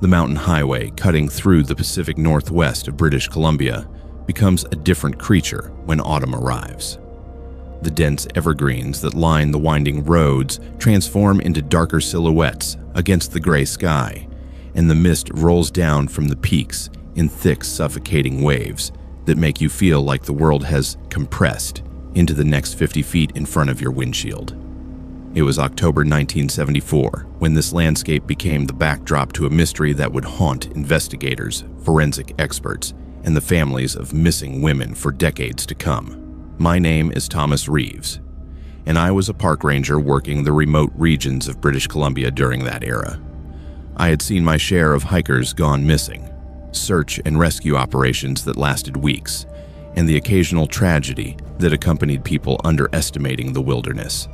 The mountain highway cutting through the Pacific Northwest of British Columbia becomes a different creature when autumn arrives. The dense evergreens that line the winding roads transform into darker silhouettes against the gray sky, and the mist rolls down from the peaks in thick, suffocating waves that make you feel like the world has compressed into the next 50 feet in front of your windshield. It was October 1974 when this landscape became the backdrop to a mystery that would haunt investigators, forensic experts, and the families of missing women for decades to come. My name is Thomas Reeves, and I was a park ranger working the remote regions of British Columbia during that era. I had seen my share of hikers gone missing, search and rescue operations that lasted weeks, and the occasional tragedy that accompanied people underestimating the wilderness.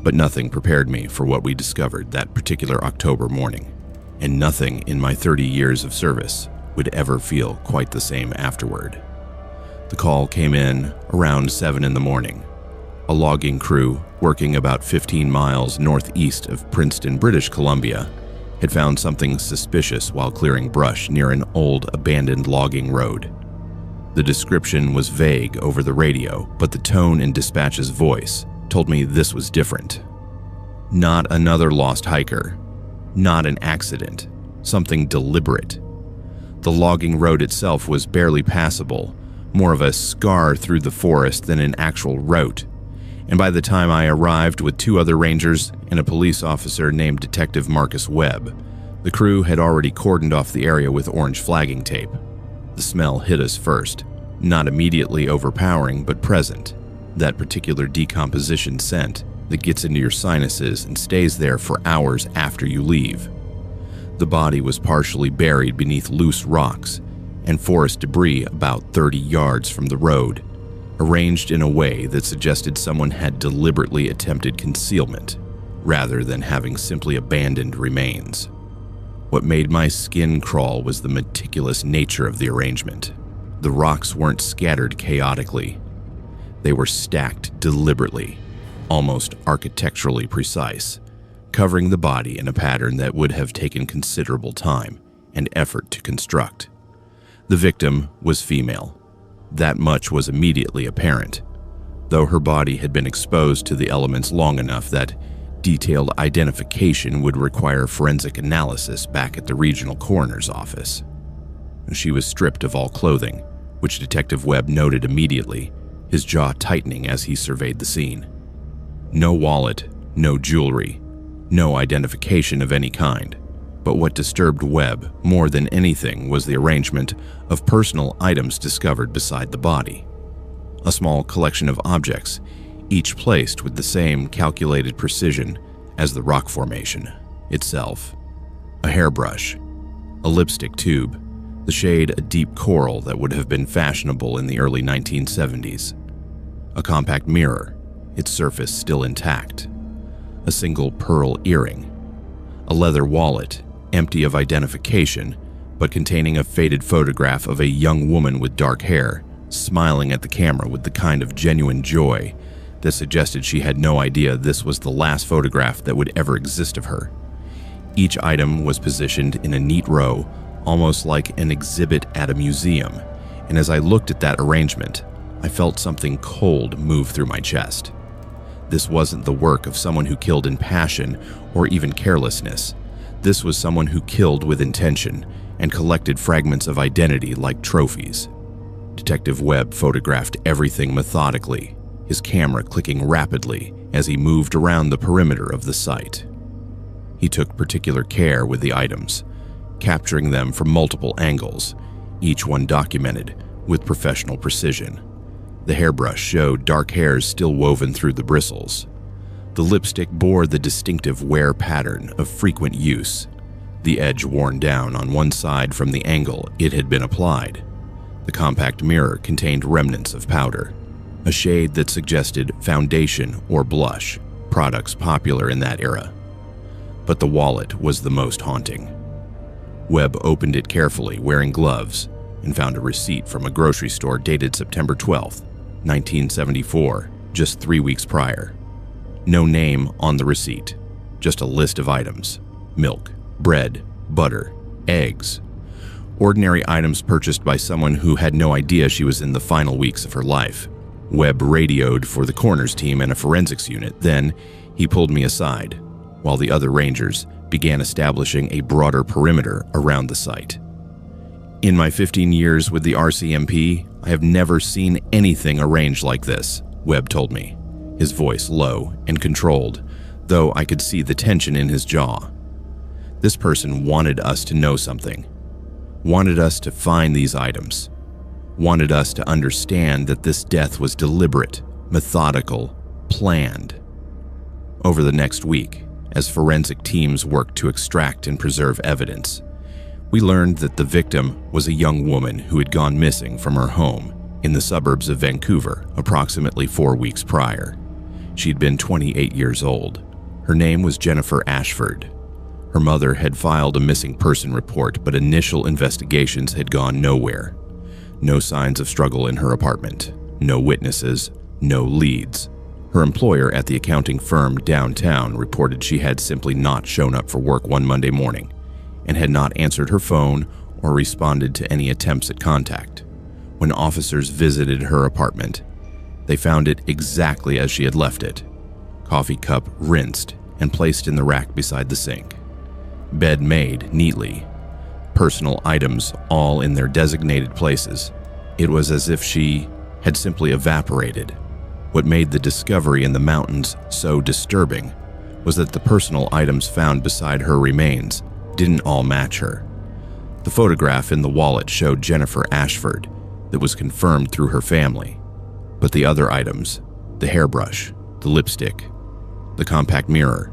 But nothing prepared me for what we discovered that particular October morning, and nothing in my 30 years of service would ever feel quite the same afterward. The call came in around 7 in the morning. A logging crew working about 15 miles northeast of Princeton, British Columbia, had found something suspicious while clearing brush near an old abandoned logging road. The description was vague over the radio, but the tone in dispatch's voice told me this was different. Not another lost hiker, not an accident, something deliberate. The logging road itself was barely passable, more of a scar through the forest than an actual route. And by the time I arrived with 2 other rangers and a police officer named Detective Marcus Webb, the crew had already cordoned off the area with orange flagging tape. The smell hit us first, not immediately overpowering but present, that particular decomposition scent that gets into your sinuses and stays there for hours after you leave. The body was partially buried beneath loose rocks and forest debris about 30 yards from the road, arranged in a way that suggested someone had deliberately attempted concealment rather than having simply abandoned remains. What made my skin crawl was the meticulous nature of the arrangement. The rocks weren't scattered chaotically. They were stacked deliberately, almost architecturally precise, covering the body in a pattern that would have taken considerable time and effort to construct. The victim was female. That much was immediately apparent, though her body had been exposed to the elements long enough that detailed identification would require forensic analysis back at the regional coroner's office. She was stripped of all clothing, which Detective Webb noted immediately, his jaw tightening as he surveyed the scene. No wallet, no jewelry, no identification of any kind. But what disturbed Webb more than anything was the arrangement of personal items discovered beside the body. A small collection of objects, each placed with the same calculated precision as the rock formation itself. A hairbrush, a lipstick tube, the shade a deep coral that would have been fashionable in the early 1970s. A compact mirror, its surface still intact. A single pearl earring. A leather wallet, empty of identification, but containing a faded photograph of a young woman with dark hair, smiling at the camera with the kind of genuine joy that suggested she had no idea this was the last photograph that would ever exist of her. Each item was positioned in a neat row, almost like an exhibit at a museum, and as I looked at that arrangement, I felt something cold move through my chest. This wasn't the work of someone who killed in passion or even carelessness. This was someone who killed with intention and collected fragments of identity like trophies. Detective Webb photographed everything methodically, his camera clicking rapidly as he moved around the perimeter of the site. He took particular care with the items, capturing them from multiple angles, each one documented with professional precision. The hairbrush showed dark hairs still woven through the bristles. The lipstick bore the distinctive wear pattern of frequent use, the edge worn down on one side from the angle it had been applied. The compact mirror contained remnants of powder, a shade that suggested foundation or blush, products popular in that era. But the wallet was the most haunting. Webb opened it carefully, wearing gloves, and found a receipt from a grocery store dated September 12, 1974, just 3 weeks prior. No name on the receipt, just a list of items: milk, bread, butter, eggs. Ordinary items purchased by someone who had no idea she was in the final weeks of her life. Webb radioed for the coroner's team and a forensics unit. Then he pulled me aside, while the other rangers began establishing a broader perimeter around the site. In my 15 years with the RCMP, I have never seen anything arranged like this, Webb told me, his voice low and controlled, though I could see the tension in his jaw. This person wanted us to know something, wanted us to find these items, wanted us to understand that this death was deliberate, methodical, planned. Over the next week, as forensic teams worked to extract and preserve evidence, we learned that the victim was a young woman who had gone missing from her home in the suburbs of Vancouver approximately 4 weeks prior. She'd been 28 years old. Her name was Jennifer Ashford. Her mother had filed a missing person report, but initial investigations had gone nowhere. No signs of struggle in her apartment, no witnesses, no leads. Her employer at the accounting firm downtown reported she had simply not shown up for work one Monday morning and had not answered her phone or responded to any attempts at contact. When officers visited her apartment, they found it exactly as she had left it. Coffee cup rinsed and placed in the rack beside the sink. Bed made neatly. Personal items all in their designated places. It was as if she had simply evaporated. What made the discovery in the mountains so disturbing was that the personal items found beside her remains didn't all match her. The photograph in the wallet showed Jennifer Ashford that was confirmed through her family. But the other items, the hairbrush, the lipstick, the compact mirror,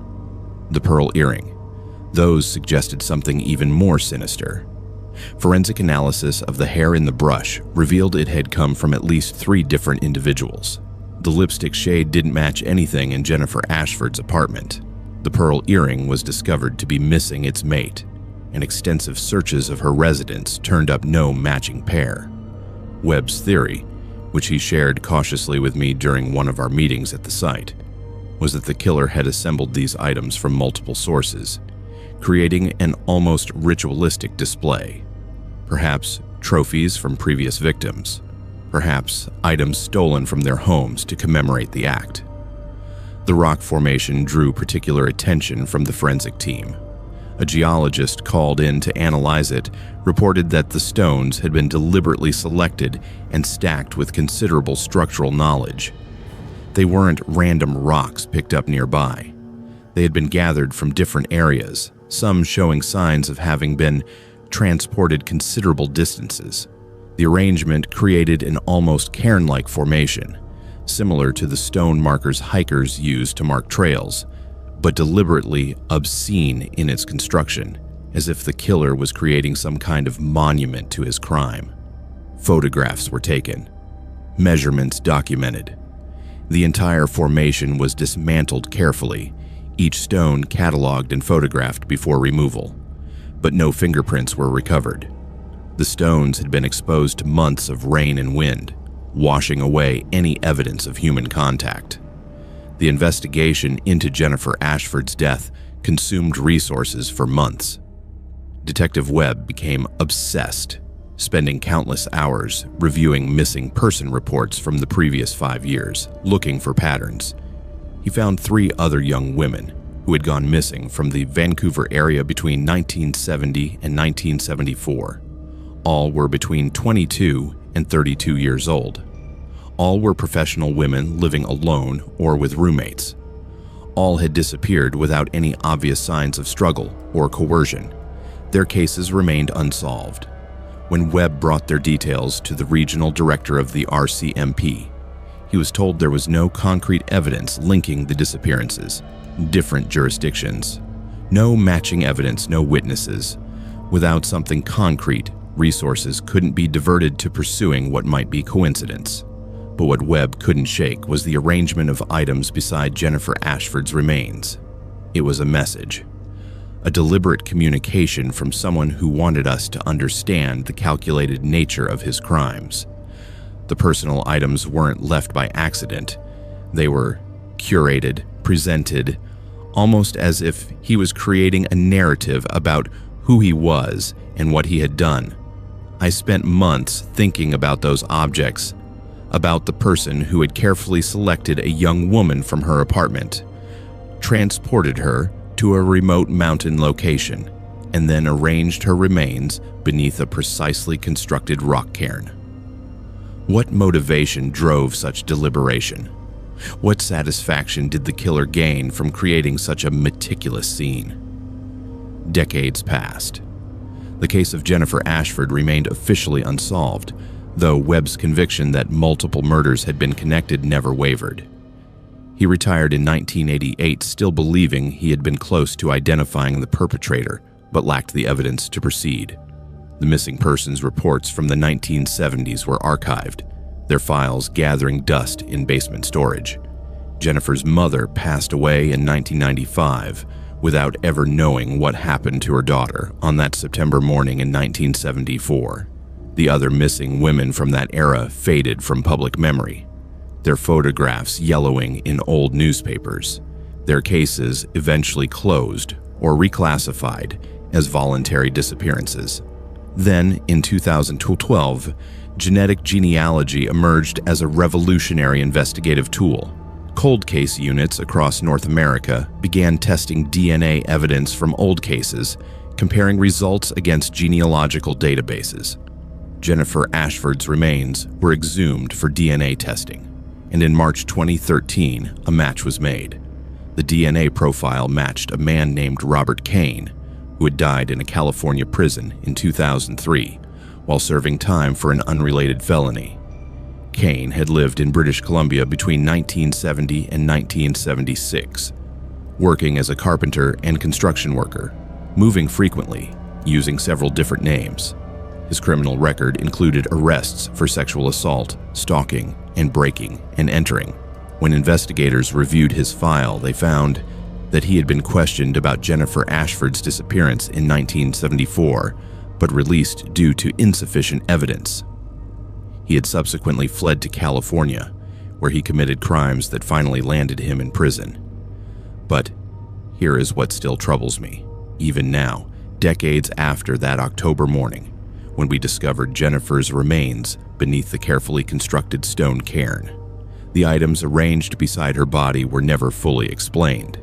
the pearl earring, those suggested something even more sinister. Forensic analysis of the hair in the brush revealed it had come from at least 3 different individuals. The lipstick shade didn't match anything in Jennifer Ashford's apartment. The pearl earring was discovered to be missing its mate, and extensive searches of her residence turned up no matching pair. Webb's theory, which he shared cautiously with me during one of our meetings at the site, was that the killer had assembled these items from multiple sources, creating an almost ritualistic display. Perhaps trophies from previous victims, perhaps items stolen from their homes to commemorate the act. The rock formation drew particular attention from the forensic team. A geologist called in to analyze it reported that the stones had been deliberately selected and stacked with considerable structural knowledge. They weren't random rocks picked up nearby. They had been gathered from different areas, some showing signs of having been transported considerable distances. The arrangement created an almost cairn-like formation, similar to the stone markers hikers use to mark trails, but deliberately obscene in its construction, as if the killer was creating some kind of monument to his crime. Photographs were taken, measurements documented. The entire formation was dismantled carefully, each stone cataloged and photographed before removal, but no fingerprints were recovered. The stones had been exposed to months of rain and wind, washing away any evidence of human contact. The investigation into Jennifer Ashford's death consumed resources for months. Detective Webb became obsessed, spending countless hours reviewing missing person reports from the previous 5 years, looking for patterns. He found 3 other young women who had gone missing from the Vancouver area between 1970 and 1974. All were between 22 and 32 years old. All were professional women living alone or with roommates. All had disappeared without any obvious signs of struggle or coercion. Their cases remained unsolved. When Webb brought their details to the regional director of the RCMP, he was told there was no concrete evidence linking the disappearances. Different jurisdictions. No matching evidence, no witnesses. Without something concrete, resources couldn't be diverted to pursuing what might be coincidence. But what Webb couldn't shake was the arrangement of items beside Jennifer Ashford's remains. It was a message. A deliberate communication from someone who wanted us to understand the calculated nature of his crimes. The personal items weren't left by accident. They were curated, presented, almost as if he was creating a narrative about who he was, and what he had done. I spent months thinking about those objects, about the person who had carefully selected a young woman from her apartment, transported her to a remote mountain location, and then arranged her remains beneath a precisely constructed rock cairn. What motivation drove such deliberation? What satisfaction did the killer gain from creating such a meticulous scene? Decades passed. The case of Jennifer Ashford remained officially unsolved, though Webb's conviction that multiple murders had been connected never wavered. He retired in 1988, still believing he had been close to identifying the perpetrator, but lacked the evidence to proceed. The missing persons reports from the 1970s were archived, their files gathering dust in basement storage. Jennifer's mother passed away in 1995 without ever knowing what happened to her daughter on that September morning in 1974. The other missing women from that era faded from public memory, their photographs yellowing in old newspapers, their cases eventually closed or reclassified as voluntary disappearances. Then, in 2012, genetic genealogy emerged as a revolutionary investigative tool. Cold case units across North America began testing DNA evidence from old cases, comparing results against genealogical databases. Jennifer Ashford's remains were exhumed for DNA testing, and in March 2013, a match was made. The DNA profile matched a man named Robert Kane, who had died in a California prison in 2003 while serving time for an unrelated felony. Kane had lived in British Columbia between 1970 and 1976, working as a carpenter and construction worker, moving frequently, using several different names. His criminal record included arrests for sexual assault, stalking, and breaking and entering. When investigators reviewed his file, they found that he had been questioned about Jennifer Ashford's disappearance in 1974, but released due to insufficient evidence. He had subsequently fled to California, where he committed crimes that finally landed him in prison. But here is what still troubles me, even now, decades after that October morning, when we discovered Jennifer's remains beneath the carefully constructed stone cairn. The items arranged beside her body were never fully explained.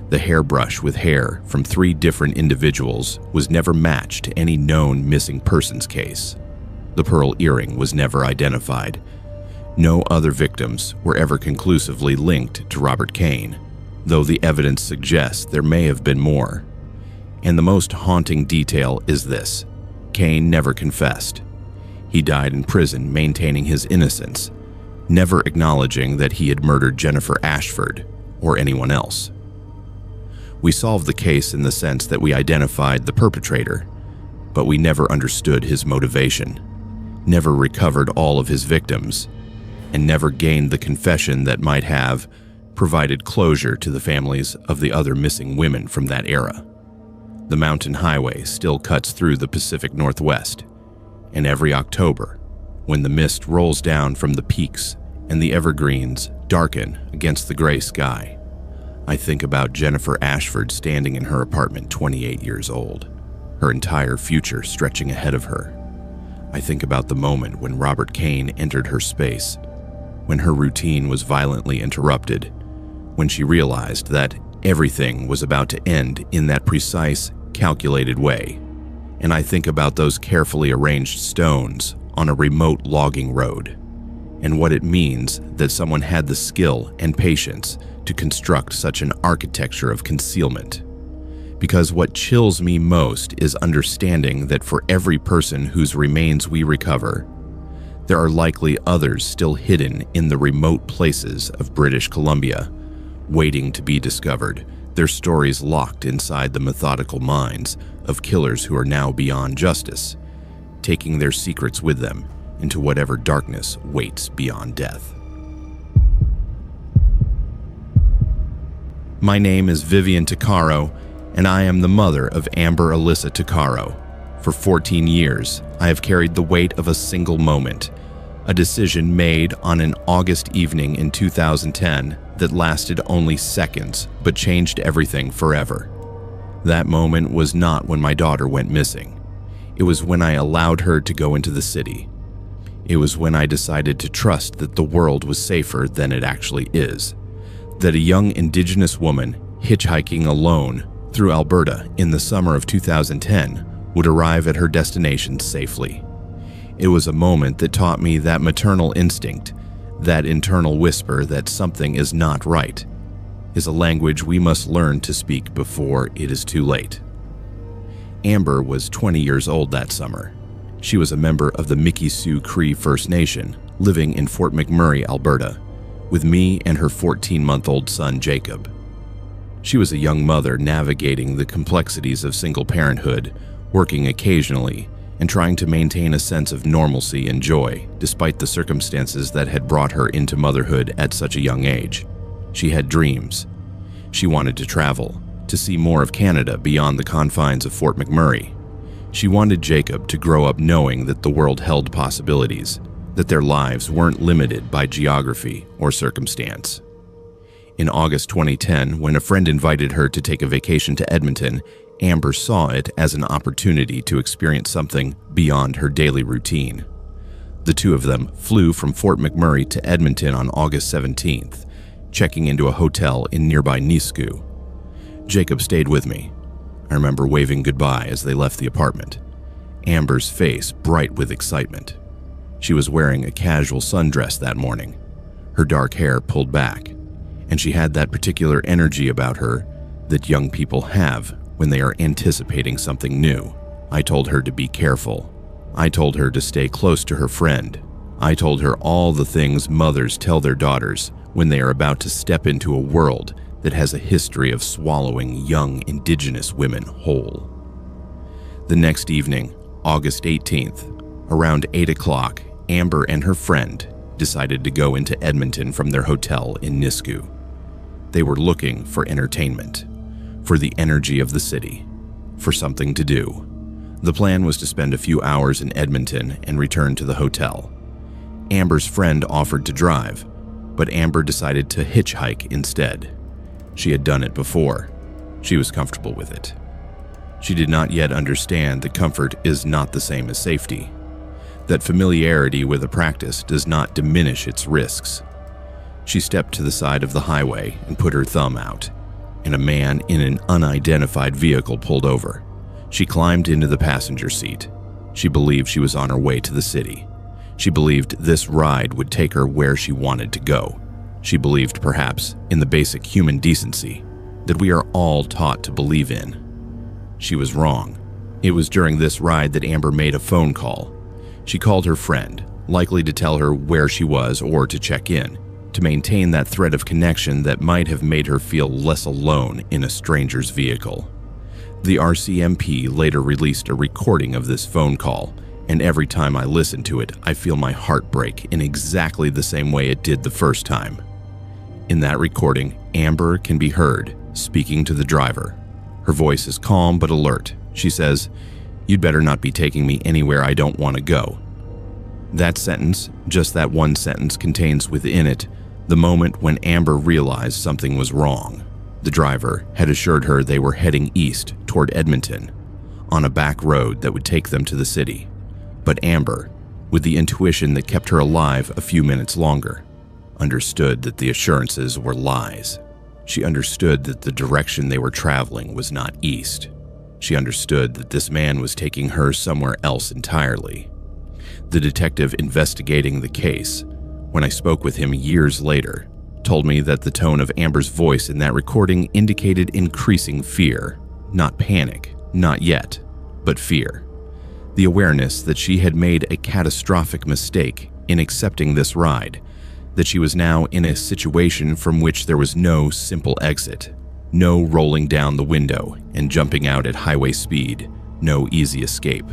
The hairbrush with hair from 3 different individuals was never matched to any known missing persons case. The pearl earring was never identified. No other victims were ever conclusively linked to Robert Kane, though the evidence suggests there may have been more. And the most haunting detail is this: Kane never confessed. He died in prison maintaining his innocence, never acknowledging that he had murdered Jennifer Ashford or anyone else. We solved the case in the sense that we identified the perpetrator, but we never understood his motivation, never recovered all of his victims, and never gained the confession that might have provided closure to the families of the other missing women from that era. The mountain highway still cuts through the Pacific Northwest, and every October, when the mist rolls down from the peaks and the evergreens darken against the gray sky, I think about Jennifer Ashford standing in her apartment 28 years old, her entire future stretching ahead of her. I think about the moment when Robert Kane entered her space, when her routine was violently interrupted, when she realized that everything was about to end in that precise, calculated way. And I think about those carefully arranged stones on a remote logging road, and what it means that someone had the skill and patience to construct such an architecture of concealment. Because what chills me most is understanding that for every person whose remains we recover, there are likely others still hidden in the remote places of British Columbia, waiting to be discovered, their stories locked inside the methodical minds of killers who are now beyond justice, taking their secrets with them into whatever darkness waits beyond death. My name is Vivian Tuccaro, and I am the mother of Amber Alyssa Tuccaro. For 14 years, I have carried the weight of a single moment, a decision made on an August evening in 2010 that lasted only seconds but changed everything forever. That moment was not when my daughter went missing. It was when I allowed her to go into the city. It was when I decided to trust that the world was safer than it actually is. That a young Indigenous woman hitchhiking alone through Alberta in the summer of 2010 would arrive at her destination safely. It was a moment that taught me that maternal instinct, that internal whisper that something is not right, is a language we must learn to speak before it is too late. Amber was 20 years old that summer. She was a member of the Mikisew Cree First Nation, living in Fort McMurray, Alberta, with me and her 14-month-old son, Jacob. She was a young mother navigating the complexities of single parenthood, working occasionally, and trying to maintain a sense of normalcy and joy, despite the circumstances that had brought her into motherhood at such a young age. She had dreams. She wanted to travel, to see more of Canada beyond the confines of Fort McMurray. She wanted Jacob to grow up knowing that the world held possibilities, that their lives weren't limited by geography or circumstance. In August 2010, when a friend invited her to take a vacation to Edmonton, Amber saw it as an opportunity to experience something beyond her daily routine. The two of them flew from Fort McMurray to Edmonton on August 17th, checking into a hotel in nearby Nisku. Jacob stayed with me. I remember waving goodbye as they left the apartment, Amber's face bright with excitement. She was wearing a casual sundress that morning, her dark hair pulled back, and she had that particular energy about her that young people have when they are anticipating something new. I told her to be careful. I told her to stay close to her friend. I told her all the things mothers tell their daughters when they are about to step into a world that has a history of swallowing young Indigenous women whole. The next evening, August 18th, around 8 o'clock, Amber and her friend decided to go into Edmonton from their hotel in Nisku. They were looking for entertainment, for the energy of the city, for something to do. The plan was to spend a few hours in Edmonton and return to the hotel. Amber's friend offered to drive, but Amber decided to hitchhike instead. She had done it before. She was comfortable with it. She did not yet understand that comfort is not the same as safety, that familiarity with a practice does not diminish its risks. She stepped to the side of the highway and put her thumb out, and a man in an unidentified vehicle pulled over. She climbed into the passenger seat. She believed she was on her way to the city. She believed this ride would take her where she wanted to go. She believed, perhaps, in the basic human decency that we are all taught to believe in. She was wrong. It was during this ride that Amber made a phone call. She called her friend, likely to tell her where she was or to check in, to maintain that thread of connection that might have made her feel less alone in a stranger's vehicle. The RCMP later released a recording of this phone call, and every time I listen to it, I feel my heart break in exactly the same way it did the first time. In that recording, Amber can be heard speaking to the driver. Her voice is calm but alert. She says, "You'd better not be taking me anywhere I don't want to go." That sentence, just that one sentence, contains within it the moment when Amber realized something was wrong. The driver had assured her they were heading east toward Edmonton, on a back road that would take them to the city. But Amber, with the intuition that kept her alive a few minutes longer, understood that the assurances were lies. She understood that the direction they were traveling was not east. She understood that this man was taking her somewhere else entirely. The detective investigating the case, when I spoke with him years later, told me that the tone of Amber's voice in that recording indicated increasing fear. Not panic, not yet, but fear. The awareness that she had made a catastrophic mistake in accepting this ride, that she was now in a situation from which there was no simple exit, no rolling down the window and jumping out at highway speed, no easy escape.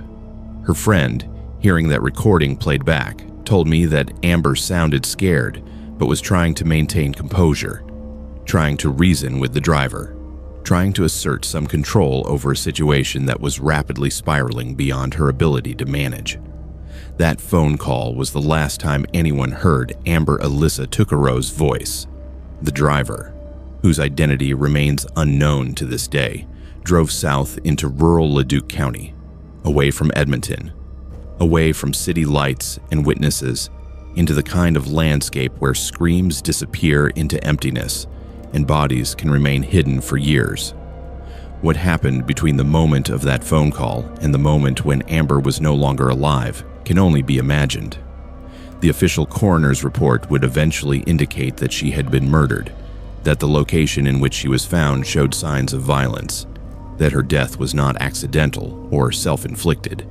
Her friend, hearing that recording played back, told me that Amber sounded scared but was trying to maintain composure, trying to reason with the driver, trying to assert some control over a situation that was rapidly spiraling beyond her ability to manage. That phone call was the last time anyone heard Amber Alyssa Tukaro's voice. The driver, whose identity remains unknown to this day, drove south into rural Leduc County, away from Edmonton, away from city lights and witnesses, into the kind of landscape where screams disappear into emptiness and bodies can remain hidden for years. What happened between the moment of that phone call and the moment when Amber was no longer alive can only be imagined. The official coroner's report would eventually indicate that she had been murdered, that the location in which she was found showed signs of violence, that her death was not accidental or self-inflicted,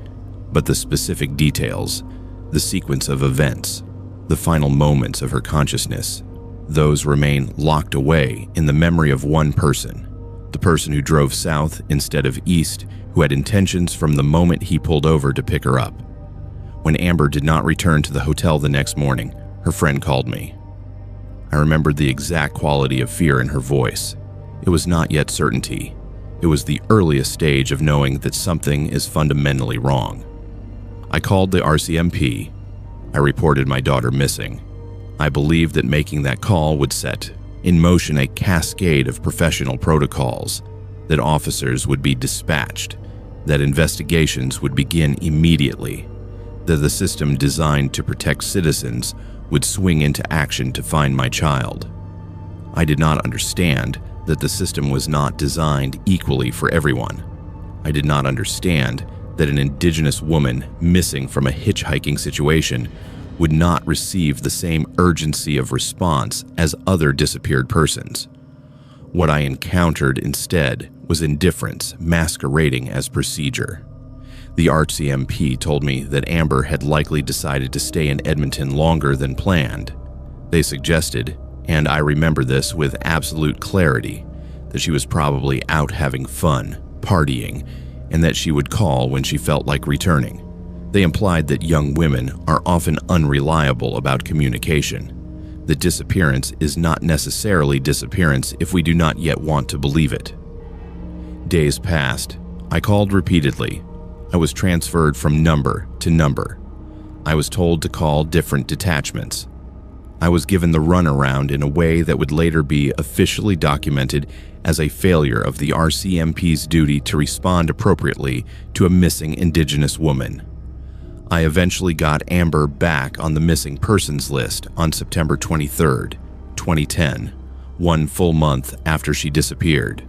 but the specific details, the sequence of events, the final moments of her consciousness, those remain locked away in the memory of one person, the person who drove south instead of east, who had intentions from the moment he pulled over to pick her up. When Amber did not return to the hotel the next morning, her friend called me. I remembered the exact quality of fear in her voice. It was not yet certainty. It was the earliest stage of knowing that something is fundamentally wrong. I called the RCMP. I reported my daughter missing. I believed that making that call would set in motion a cascade of professional protocols, that officers would be dispatched, that investigations would begin immediately, that the system designed to protect citizens would swing into action to find my child. I did not understand that the system was not designed equally for everyone. I did not understand that an Indigenous woman missing from a hitchhiking situation would not receive the same urgency of response as other disappeared persons. What I encountered instead was indifference masquerading as procedure. The RCMP told me that Amber had likely decided to stay in Edmonton longer than planned. They suggested, and I remember this with absolute clarity, that she was probably out having fun, partying, and that she would call when she felt like returning. They implied that young women are often unreliable about communication, that disappearance is not necessarily disappearance if we do not yet want to believe it. Days passed. I called repeatedly. I was transferred from number to number. I was told to call different detachments. I was given the runaround in a way that would later be officially documented as a failure of the RCMP's duty to respond appropriately to a missing Indigenous woman. I eventually got Amber back on the missing persons list on September 23, 2010, 1 full month after she disappeared.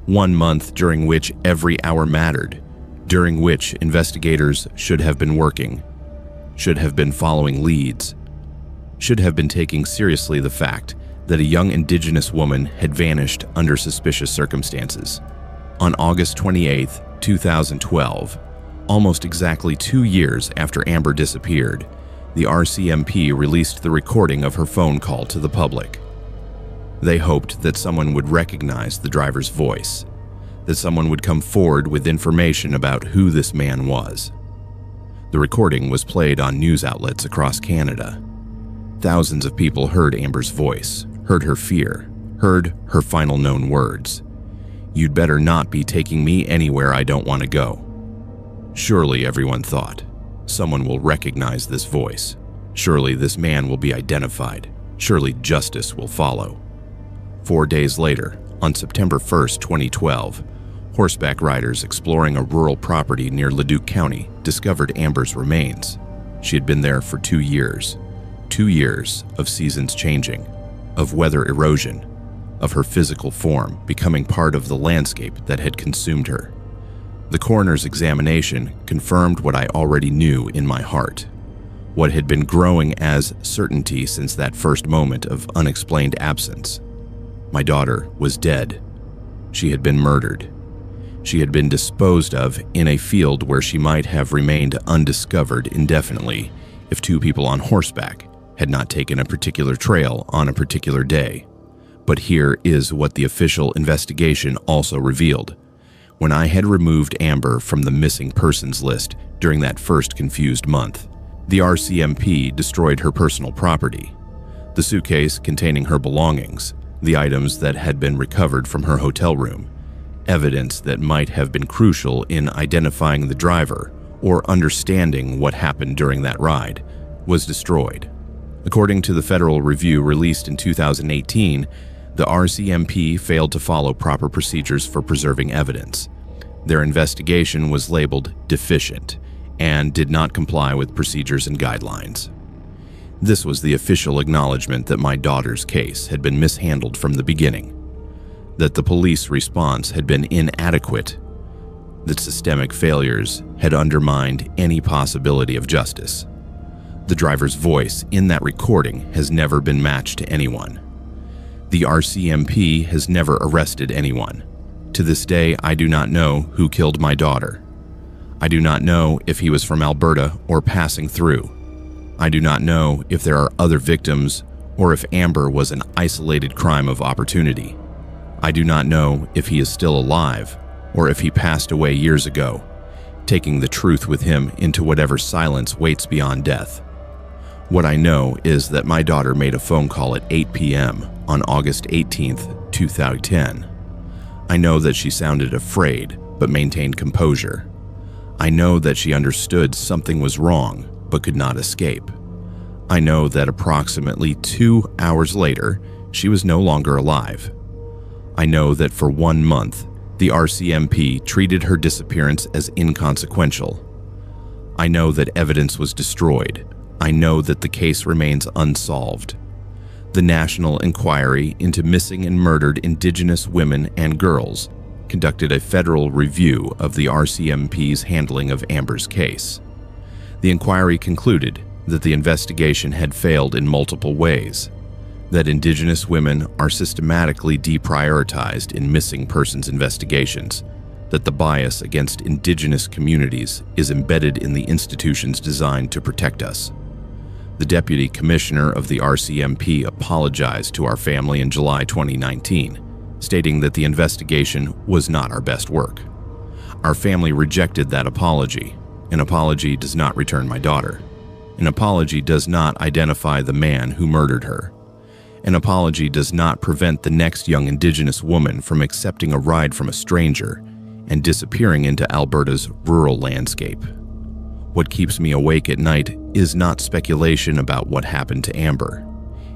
1 month during which every hour mattered, during which investigators should have been working, should have been following leads, should have been taking seriously the fact that a young Indigenous woman had vanished under suspicious circumstances. On August 28, 2012, almost exactly 2 years after Amber disappeared, the RCMP released the recording of her phone call to the public. They hoped that someone would recognize the driver's voice, that someone would come forward with information about who this man was. The recording was played on news outlets across Canada. Thousands of people heard Amber's voice, heard her fear, heard her final known words. "You'd better not be taking me anywhere I don't want to go." Surely, everyone thought, someone will recognize this voice. Surely this man will be identified. Surely justice will follow. 4 days later, on September 1st, 2012, horseback riders exploring a rural property near Leduc County discovered Amber's remains. She had been there for 2 years. 2 years of seasons changing, of weather erosion, of her physical form becoming part of the landscape that had consumed her. The coroner's examination confirmed what I already knew in my heart, what had been growing as certainty since that first moment of unexplained absence. My daughter was dead. She had been murdered. She had been disposed of in a field where she might have remained undiscovered indefinitely if 2 people on horseback had not taken a particular trail on a particular day. But here is what the official investigation also revealed. When I had removed Amber from the missing persons list during that first confused month, the RCMP destroyed her personal property. The suitcase containing her belongings, the items that had been recovered from her hotel room, evidence that might have been crucial in identifying the driver or understanding what happened during that ride, was destroyed. According to the Federal Review released in 2018, The RCMP failed to follow proper procedures for preserving evidence. Their investigation was labeled deficient and did not comply with procedures and guidelines. This was the official acknowledgement that my daughter's case had been mishandled from the beginning, that the police response had been inadequate, that systemic failures had undermined any possibility of justice. The driver's voice in that recording has never been matched to anyone. The RCMP has never arrested anyone. To this day, I do not know who killed my daughter. I do not know if he was from Alberta or passing through. I do not know if there are other victims or if Amber was an isolated crime of opportunity. I do not know if he is still alive or if he passed away years ago, taking the truth with him into whatever silence waits beyond death. What I know is that my daughter made a phone call at 8 p.m. on August 18th, 2010. I know that she sounded afraid but maintained composure. I know that she understood something was wrong but could not escape. I know that approximately 2 hours later, she was no longer alive. I know that for 1 month, the RCMP treated her disappearance as inconsequential. I know that evidence was destroyed. I know that the case remains unsolved. The National Inquiry into Missing and Murdered Indigenous Women and Girls conducted a federal review of the RCMP's handling of Amber's case. The inquiry concluded that the investigation had failed in multiple ways, that Indigenous women are systematically deprioritized in missing persons investigations, that the bias against Indigenous communities is embedded in the institutions designed to protect us. The Deputy Commissioner of the RCMP apologized to our family in July 2019, stating that the investigation was not our best work. Our family rejected that apology. An apology does not return my daughter. An apology does not identify the man who murdered her. An apology does not prevent the next young Indigenous woman from accepting a ride from a stranger and disappearing into Alberta's rural landscape. What keeps me awake at night is not speculation about what happened to Amber.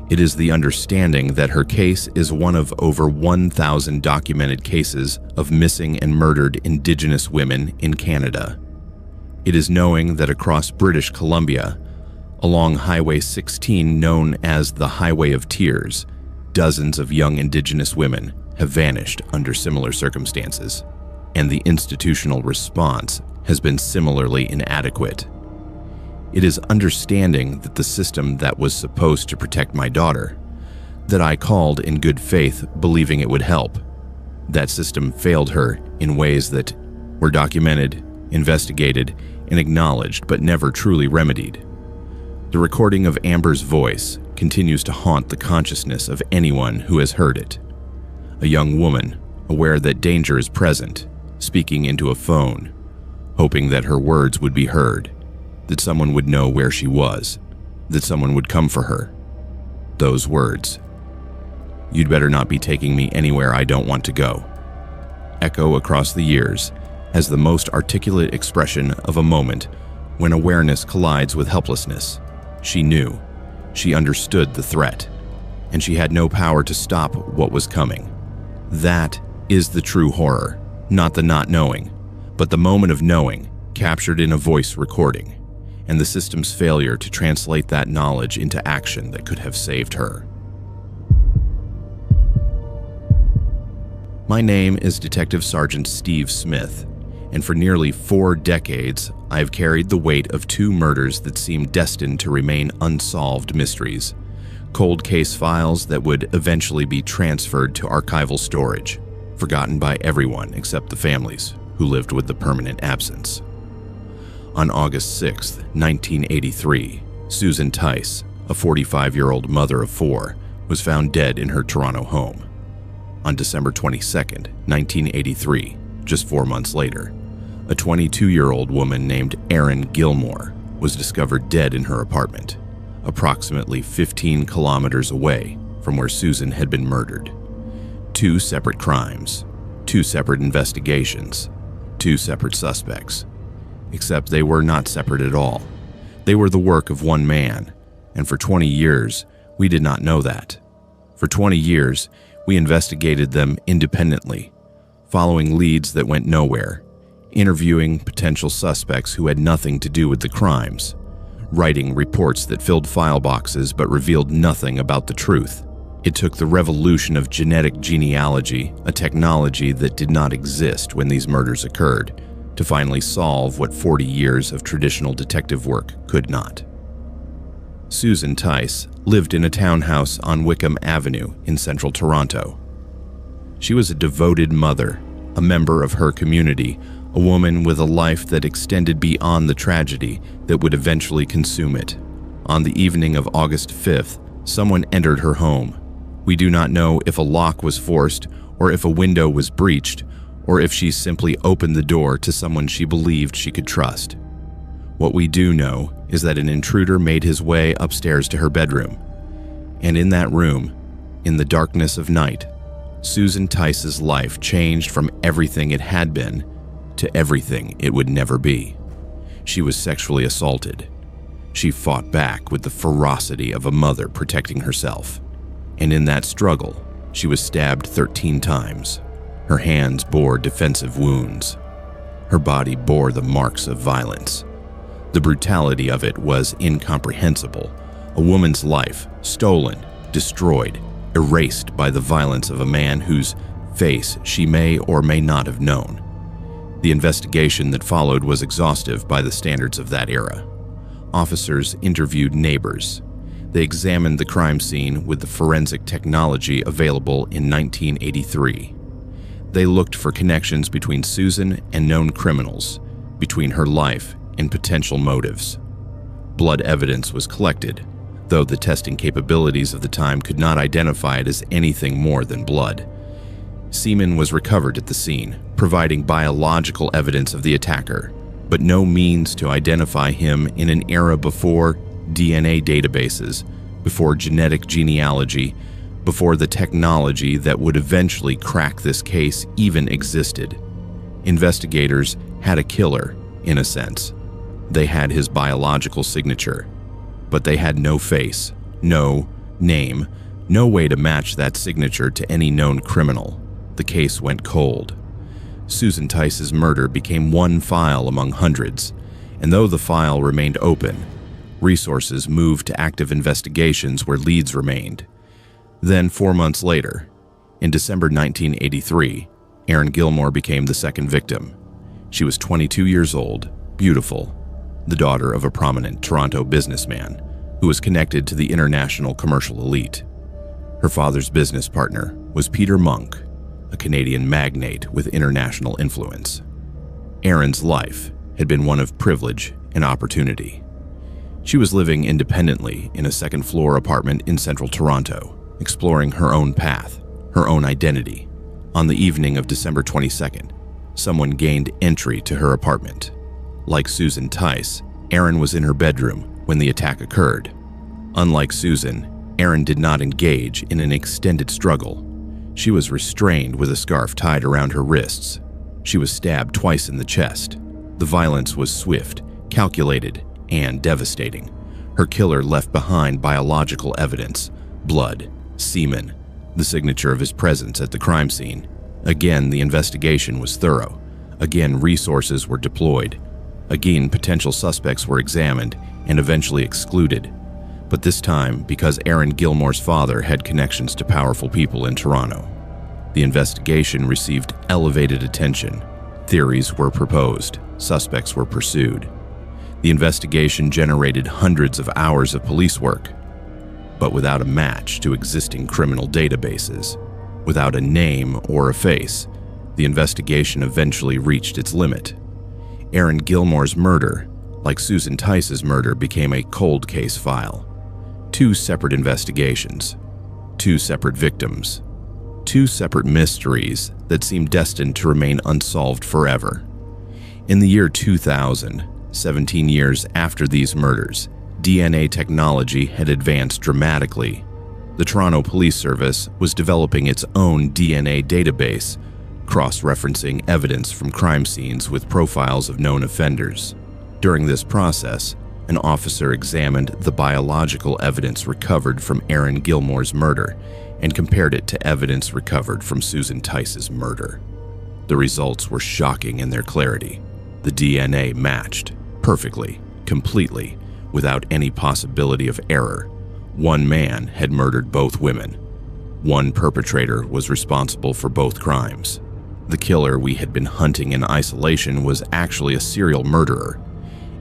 It is the understanding that her case is one of over 1,000 documented cases of missing and murdered Indigenous women in Canada. It is knowing that across British Columbia, along Highway 16 known as the Highway of Tears, dozens of young Indigenous women have vanished under similar circumstances, and the institutional response has been similarly inadequate. It is understanding that the system that was supposed to protect my daughter, that I called in good faith believing it would help, that system failed her in ways that were documented, investigated, and acknowledged but never truly remedied. The recording of Amber's voice continues to haunt the consciousness of anyone who has heard it. A young woman, aware that danger is present, speaking into a phone, hoping that her words would be heard, that someone would know where she was, that someone would come for her. Those words, "You'd better not be taking me anywhere I don't want to go," echo across the years as the most articulate expression of a moment when awareness collides with helplessness. She knew, she understood the threat, and she had no power to stop what was coming. That is the true horror, not the not knowing, but the moment of knowing captured in a voice recording, and the system's failure to translate that knowledge into action that could have saved her. My name is Detective Sergeant Steve Smith, and for nearly 4 decades, I have carried the weight of 2 murders that seemed destined to remain unsolved mysteries, cold case files that would eventually be transferred to archival storage, forgotten by everyone except the families who lived with the permanent absence. On August 6, 1983, Susan Tice, a 45-year-old mother of 4, was found dead in her Toronto home. On December 22, 1983, just 4 months later, a 22-year-old woman named Erin Gilmore was discovered dead in her apartment, approximately 15 kilometers away from where Susan had been murdered. 2 separate crimes, 2 separate investigations, 2 separate suspects. Except they were not separate at all. They were the work of one man, and for 20 years, we did not know that. For 20 years, We investigated them independently, following leads that went nowhere, interviewing potential suspects who had nothing to do with the crimes, writing reports that filled file boxes but revealed nothing about the truth. It took the revolution of genetic genealogy, a technology that did not exist when these murders occurred, to finally solve what 40 years of traditional detective work could not. Susan Tice lived in a townhouse on Wickham Avenue in central Toronto. She was a devoted mother, a member of her community, a woman with a life that extended beyond the tragedy that would eventually consume it. On the evening of August 5th, someone entered her home. We do not know if a lock was forced, or if a window was breached, or if she simply opened the door to someone she believed she could trust. What we do know is that an intruder made his way upstairs to her bedroom. And in that room, in the darkness of night, Susan Tice's life changed from everything it had been to everything it would never be. She was sexually assaulted. She fought back with the ferocity of a mother protecting herself. And in that struggle, she was stabbed 13 times. Her hands bore defensive wounds. Her body bore the marks of violence. The brutality of it was incomprehensible. A woman's life stolen, destroyed, erased by the violence of a man whose face she may or may not have known. The investigation that followed was exhaustive by the standards of that era. Officers interviewed neighbors. They examined the crime scene with the forensic technology available in 1983. They looked for connections between Susan and known criminals, between her life and potential motives. Blood evidence was collected, though the testing capabilities of the time could not identify it as anything more than blood. Semen was recovered at the scene, providing biological evidence of the attacker, but no means to identify him in an era before DNA databases, before genetic genealogy, before the technology that would eventually crack this case even existed. Investigators had a killer, in a sense. They had his biological signature, but they had no face, no name, no way to match that signature to any known criminal. The case went cold. Susan Tice's murder became one file among hundreds, and though the file remained open, resources moved to active investigations where leads remained. Then 4 months later, in December 1983, Erin Gilmore became the second victim. She was 22 years old, beautiful, the daughter of a prominent Toronto businessman who was connected to the international commercial elite. Her father's business partner was Peter Monk, a Canadian magnate with international influence. Erin's life had been one of privilege and opportunity. She was living independently in a second-floor apartment in central Toronto, exploring her own path, her own identity. On the evening of December 22nd, someone gained entry to her apartment. Like Susan Tice, Erin was in her bedroom when the attack occurred. Unlike Susan, Erin did not engage in an extended struggle. She was restrained with a scarf tied around her wrists. She was stabbed twice in the chest. The violence was swift, calculated, and devastating. Her killer left behind biological evidence, blood, semen, the signature of his presence at the crime scene. Again, the investigation was thorough. Again, resources were deployed. Again, potential suspects were examined and eventually excluded. But this time, because Erin Gilmore's father had connections to powerful people in Toronto. The investigation received elevated attention. Theories were proposed. Suspects were pursued. The investigation generated hundreds of hours of police work, but without a match to existing criminal databases. Without a name or a face, the investigation eventually reached its limit. Erin Gilmore's murder, like Susan Tice's murder, became a cold case file. 2 separate investigations, 2 separate victims, 2 separate mysteries that seemed destined to remain unsolved forever. In the year 2000, 17 years after these murders, DNA technology had advanced dramatically. The Toronto Police Service was developing its own DNA database, cross-referencing evidence from crime scenes with profiles of known offenders. During this process, an officer examined the biological evidence recovered from Aaron Gilmore's murder and compared it to evidence recovered from Susan Tice's murder. The results were shocking in their clarity. The DNA matched perfectly, completely, without any possibility of error. One man had murdered both women. One perpetrator was responsible for both crimes. The killer we had been hunting in isolation was actually a serial murderer,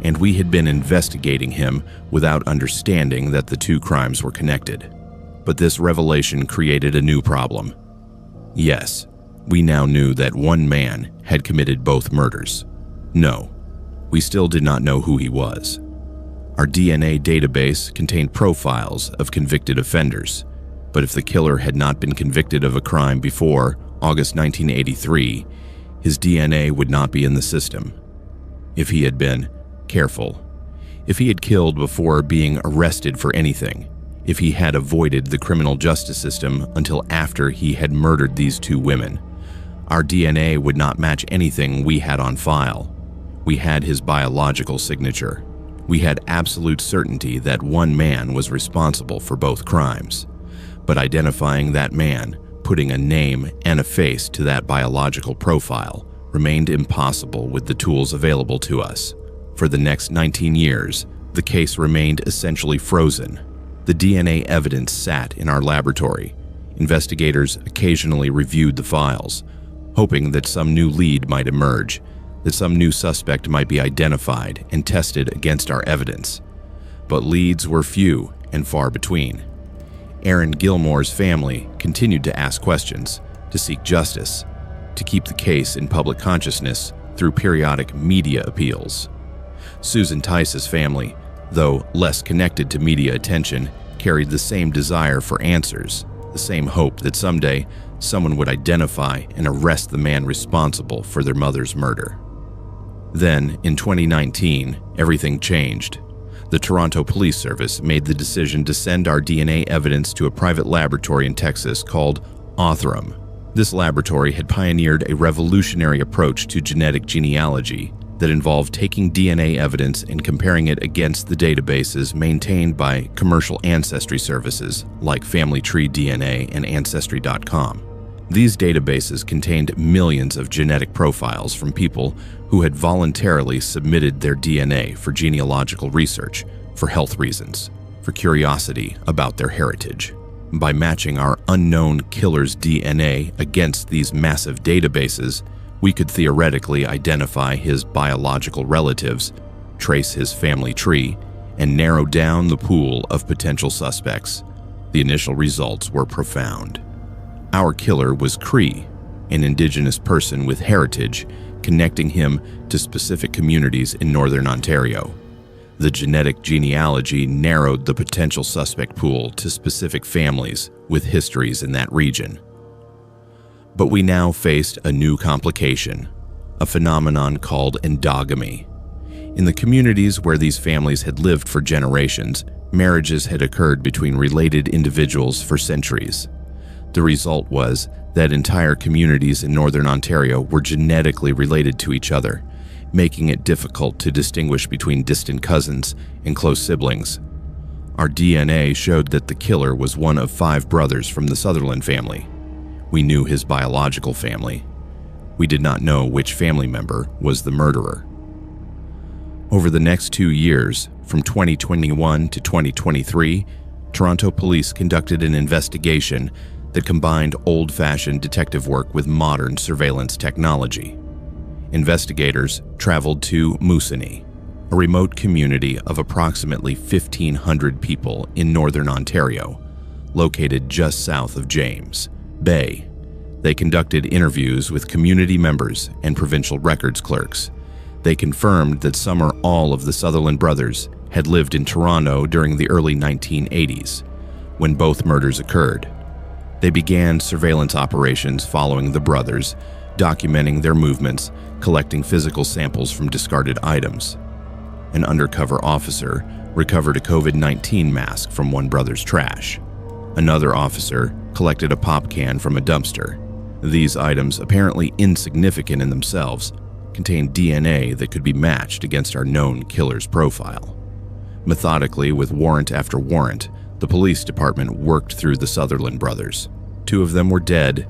and we had been investigating him without understanding that the two crimes were connected. But this revelation created a new problem. Yes, we now knew that one man had committed both murders. No, we still did not know who he was. Our DNA database contained profiles of convicted offenders, but if the killer had not been convicted of a crime before August 1983, his DNA would not be in the system. If he had been careful, if he had killed before being arrested for anything, if he had avoided the criminal justice system until after he had murdered these two women, our DNA would not match anything we had on file. We had his biological signature. We had absolute certainty that one man was responsible for both crimes. But identifying that man, putting a name and a face to that biological profile, remained impossible with the tools available to us. For the next 19 years, the case remained essentially frozen. The DNA evidence sat in our laboratory. Investigators occasionally reviewed the files, hoping that some new lead might emerge, that some new suspect might be identified and tested against our evidence. But leads were few and far between. Aaron Gilmore's family continued to ask questions, to seek justice, to keep the case in public consciousness through periodic media appeals. Susan Tice's family, though less connected to media attention, carried the same desire for answers, the same hope that someday someone would identify and arrest the man responsible for their mother's murder. Then, in 2019, everything changed. The Toronto Police Service made the decision to send our DNA evidence to a private laboratory in Texas called Othram. This laboratory had pioneered a revolutionary approach to genetic genealogy that involved taking DNA evidence and comparing it against the databases maintained by commercial ancestry services like Family Tree DNA and Ancestry.com. These databases contained millions of genetic profiles from people who had voluntarily submitted their DNA for genealogical research, for health reasons, for curiosity about their heritage. By matching our unknown killer's DNA against these massive databases, we could theoretically identify his biological relatives, trace his family tree, and narrow down the pool of potential suspects. The initial results were profound. Our killer was Cree, an indigenous person with heritage, connecting him to specific communities in northern Ontario. The genetic genealogy narrowed the potential suspect pool to specific families with histories in that region. But we now faced a new complication, a phenomenon called endogamy. In the communities where these families had lived for generations, marriages had occurred between related individuals for centuries. The result was that entire communities in northern Ontario were genetically related to each other, making it difficult to distinguish between distant cousins and close siblings. Our DNA showed that the killer was one of 5 brothers from the Sutherland family. We knew his biological family. We did not know which family member was the murderer. Over the next 2 years, from 2021 to 2023, Toronto police conducted an investigation that combined old-fashioned detective work with modern surveillance technology. Investigators traveled to Moosonee, a remote community of approximately 1,500 people in northern Ontario, located just south of James Bay. They conducted interviews with community members and provincial records clerks. They confirmed that some or all of the Sutherland brothers had lived in Toronto during the early 1980s, when both murders occurred. They began surveillance operations following the brothers, documenting their movements, collecting physical samples from discarded items. An undercover officer recovered a COVID-19 mask from one brother's trash. Another officer collected a pop can from a dumpster. These items, apparently insignificant in themselves, contained DNA that could be matched against our known killer's profile. Methodically, with warrant after warrant, the police department worked through the Sutherland brothers. 2 of them were dead,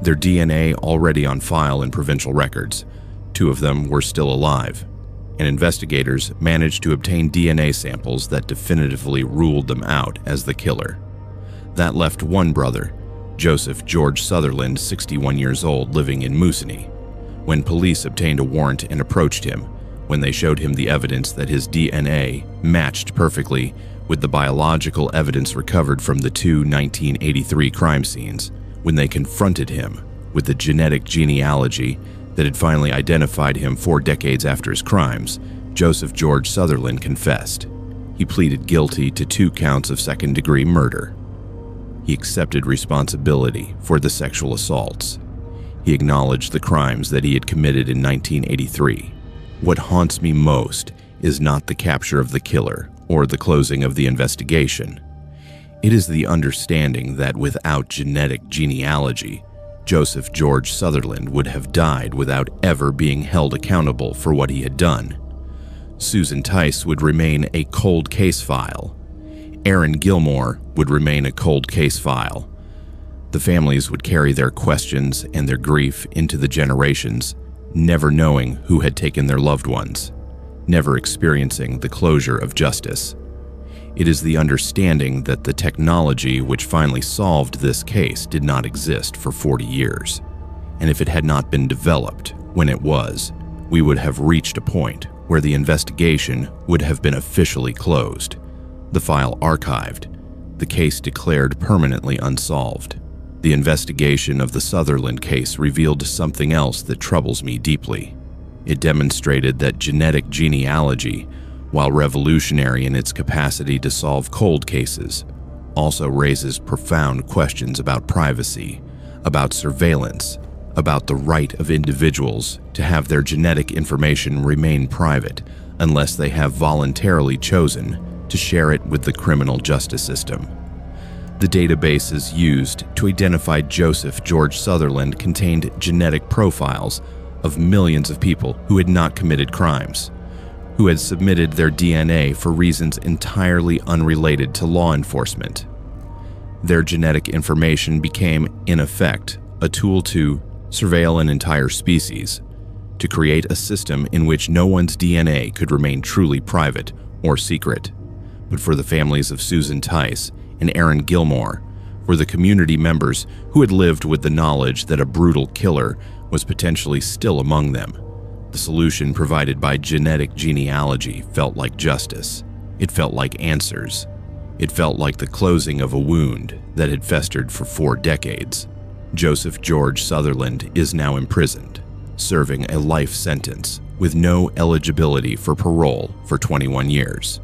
their DNA already on file in provincial records. 2 of them were still alive, and investigators managed to obtain DNA samples that definitively ruled them out as the killer. That left one brother, Joseph George Sutherland, 61 years old, living in Moosonee. When police obtained a warrant and approached him, when they showed him the evidence that his DNA matched perfectly with the biological evidence recovered from the 2 1983 crime scenes, when they confronted him with the genetic genealogy that had finally identified him 4 decades after his crimes, Joseph George Sutherland confessed. He pleaded guilty to 2 counts of second-degree murder. He accepted responsibility for the sexual assaults. He acknowledged the crimes that he had committed in 1983. What haunts me most is not the capture of the killer or the closing of the investigation. It is the understanding that without genetic genealogy, Joseph George Sutherland would have died without ever being held accountable for what he had done. Susan Tice would remain a cold case file. Aaron Gilmore would remain a cold case file. The families would carry their questions and their grief into the generations, never knowing who had taken their loved ones, never experiencing the closure of justice. It is the understanding that the technology which finally solved this case did not exist for 40 years. And if it had not been developed when it was, we would have reached a point where the investigation would have been officially closed, the file archived, the case declared permanently unsolved. The investigation of the Sutherland case revealed something else that troubles me deeply. It demonstrated that genetic genealogy, while revolutionary in its capacity to solve cold cases, also raises profound questions about privacy, about surveillance, about the right of individuals to have their genetic information remain private unless they have voluntarily chosen to share it with the criminal justice system. The databases used to identify Joseph George Sutherland contained genetic profiles of millions of people who had not committed crimes, who had submitted their DNA for reasons entirely unrelated to law enforcement. Their genetic information became, in effect, a tool to surveil an entire species, to create a system in which no one's DNA could remain truly private or secret. But for the families of Susan Tice and Aaron Gilmore, for the community members who had lived with the knowledge that a brutal killer was potentially still among them, the solution provided by genetic genealogy felt like justice. It felt like answers. It felt like the closing of a wound that had festered for 4 decades. Joseph George Sutherland is now imprisoned, serving a life sentence with no eligibility for parole for 21 years.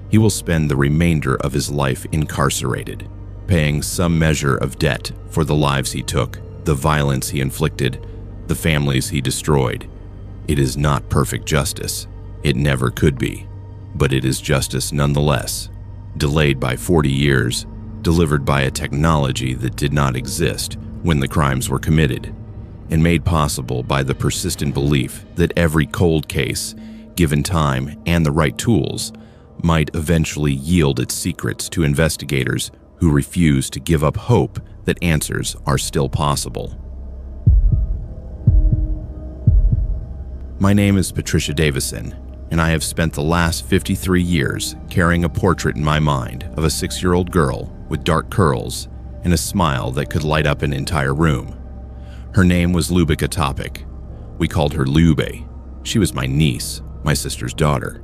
He will spend the remainder of his life incarcerated, paying some measure of debt for the lives he took, the violence he inflicted, the families he destroyed. It is not perfect justice. It never could be. But it is justice nonetheless, delayed by 40 years, delivered by a technology that did not exist when the crimes were committed, and made possible by the persistent belief that every cold case, given time and the right tools, might eventually yield its secrets to investigators who refuse to give up hope that answers are still possible. My name is Patricia Davison, and I have spent the last 53 years carrying a portrait in my mind of a 6-year-old girl with dark curls and a smile that could light up an entire room. Her name was Lubika Topic. We called her Lube. She was my niece, my sister's daughter.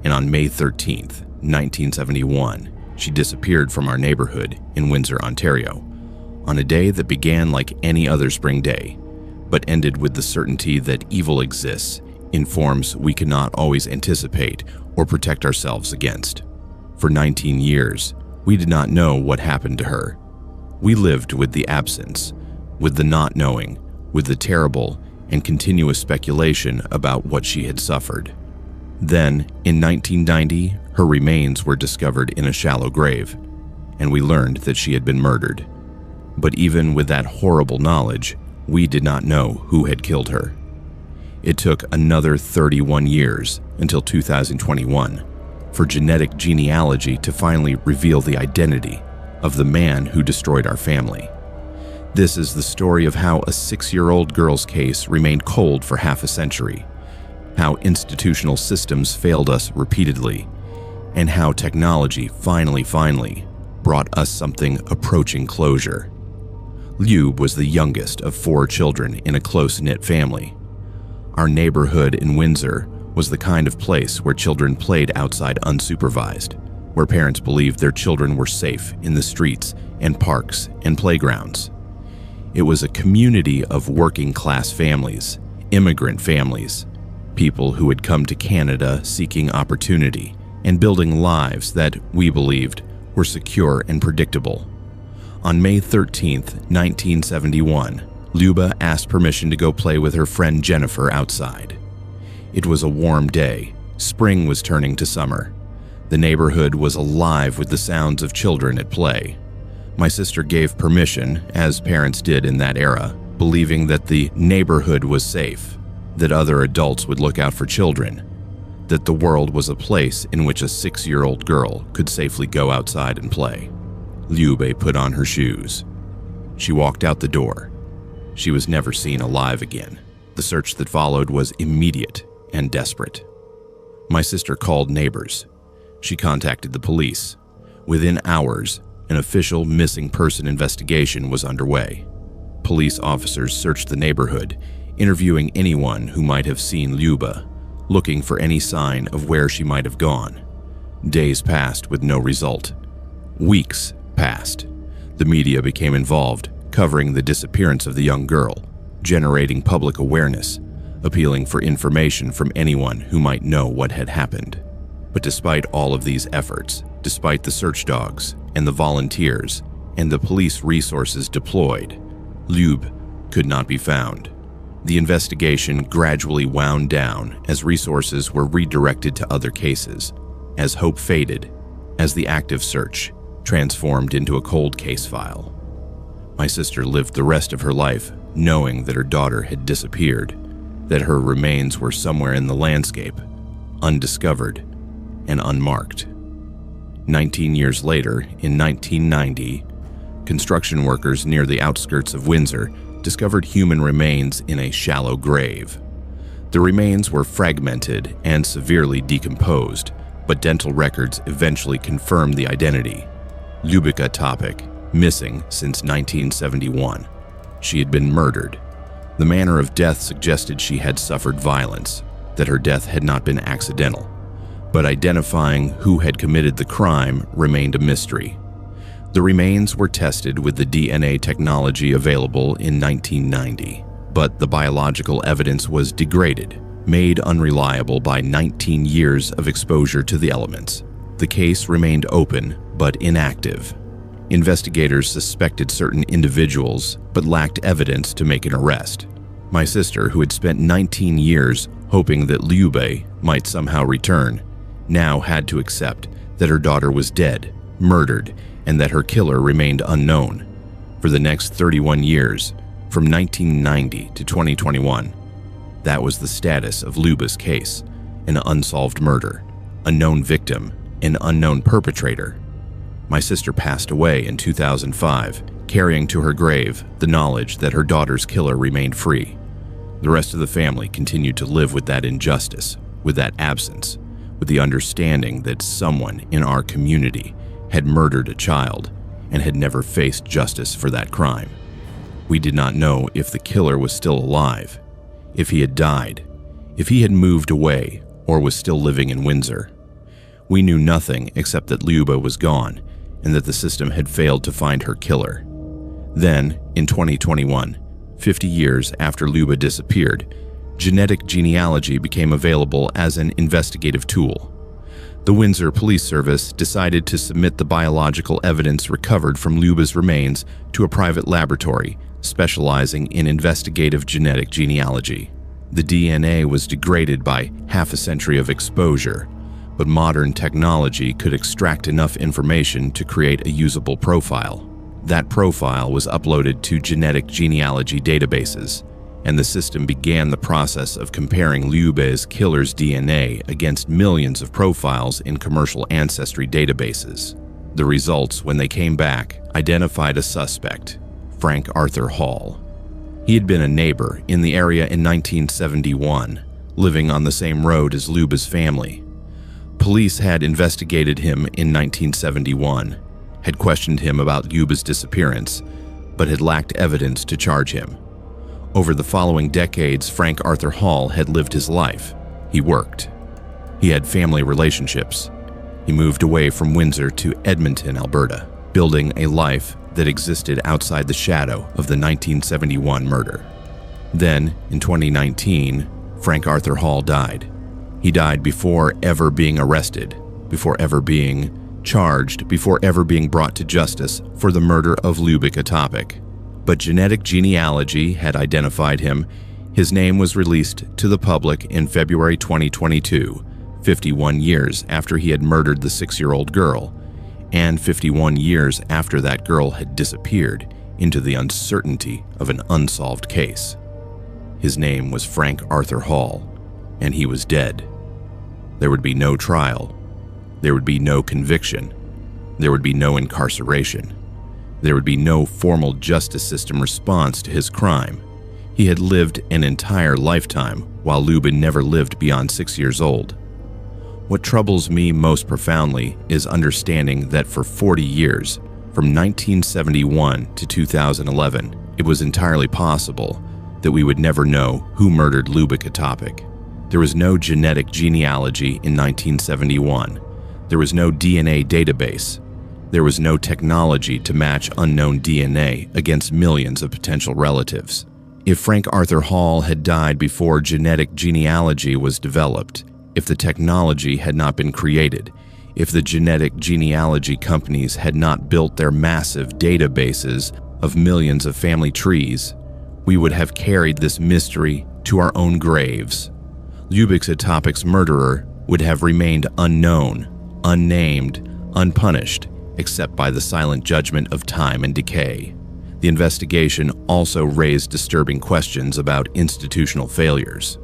And on May 13th, 1971, she disappeared from our neighborhood in Windsor, Ontario, on a day that began like any other spring day, but ended with the certainty that evil exists in forms we cannot always anticipate or protect ourselves against. For 19 years, we did not know what happened to her. We lived with the absence, with the not knowing, with the terrible and continuous speculation about what she had suffered. Then, in 1990, her remains were discovered in a shallow grave, and we learned that she had been murdered. But even with that horrible knowledge, we did not know who had killed her. It took another 31 years until 2021, for genetic genealogy to finally reveal the identity of the man who destroyed our family. This is the story of how a 6-year-old girl's case remained cold for half a century, how institutional systems failed us repeatedly, and how technology finally brought us something approaching closure. Lyub was the youngest of 4 children in a close-knit family. Our neighborhood in Windsor was the kind of place where children played outside unsupervised, where parents believed their children were safe in the streets and parks and playgrounds. It was a community of working-class families, immigrant families, people who had come to Canada seeking opportunity and building lives that we believed were secure and predictable. On May 13, 1971, Luba asked permission to go play with her friend Jennifer outside. It was a warm day. Spring was turning to summer. The neighborhood was alive with the sounds of children at play. My sister gave permission, as parents did in that era, believing that the neighborhood was safe, that other adults would look out for children, that the world was a place in which a 6-year-old girl could safely go outside and play. Lyube put on her shoes. She walked out the door. She was never seen alive again. The search that followed was immediate and desperate. My sister called neighbors. She contacted the police. Within hours, an official missing person investigation was underway. Police officers searched the neighborhood, interviewing anyone who might have seen Lyuba, looking for any sign of where she might have gone. Days passed with no result. Weeks passed. The media became involved, covering the disappearance of the young girl, generating public awareness, appealing for information from anyone who might know what had happened. But despite all of these efforts, despite the search dogs and the volunteers and the police resources deployed, Lyub could not be found. The investigation gradually wound down as resources were redirected to other cases, as hope faded, as the active search transformed into a cold case file. My sister lived the rest of her life knowing that her daughter had disappeared, that her remains were somewhere in the landscape, undiscovered and unmarked. 19 years later, in 1990, construction workers near the outskirts of Windsor discovered human remains in a shallow grave. The remains were fragmented and severely decomposed, but dental records eventually confirmed the identity. Lyubika Topik, missing since 1971. She had been murdered. The manner of death suggested she had suffered violence, that her death had not been accidental. But identifying who had committed the crime remained a mystery. The remains were tested with the DNA technology available in 1990, but the biological evidence was degraded, made unreliable by 19 years of exposure to the elements. The case remained open but inactive. Investigators suspected certain individuals but lacked evidence to make an arrest. My sister, who had spent 19 years hoping that Lyube might somehow return, now had to accept that her daughter was dead, murdered, and that her killer remained unknown. For the next 31 years, from 1990 to 2021, that was the status of Luba's case: an unsolved murder, a known victim, an unknown perpetrator. My sister passed away in 2005, carrying to her grave the knowledge that her daughter's killer remained free. The rest of the family continued to live with that injustice, with that absence, with the understanding that someone in our community had murdered a child and had never faced justice for that crime. We did not know if the killer was still alive, if he had died, if he had moved away or was still living in Windsor. We knew nothing except that Lyuba was gone and that the system had failed to find her killer. Then, in 2021, 50 years after Lyuba disappeared, genetic genealogy became available as an investigative tool. The Windsor Police Service decided to submit the biological evidence recovered from Lyuba's remains to a private laboratory specializing in investigative genetic genealogy. The DNA was degraded by half a century of exposure, but modern technology could extract enough information to create a usable profile. That profile was uploaded to genetic genealogy databases, and the system began the process of comparing Lube's killer's DNA against millions of profiles in commercial ancestry databases. The results, when they came back, identified a suspect, Frank Arthur Hall. He had been a neighbor in the area in 1971, living on the same road as Lube's family. Police had investigated him in 1971, had questioned him about Lube's disappearance, but had lacked evidence to charge him. Over the following decades, Frank Arthur Hall had lived his life. He worked. He had family relationships. He moved away from Windsor to Edmonton, Alberta, building a life that existed outside the shadow of the 1971 murder. Then, in 2019, Frank Arthur Hall died. He died before ever being arrested, before ever being charged, before ever being brought to justice for the murder of Lube Topic. But genetic genealogy had identified him. His name was released to the public in February 2022, 51 years after he had murdered the 6-year-old girl, and 51 years after that girl had disappeared into the uncertainty of an unsolved case. His name was Frank Arthur Hall, and he was dead. There would be no trial. There would be no conviction. There would be no incarceration. There would be no formal justice system response to his crime. He had lived an entire lifetime, while Lubin never lived beyond 6 years old. What troubles me most profoundly is understanding that for 40 years, from 1971 to 2011, it was entirely possible that we would never know who murdered Lube Topic. There was no genetic genealogy in 1971. There was no DNA database. There was no technology to match unknown DNA against millions of potential relatives. If Frank Arthur Hall had died before genetic genealogy was developed, if the technology had not been created, if the genetic genealogy companies had not built their massive databases of millions of family trees, we would have carried this mystery to our own graves. Lube Topic's murderer would have remained unknown, unnamed, unpunished, except by the silent judgment of time and decay. The investigation also raised disturbing questions about institutional failures.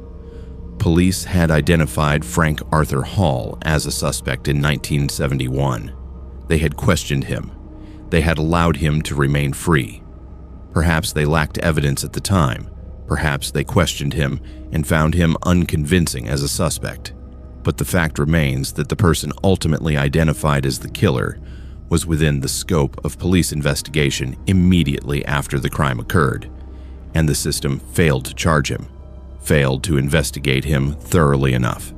Police had identified Frank Arthur Hall as a suspect in 1971. They had questioned him. They had allowed him to remain free. Perhaps they lacked evidence at the time. Perhaps they questioned him and found him unconvincing as a suspect. But the fact remains that the person ultimately identified as the killer was within the scope of police investigation immediately after the crime occurred, and the system failed to charge him, failed to investigate him thoroughly enough,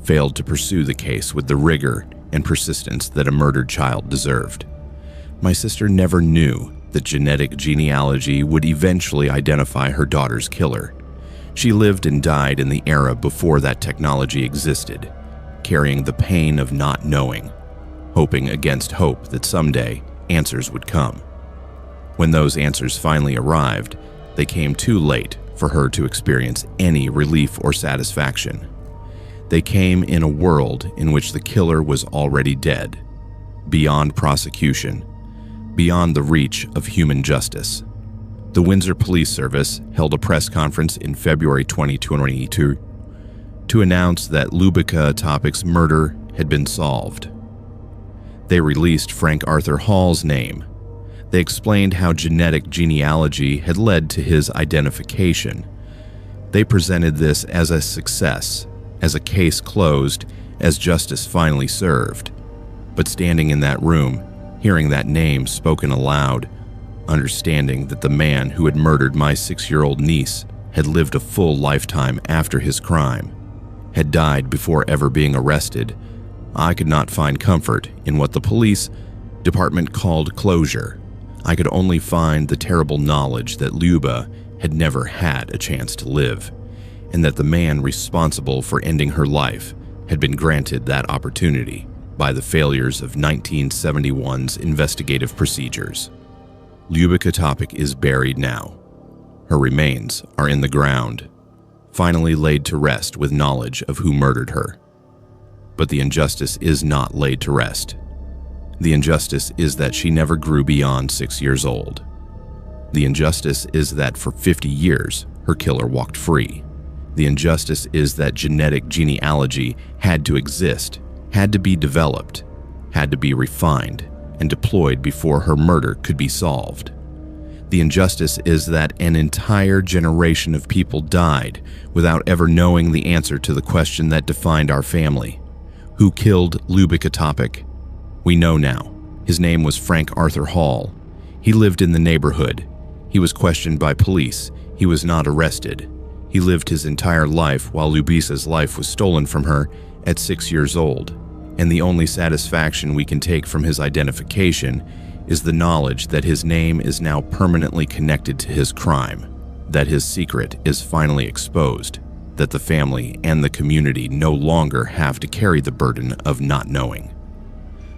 failed to pursue the case with the rigor and persistence that a murdered child deserved. My sister never knew that genetic genealogy would eventually identify her daughter's killer. She lived and died in the era before that technology existed, carrying the pain of not knowing, hoping against hope that someday answers would come. When those answers finally arrived, they came too late for her to experience any relief or satisfaction. They came in a world in which the killer was already dead, beyond prosecution, beyond the reach of human justice. The Windsor Police Service held a press conference in February 2022 to announce that Lube Topic's murder had been solved. They released Frank Arthur Hall's name. They explained how genetic genealogy had led to his identification. They presented this as a success, as a case closed, as justice finally served. But standing in that room, hearing that name spoken aloud, understanding that the man who had murdered my 6-year-old niece had lived a full lifetime after his crime, had died before ever being arrested, I could not find comfort in what the police department called closure. I could only find the terrible knowledge that Luba had never had a chance to live, and that the man responsible for ending her life had been granted that opportunity by the failures of 1971's investigative procedures. Lube Topic is buried now. Her remains are in the ground, finally laid to rest with knowledge of who murdered her. But the injustice is not laid to rest. The injustice is that she never grew beyond 6 years old. The injustice is that for 50 years, her killer walked free. The injustice is that genetic genealogy had to exist, had to be developed, had to be refined and deployed before her murder could be solved. The injustice is that an entire generation of people died without ever knowing the answer to the question that defined our family. Who killed Lubika Topic? We know now. His name was Frank Arthur Hall. He lived in the neighborhood. He was questioned by police. He was not arrested. He lived his entire life while Lubisa's life was stolen from her at 6 years old. And the only satisfaction we can take from his identification is the knowledge that his name is now permanently connected to his crime, that his secret is finally exposed, that the family and the community no longer have to carry the burden of not knowing.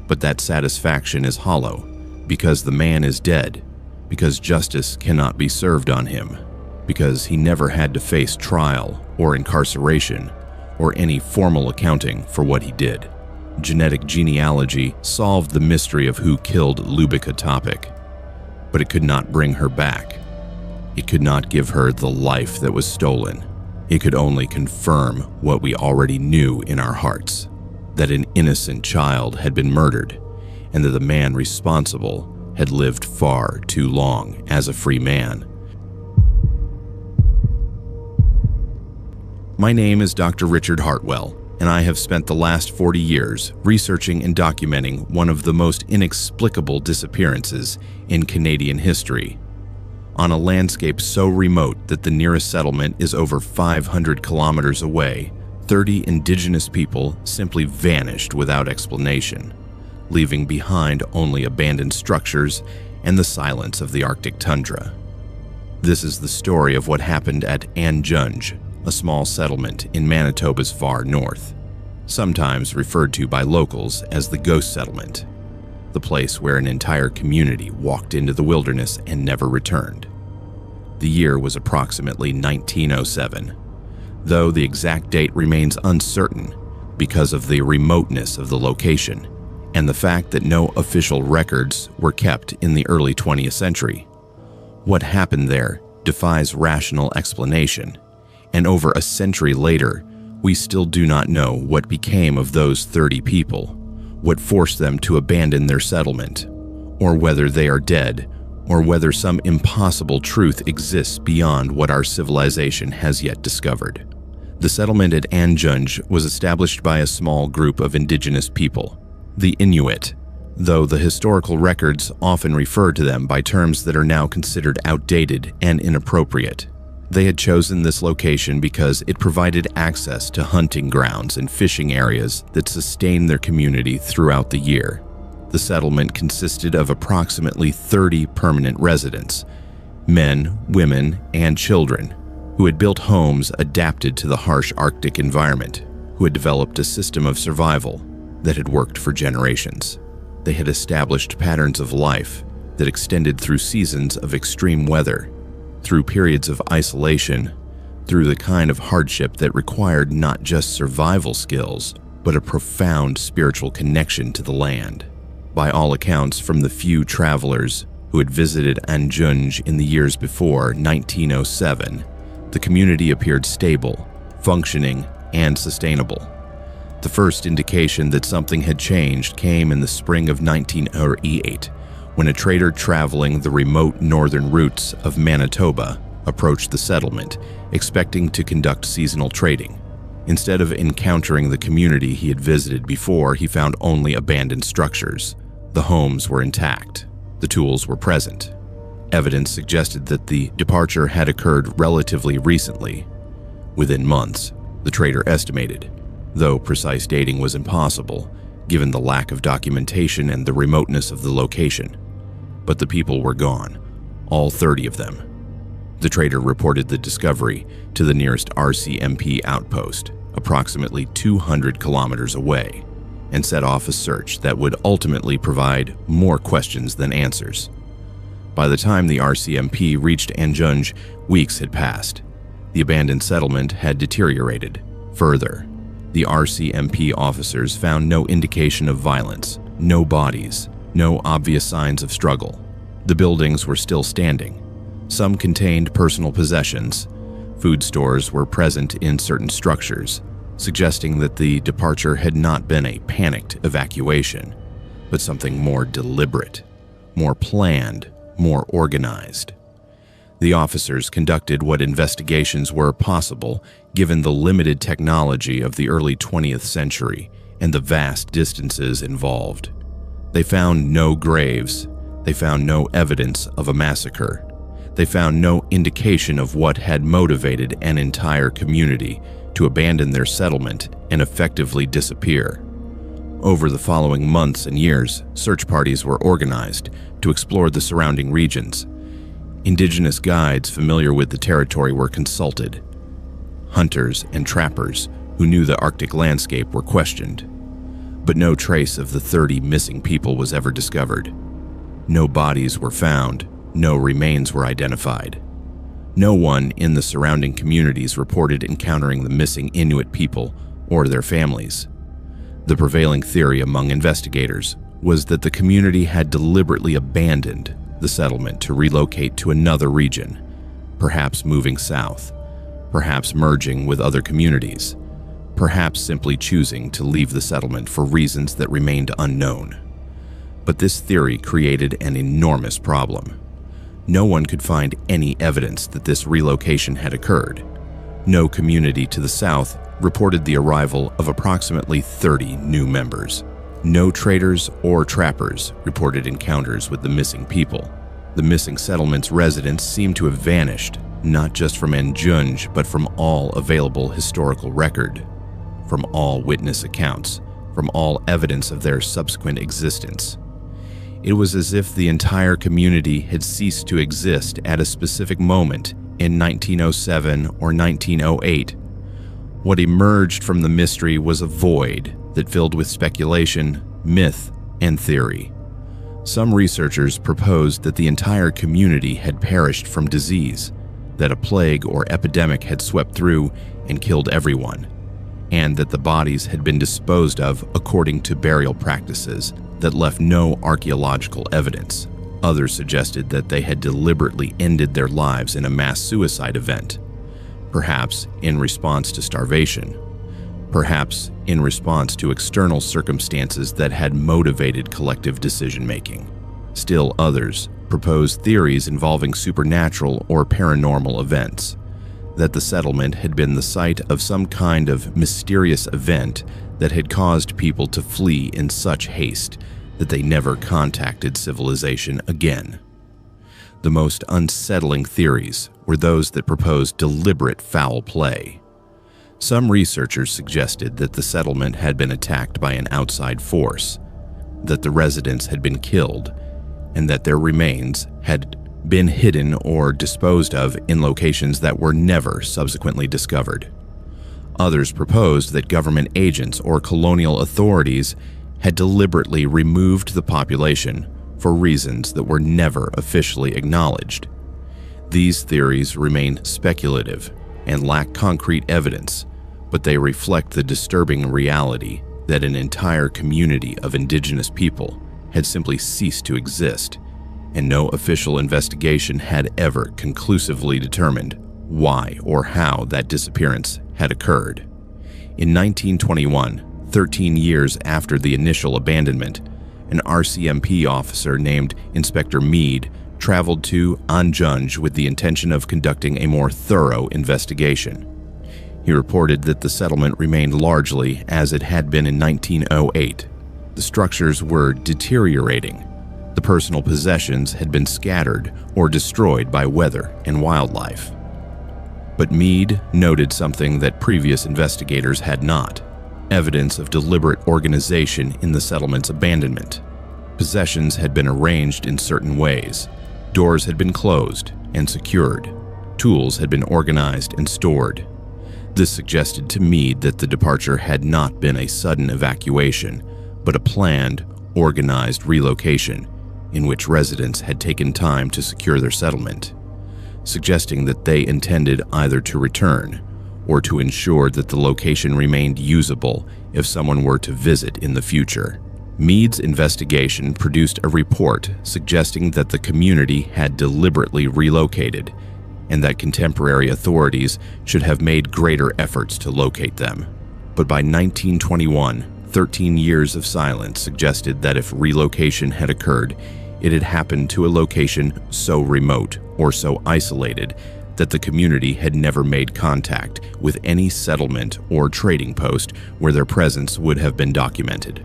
But that satisfaction is hollow, because the man is dead, because justice cannot be served on him, because he never had to face trial or incarceration or any formal accounting for what he did. Genetic genealogy solved the mystery of who killed Lubika Topic, but it could not bring her back. It could not give her the life that was stolen. It could only confirm what we already knew in our hearts, that an innocent child had been murdered, and that the man responsible had lived far too long as a free man. My name is Dr. Richard Hartwell, and I have spent the last 40 years researching and documenting one of the most inexplicable disappearances in Canadian history. On a landscape so remote that the nearest settlement is over 500 kilometers away, 30 indigenous people simply vanished without explanation, leaving behind only abandoned structures and the silence of the Arctic tundra. This is the story of what happened at Anjunj, a small settlement in Manitoba's far north, sometimes referred to by locals as the Ghost Settlement, the place where an entire community walked into the wilderness and never returned. The year was approximately 1907, though the exact date remains uncertain because of the remoteness of the location and the fact that no official records were kept in the early 20th century. What happened there defies rational explanation, and over a century later, we still do not know what became of those 30 people, what forced them to abandon their settlement, or whether they are dead, or whether some impossible truth exists beyond what our civilization has yet discovered. The settlement at Anjunj was established by a small group of indigenous people, the Inuit, though the historical records often refer to them by terms that are now considered outdated and inappropriate. They had chosen this location because it provided access to hunting grounds and fishing areas that sustained their community throughout the year. The settlement consisted of approximately 30 permanent residents, men, women, and children, who had built homes adapted to the harsh Arctic environment, who had developed a system of survival that had worked for generations. They had established patterns of life that extended through seasons of extreme weather, through periods of isolation, through the kind of hardship that required not just survival skills, but a profound spiritual connection to the land. By all accounts, from the few travelers who had visited Anjunj in the years before 1907, the community appeared stable, functioning, and sustainable. The first indication that something had changed came in the spring of 1908, when a trader traveling the remote northern routes of Manitoba approached the settlement, expecting to conduct seasonal trading. Instead of encountering the community he had visited before, he found only abandoned structures. The homes were intact. The tools were present. Evidence suggested that the departure had occurred relatively recently, within months, the trader estimated, though precise dating was impossible, given the lack of documentation and the remoteness of the location. But the people were gone, all 30 of them. The trader reported the discovery to the nearest RCMP outpost, approximately 200 kilometers away, and set off a search that would ultimately provide more questions than answers. By the time the RCMP reached Anjunj, weeks had passed. The abandoned settlement had deteriorated. Further, the RCMP officers found no indication of violence, no bodies, no obvious signs of struggle. The buildings were still standing. Some contained personal possessions, Food stores were present in certain structures, suggesting that the departure had not been a panicked evacuation, but something more deliberate, more planned, more organized. The officers conducted what investigations were possible given the limited technology of the early 20th century and the vast distances involved. They found no graves. They found no evidence of a massacre. They found no indication of what had motivated an entire community to abandon their settlement and effectively disappear. Over the following months and years, search parties were organized to explore the surrounding regions. Indigenous guides familiar with the territory were consulted. Hunters and trappers who knew the Arctic landscape were questioned. But no trace of the 30 missing people was ever discovered. No bodies were found. No remains were identified. No one in the surrounding communities reported encountering the missing Inuit people or their families. The prevailing theory among investigators was that the community had deliberately abandoned the settlement to relocate to another region, perhaps moving south, perhaps merging with other communities, perhaps simply choosing to leave the settlement for reasons that remained unknown. But this theory created an enormous problem. No one could find any evidence that this relocation had occurred. No community to the south reported the arrival of approximately 30 new members. No traders or trappers reported encounters with the missing people. The missing settlement's residents seemed to have vanished, not just from Njunj, but from all available historical record, from all witness accounts, from all evidence of their subsequent existence. It was as if the entire community had ceased to exist at a specific moment in 1907 or 1908. What emerged from the mystery was a void that filled with speculation, myth, and theory. Some researchers proposed that the entire community had perished from disease, that a plague or epidemic had swept through and killed everyone, and that the bodies had been disposed of according to burial practices that left no archaeological evidence. Others suggested that they had deliberately ended their lives in a mass suicide event, perhaps in response to starvation, perhaps in response to external circumstances that had motivated collective decision-making. Still others proposed theories involving supernatural or paranormal events, that the settlement had been the site of some kind of mysterious event that had caused people to flee in such haste that they never contacted civilization again. The most unsettling theories were those that proposed deliberate foul play. Some researchers suggested that the settlement had been attacked by an outside force, that the residents had been killed, and that their remains had been hidden or disposed of in locations that were never subsequently discovered. Others proposed that government agents or colonial authorities had deliberately removed the population for reasons that were never officially acknowledged. These theories remain speculative and lack concrete evidence, but they reflect the disturbing reality that an entire community of indigenous people had simply ceased to exist, and no official investigation had ever conclusively determined why or how that disappearance had occurred. In 1921, 13 years after the initial abandonment, an RCMP officer named Inspector Meade traveled to Njunj with the intention of conducting a more thorough investigation. He reported that the settlement remained largely as it had been in 1908. The structures were deteriorating. The personal possessions had been scattered or destroyed by weather and wildlife. But Meade noted something that previous investigators had not: evidence of deliberate organization in the settlement's abandonment. Possessions had been arranged in certain ways. Doors had been closed and secured. Tools had been organized and stored. This suggested to Meade that the departure had not been a sudden evacuation, but a planned, organized relocation in which residents had taken time to secure their settlement, suggesting that they intended either to return or to ensure that the location remained usable if someone were to visit in the future. Meade's investigation produced a report suggesting that the community had deliberately relocated and that contemporary authorities should have made greater efforts to locate them. But by 1921, 13 years of silence suggested that if relocation had occurred, it had happened to a location so remote or so isolated that the community had never made contact with any settlement or trading post where their presence would have been documented.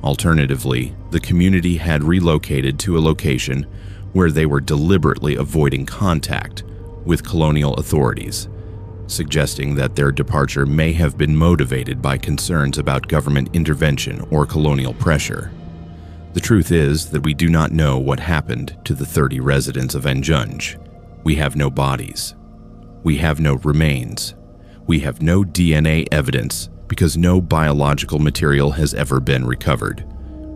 Alternatively, the community had relocated to a location where they were deliberately avoiding contact with colonial authorities, suggesting that their departure may have been motivated by concerns about government intervention or colonial pressure. The truth is that we do not know what happened to the 30 residents of Anjunj. We have no bodies. We have no remains. We have no DNA evidence because no biological material has ever been recovered.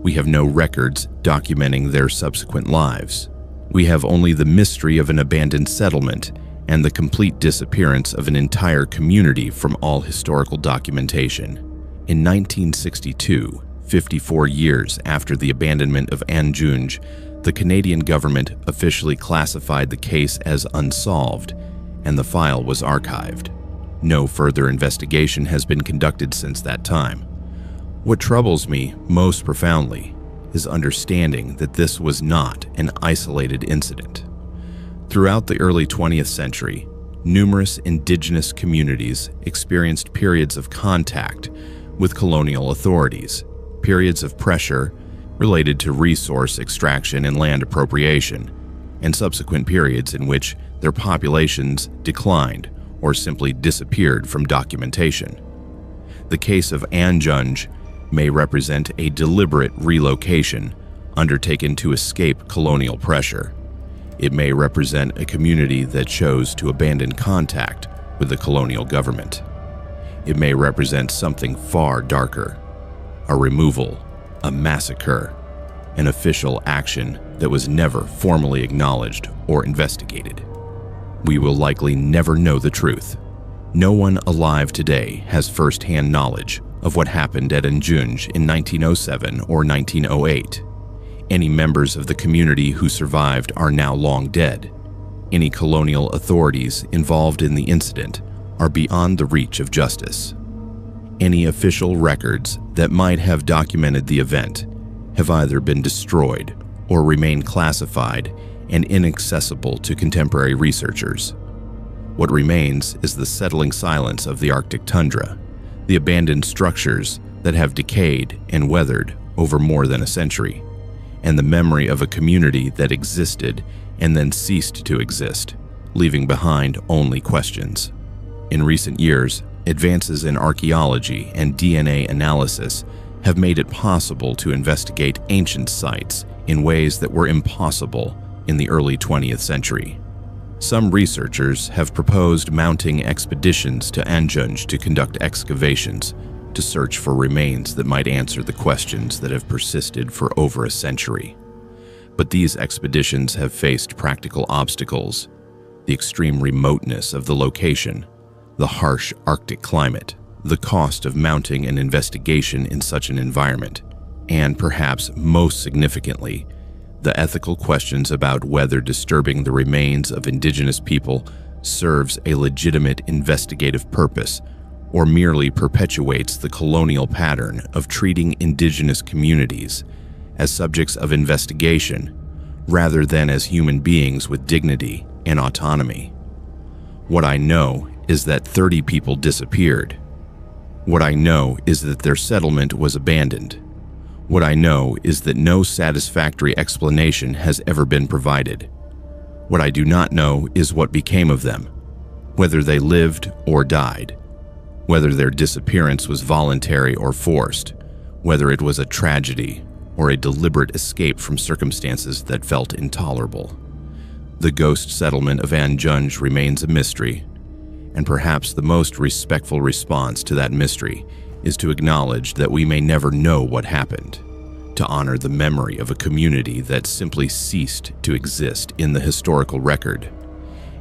We have no records documenting their subsequent lives. We have only the mystery of an abandoned settlement and the complete disappearance of an entire community from all historical documentation. In 1962, 54 years after the abandonment of Anjunj, the Canadian government officially classified the case as unsolved, and the file was archived. No further investigation has been conducted since that time. What troubles me most profoundly is understanding that this was not an isolated incident. Throughout the early 20th century, numerous indigenous communities experienced periods of contact with colonial authorities, periods of pressure related to resource extraction and land appropriation, and subsequent periods in which their populations declined or simply disappeared from documentation. The case of Anjunj may represent a deliberate relocation undertaken to escape colonial pressure. It may represent a community that chose to abandon contact with the colonial government. It may represent something far darker, a removal, a massacre, an official action that was never formally acknowledged or investigated. We will likely never know the truth. No one alive today has first-hand knowledge of what happened at Anjunj in 1907 or 1908. Any members of the community who survived are now long dead. Any colonial authorities involved in the incident are beyond the reach of justice. Any official records that might have documented the event have either been destroyed or remain classified and inaccessible to contemporary researchers. What remains is the settling silence of the Arctic tundra, the abandoned structures that have decayed and weathered over more than a century, and the memory of a community that existed and then ceased to exist, leaving behind only questions. In recent years, advances in archaeology and DNA analysis have made it possible to investigate ancient sites in ways that were impossible in the early 20th century. Some researchers have proposed mounting expeditions to Anjunj to conduct excavations to search for remains that might answer the questions that have persisted for over a century. But these expeditions have faced practical obstacles: the extreme remoteness of the location, the harsh Arctic climate, the cost of mounting an investigation in such an environment, and perhaps most significantly, the ethical questions about whether disturbing the remains of indigenous people serves a legitimate investigative purpose or merely perpetuates the colonial pattern of treating indigenous communities as subjects of investigation rather than as human beings with dignity and autonomy. What I know is that 30 people disappeared. What I know is that their settlement was abandoned. What I know is that no satisfactory explanation has ever been provided. What I do not know is what became of them, whether they lived or died, whether their disappearance was voluntary or forced, whether it was a tragedy or a deliberate escape from circumstances that felt intolerable. The ghost settlement of Anjunj remains a mystery, and perhaps the most respectful response to that mystery is to acknowledge that we may never know what happened, to honor the memory of a community that simply ceased to exist in the historical record,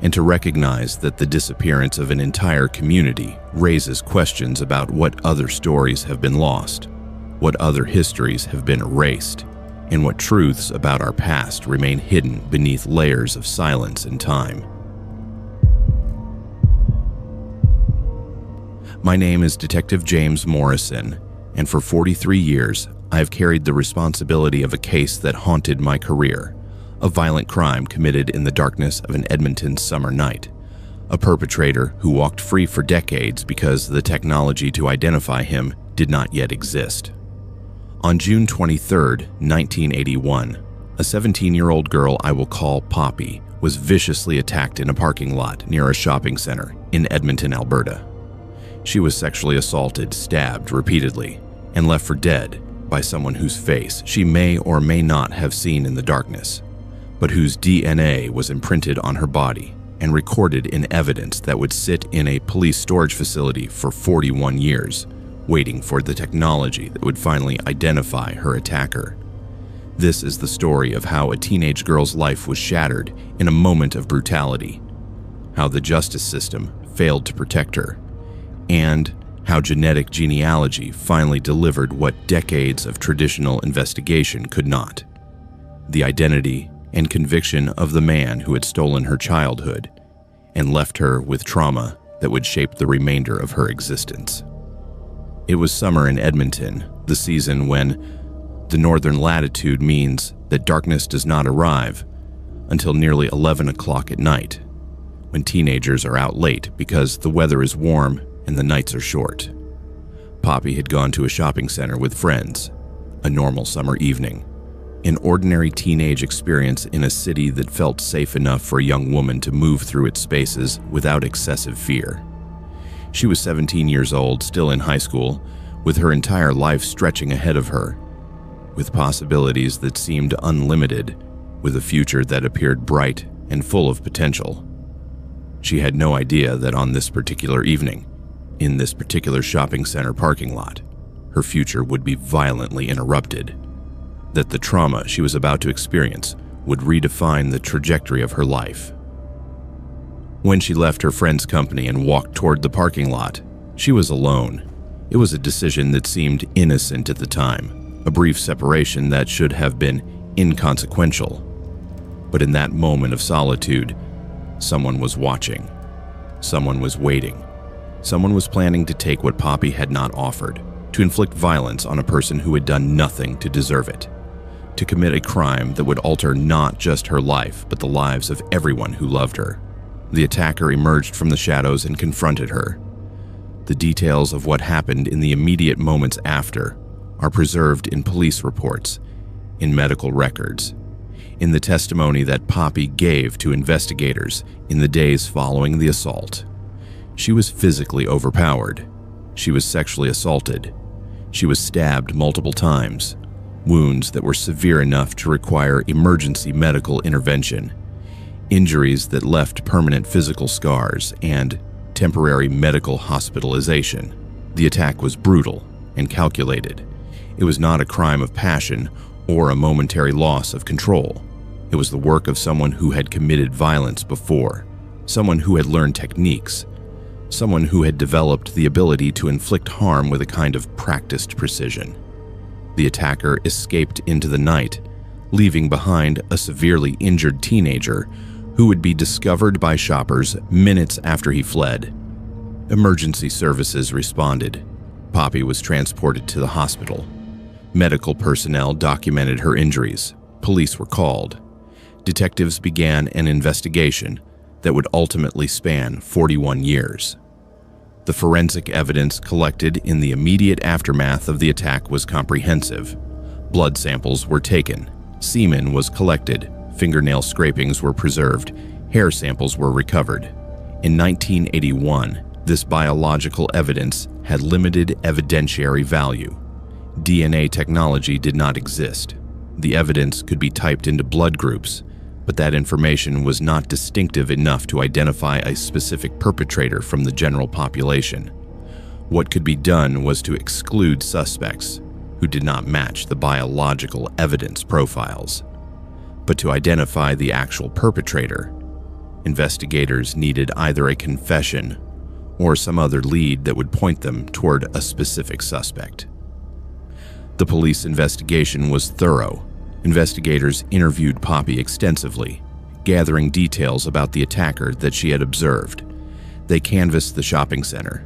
and to recognize that the disappearance of an entire community raises questions about what other stories have been lost, what other histories have been erased, and what truths about our past remain hidden beneath layers of silence and time. My name is Detective James Morrison, and for 43 years, I have carried the responsibility of a case that haunted my career, a violent crime committed in the darkness of an Edmonton summer night, a perpetrator who walked free for decades because the technology to identify him did not yet exist. On June 23, 1981, a 17-year-old girl I will call Poppy was viciously attacked in a parking lot near a shopping center in Edmonton, Alberta. She was sexually assaulted, stabbed repeatedly, and left for dead by someone whose face she may or may not have seen in the darkness, but whose DNA was imprinted on her body and recorded in evidence that would sit in a police storage facility for 41 years, waiting for the technology that would finally identify her attacker. This is the story of how a teenage girl's life was shattered in a moment of brutality, how the justice system failed to protect her, and how genetic genealogy finally delivered what decades of traditional investigation could not: the identity and conviction of the man who had stolen her childhood and left her with trauma that would shape the remainder of her existence. It was summer in Edmonton, the season when the northern latitude means that darkness does not arrive until nearly 11 o'clock at night, when teenagers are out late because the weather is warm and the nights are short. Poppy had gone to a shopping center with friends, a normal summer evening, an ordinary teenage experience in a city that felt safe enough for a young woman to move through its spaces without excessive fear. She was 17 years old, still in high school, with her entire life stretching ahead of her, with possibilities that seemed unlimited, with a future that appeared bright and full of potential. She had no idea that on this particular evening, in this particular shopping center parking lot, her future would be violently interrupted, that the trauma she was about to experience would redefine the trajectory of her life. When she left her friend's company and walked toward the parking lot, she was alone. It was a decision that seemed innocent at the time, a brief separation that should have been inconsequential. But in that moment of solitude, someone was watching. Someone was waiting. Someone was planning to take what Poppy had not offered, to inflict violence on a person who had done nothing to deserve it, to commit a crime that would alter not just her life, but the lives of everyone who loved her. The attacker emerged from the shadows and confronted her. The details of what happened in the immediate moments after are preserved in police reports, in medical records, in the testimony that Poppy gave to investigators in the days following the assault. She was physically overpowered. She was sexually assaulted. She was stabbed multiple times, wounds that were severe enough to require emergency medical intervention, injuries that left permanent physical scars, and temporary medical hospitalization. The attack was brutal and calculated. It was not a crime of passion or a momentary loss of control. It was the work of someone who had committed violence before, someone who had learned techniques, someone who had developed the ability to inflict harm with a kind of practiced precision. The attacker escaped into the night, leaving behind a severely injured teenager who would be discovered by shoppers minutes after he fled. Emergency services responded. Poppy was transported to the hospital. Medical personnel documented her injuries. Police were called. Detectives began an investigation that would ultimately span 41 years. The forensic evidence collected in the immediate aftermath of the attack was comprehensive. Blood samples were taken, semen was collected, fingernail scrapings were preserved, hair samples were recovered. In 1981, this biological evidence had limited evidentiary value. DNA technology did not exist. The evidence could be typed into blood groups, but that information was not distinctive enough to identify a specific perpetrator from the general population. What could be done was to exclude suspects who did not match the biological evidence profiles. But to identify the actual perpetrator, investigators needed either a confession or some other lead that would point them toward a specific suspect. The police investigation was thorough. Investigators interviewed Poppy extensively, gathering details about the attacker that she had observed. They canvassed the shopping center.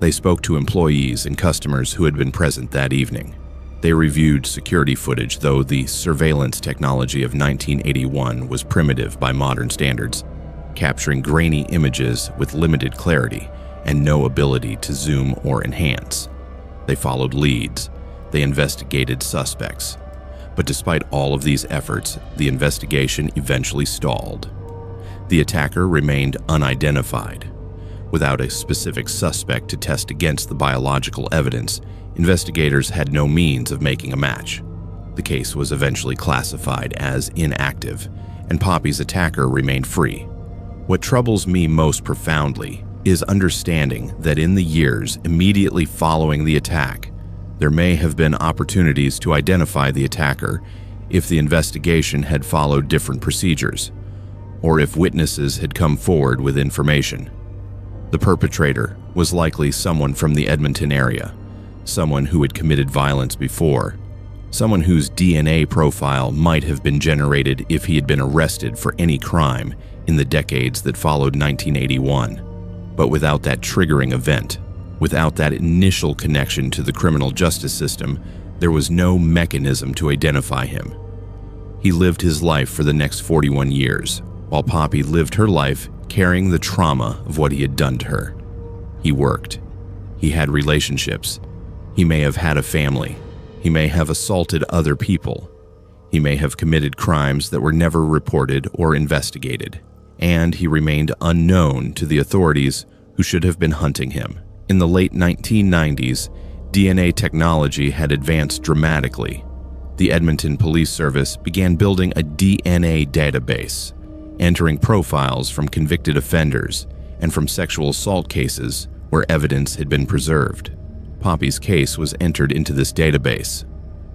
They spoke to employees and customers who had been present that evening. They reviewed security footage, though the surveillance technology of 1981 was primitive by modern standards, capturing grainy images with limited clarity and no ability to zoom or enhance. They followed leads. They investigated suspects. But despite all of these efforts, the investigation eventually stalled. The attacker remained unidentified. Without a specific suspect to test against the biological evidence, investigators had no means of making a match. The case was eventually classified as inactive, and Poppy's attacker remained free. What troubles me most profoundly is understanding that in the years immediately following the attack, there may have been opportunities to identify the attacker if the investigation had followed different procedures, or if witnesses had come forward with information. The perpetrator was likely someone from the Edmonton area, someone who had committed violence before, someone whose DNA profile might have been generated if he had been arrested for any crime in the decades that followed 1981. But without that triggering event, without that initial connection to the criminal justice system, there was no mechanism to identify him. He lived his life for the next 41 years, while Poppy lived her life carrying the trauma of what he had done to her. He worked. He had relationships. He may have had a family. He may have assaulted other people. He may have committed crimes that were never reported or investigated. And he remained unknown to the authorities who should have been hunting him. In the late 1990s, DNA technology had advanced dramatically. The Edmonton Police Service began building a DNA database, entering profiles from convicted offenders and from sexual assault cases where evidence had been preserved. Poppy's case was entered into this database,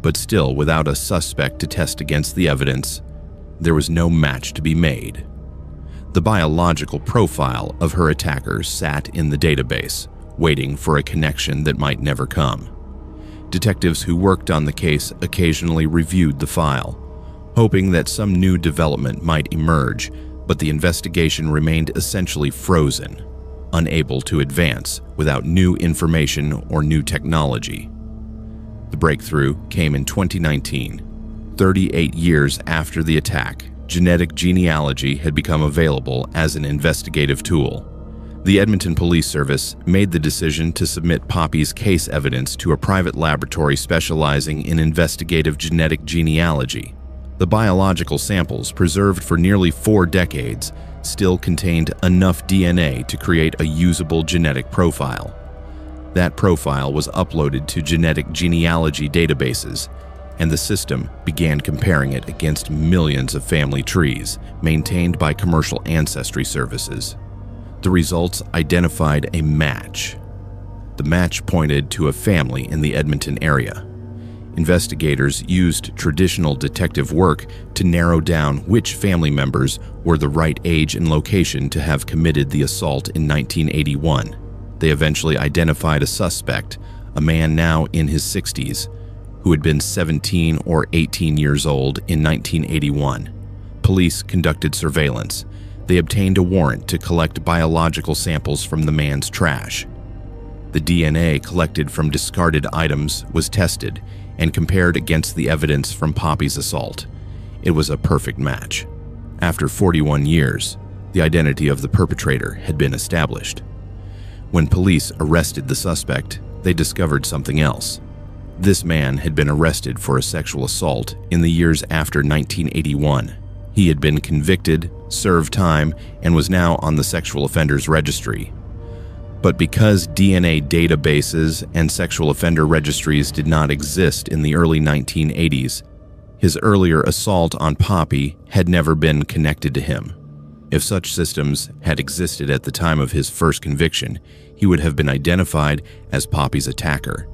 but still without a suspect to test against the evidence, there was no match to be made. The biological profile of her attacker sat in the database, waiting for a connection that might never come. Detectives who worked on the case occasionally reviewed the file, hoping that some new development might emerge, but the investigation remained essentially frozen, unable to advance without new information or new technology. The breakthrough came in 2019. 38 years after the attack, genetic genealogy had become available as an investigative tool. The Edmonton Police Service made the decision to submit Poppy's case evidence to a private laboratory specializing in investigative genetic genealogy. The biological samples, preserved for nearly 4 decades, still contained enough DNA to create a usable genetic profile. That profile was uploaded to genetic genealogy databases, and the system began comparing it against millions of family trees maintained by commercial ancestry services. The results identified a match. The match pointed to a family in the Edmonton area. Investigators used traditional detective work to narrow down which family members were the right age and location to have committed the assault in 1981. They eventually identified a suspect, a man now in his 60s, who had been 17 or 18 years old in 1981. Police conducted surveillance. They obtained a warrant to collect biological samples from the man's trash. The DNA collected from discarded items was tested and compared against the evidence from Poppy's assault. It was a perfect match. After 41 years, the identity of the perpetrator had been established. When police arrested the suspect, they discovered something else. This man had been arrested for a sexual assault in the years after 1981. He had been convicted, served time, and was now on the sexual offenders registry. But because DNA databases and sexual offender registries did not exist in the early 1980s, his earlier assault on Poppy had never been connected to him. If such systems had existed at the time of his first conviction, he would have been identified as Poppy's attacker,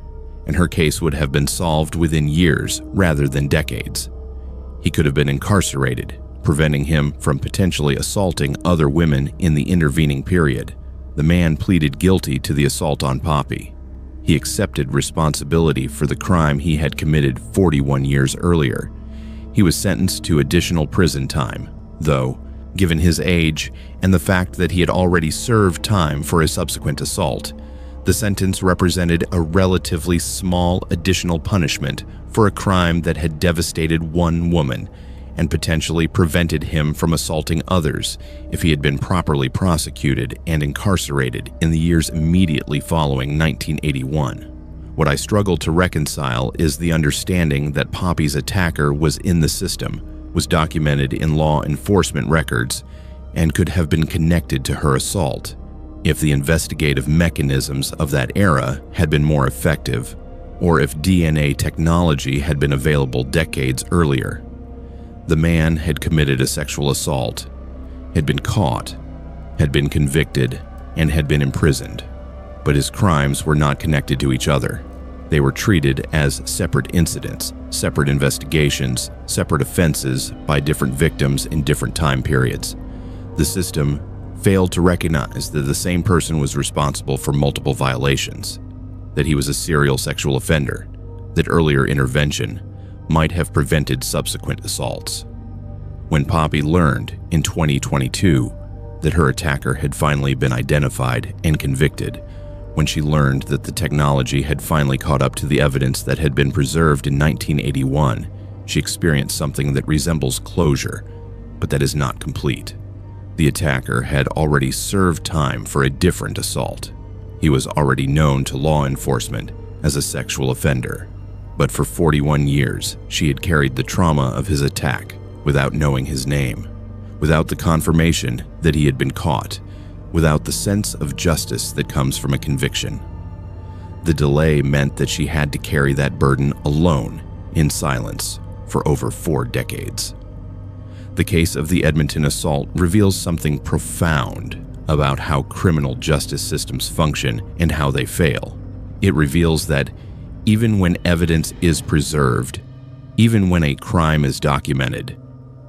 and her case would have been solved within years rather than decades. He could have been incarcerated, preventing him from potentially assaulting other women in the intervening period. The man pleaded guilty to the assault on Poppy. He accepted responsibility for the crime he had committed 41 years earlier. He was sentenced to additional prison time, though, given his age and the fact that he had already served time for a subsequent assault, The sentence represented a relatively small additional punishment for a crime that had devastated one woman and potentially prevented him from assaulting others if he had been properly prosecuted and incarcerated in the years immediately following 1981. What I struggle to reconcile is the understanding that Poppy's attacker was in the system, was documented in law enforcement records, and could have been connected to her assault if the investigative mechanisms of that era had been more effective, or if DNA technology had been available decades earlier. The man had committed a sexual assault, had been caught, had been convicted, and had been imprisoned. But his crimes were not connected to each other. They were treated as separate incidents, separate investigations, separate offenses by different victims in different time periods. The system failed to recognize that the same person was responsible for multiple violations, that he was a serial sexual offender, that earlier intervention might have prevented subsequent assaults. When Poppy learned in 2022 that her attacker had finally been identified and convicted, when she learned that the technology had finally caught up to the evidence that had been preserved in 1981, she experienced something that resembles closure, but that is not complete. The attacker had already served time for a different assault. He was already known to law enforcement as a sexual offender. But for 41 years, she had carried the trauma of his attack without knowing his name, without the confirmation that he had been caught, without the sense of justice that comes from a conviction. The delay meant that she had to carry that burden alone, in silence, for over 4 decades. The case of the Edmonton assault reveals something profound about how criminal justice systems function and how they fail. It reveals that even when evidence is preserved, even when a crime is documented,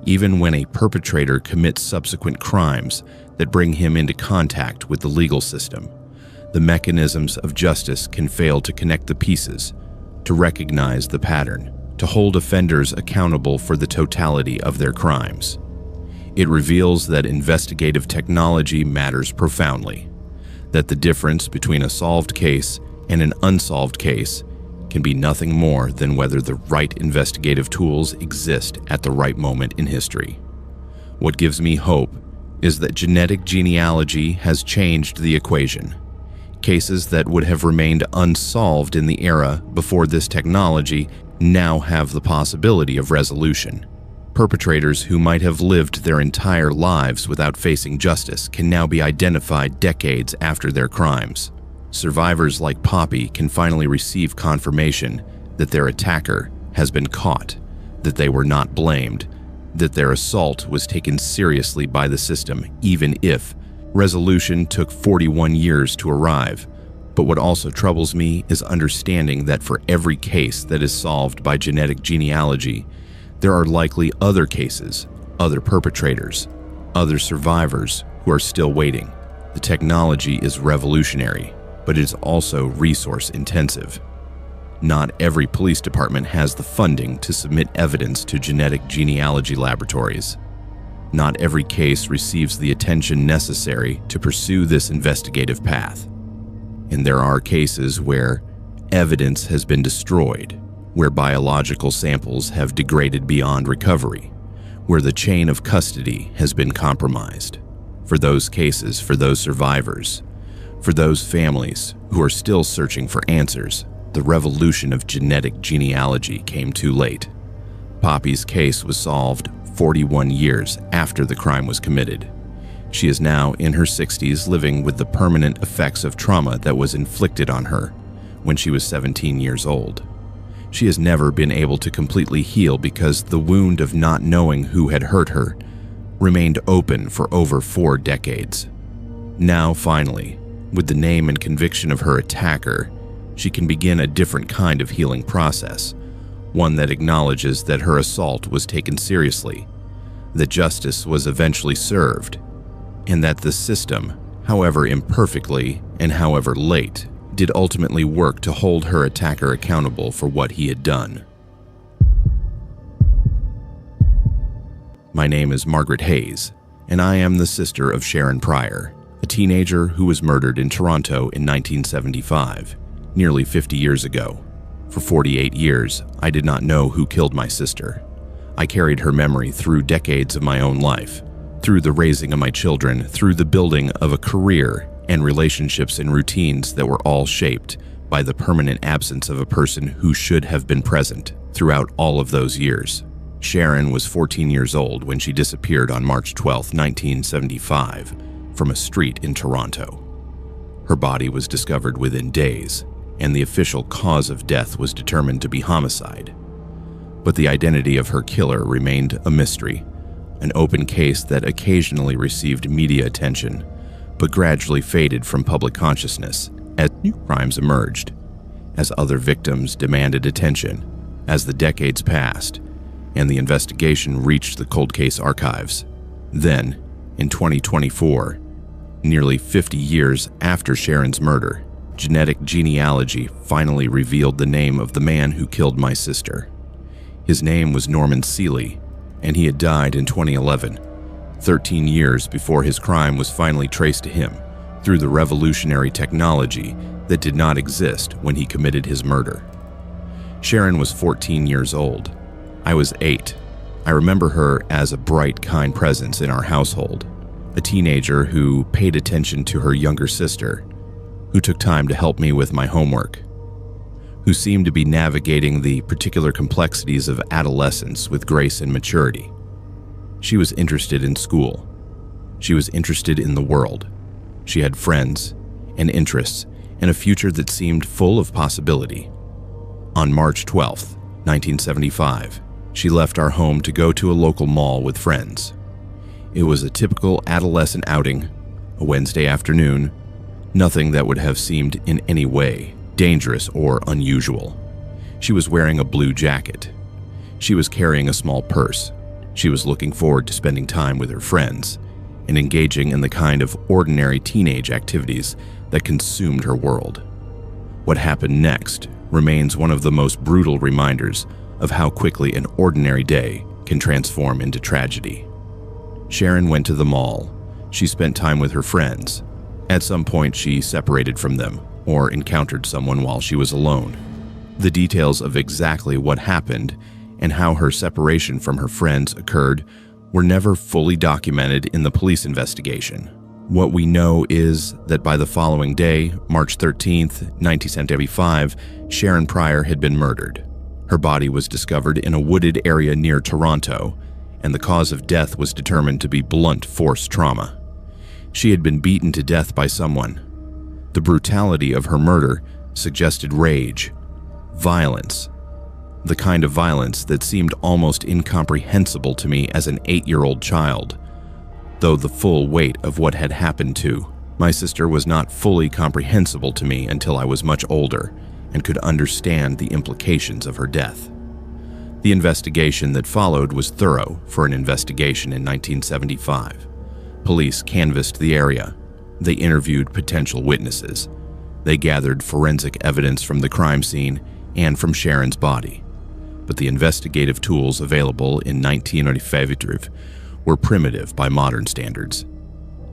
even when a perpetrator commits subsequent crimes that bring him into contact with the legal system, the mechanisms of justice can fail to connect the pieces, to recognize the pattern, to hold offenders accountable for the totality of their crimes. It reveals that investigative technology matters profoundly, that the difference between a solved case and an unsolved case can be nothing more than whether the right investigative tools exist at the right moment in history. What gives me hope is that genetic genealogy has changed the equation. Cases that would have remained unsolved in the era before this technology now have the possibility of resolution. Perpetrators who might have lived their entire lives without facing justice can now be identified decades after their crimes. Survivors like Poppy can finally receive confirmation that their attacker has been caught, that they were not blamed, that their assault was taken seriously by the system, even if resolution took 41 years to arrive. But what also troubles me is understanding that for every case that is solved by genetic genealogy, there are likely other cases, other perpetrators, other survivors who are still waiting. The technology is revolutionary, but it is also resource intensive. Not every police department has the funding to submit evidence to genetic genealogy laboratories. Not every case receives the attention necessary to pursue this investigative path. And there are cases where evidence has been destroyed, where biological samples have degraded beyond recovery, where the chain of custody has been compromised. For those cases, for those survivors, for those families who are still searching for answers, the revolution of genetic genealogy came too late. Poppy's case was solved 41 years after the crime was committed. She is now in her 60s, living with the permanent effects of trauma that was inflicted on her when she was 17 years old. She has never been able to completely heal because the wound of not knowing who had hurt her remained open for over 4 decades. Now, finally, with the name and conviction of her attacker, she can begin a different kind of healing process, one that acknowledges that her assault was taken seriously, that justice was eventually served, and that the system, however imperfectly and however late, did ultimately work to hold her attacker accountable for what he had done. My name is Margaret Hayes, and I am the sister of Sharon Pryor, a teenager who was murdered in Toronto in 1975, nearly 50 years ago. For 48 years, I did not know who killed my sister. I carried her memory through decades of my own life, through the raising of my children, through the building of a career and relationships and routines that were all shaped by the permanent absence of a person who should have been present throughout all of those years. Sharon was 14 years old when she disappeared on March 12, 1975, from a street in Toronto. Her body was discovered within days, and the official cause of death was determined to be homicide. But the identity of her killer remained a mystery, an open case that occasionally received media attention, but gradually faded from public consciousness as new crimes emerged, as other victims demanded attention, as the decades passed, and the investigation reached the cold case archives. Then, in 2024, nearly 50 years after Sharon's murder, genetic genealogy finally revealed the name of the man who killed my sister. His name was Norman Seeley, and he had died in 2011, 13 years before his crime was finally traced to him through the revolutionary technology that did not exist when he committed his murder. Sharon was 14 years old. I was 8. I remember her as a bright, kind presence in our household, a teenager who paid attention to her younger sister, who took time to help me with my homework, who seemed to be navigating the particular complexities of adolescence with grace and maturity. She was interested in school. She was interested in the world. She had friends and interests and a future that seemed full of possibility. On March 12, 1975, she left our home to go to a local mall with friends. It was a typical adolescent outing, a Wednesday afternoon, nothing that would have seemed in any way dangerous or unusual. She was wearing a blue jacket. She was carrying a small purse. She was looking forward to spending time with her friends and engaging in the kind of ordinary teenage activities that consumed her world. What happened next remains one of the most brutal reminders of how quickly an ordinary day can transform into tragedy. Sharon went to the mall. She spent time with her friends. At some point, she separated from them or encountered someone while she was alone. The details of exactly what happened and how her separation from her friends occurred were never fully documented in the police investigation. What we know is that by the following day, March 13, 1975, Sharon Pryor had been murdered. Her body was discovered in a wooded area near Toronto, and the cause of death was determined to be blunt force trauma. She had been beaten to death by someone. The brutality of her murder suggested rage, violence, the kind of violence that seemed almost incomprehensible to me as an 8-year-old child, though the full weight of what had happened to my sister was not fully comprehensible to me until I was much older and could understand the implications of her death. The investigation that followed was thorough for an investigation in 1975. Police canvassed the area. They interviewed potential witnesses. They gathered forensic evidence from the crime scene and from Sharon's body. But the investigative tools available in 1995 were primitive by modern standards.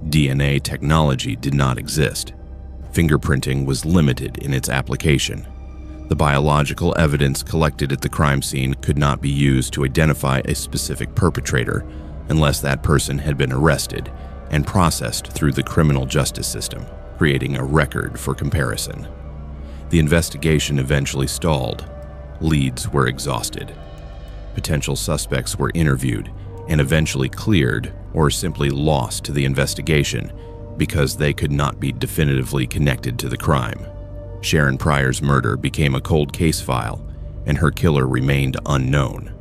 DNA technology did not exist. Fingerprinting was limited in its application. The biological evidence collected at the crime scene could not be used to identify a specific perpetrator unless that person had been arrested and processed through the criminal justice system, creating a record for comparison. The investigation eventually stalled. Leads were exhausted. Potential suspects were interviewed and eventually cleared or simply lost to the investigation because they could not be definitively connected to the crime. Sharon Pryor's murder became a cold case file, and her killer remained unknown.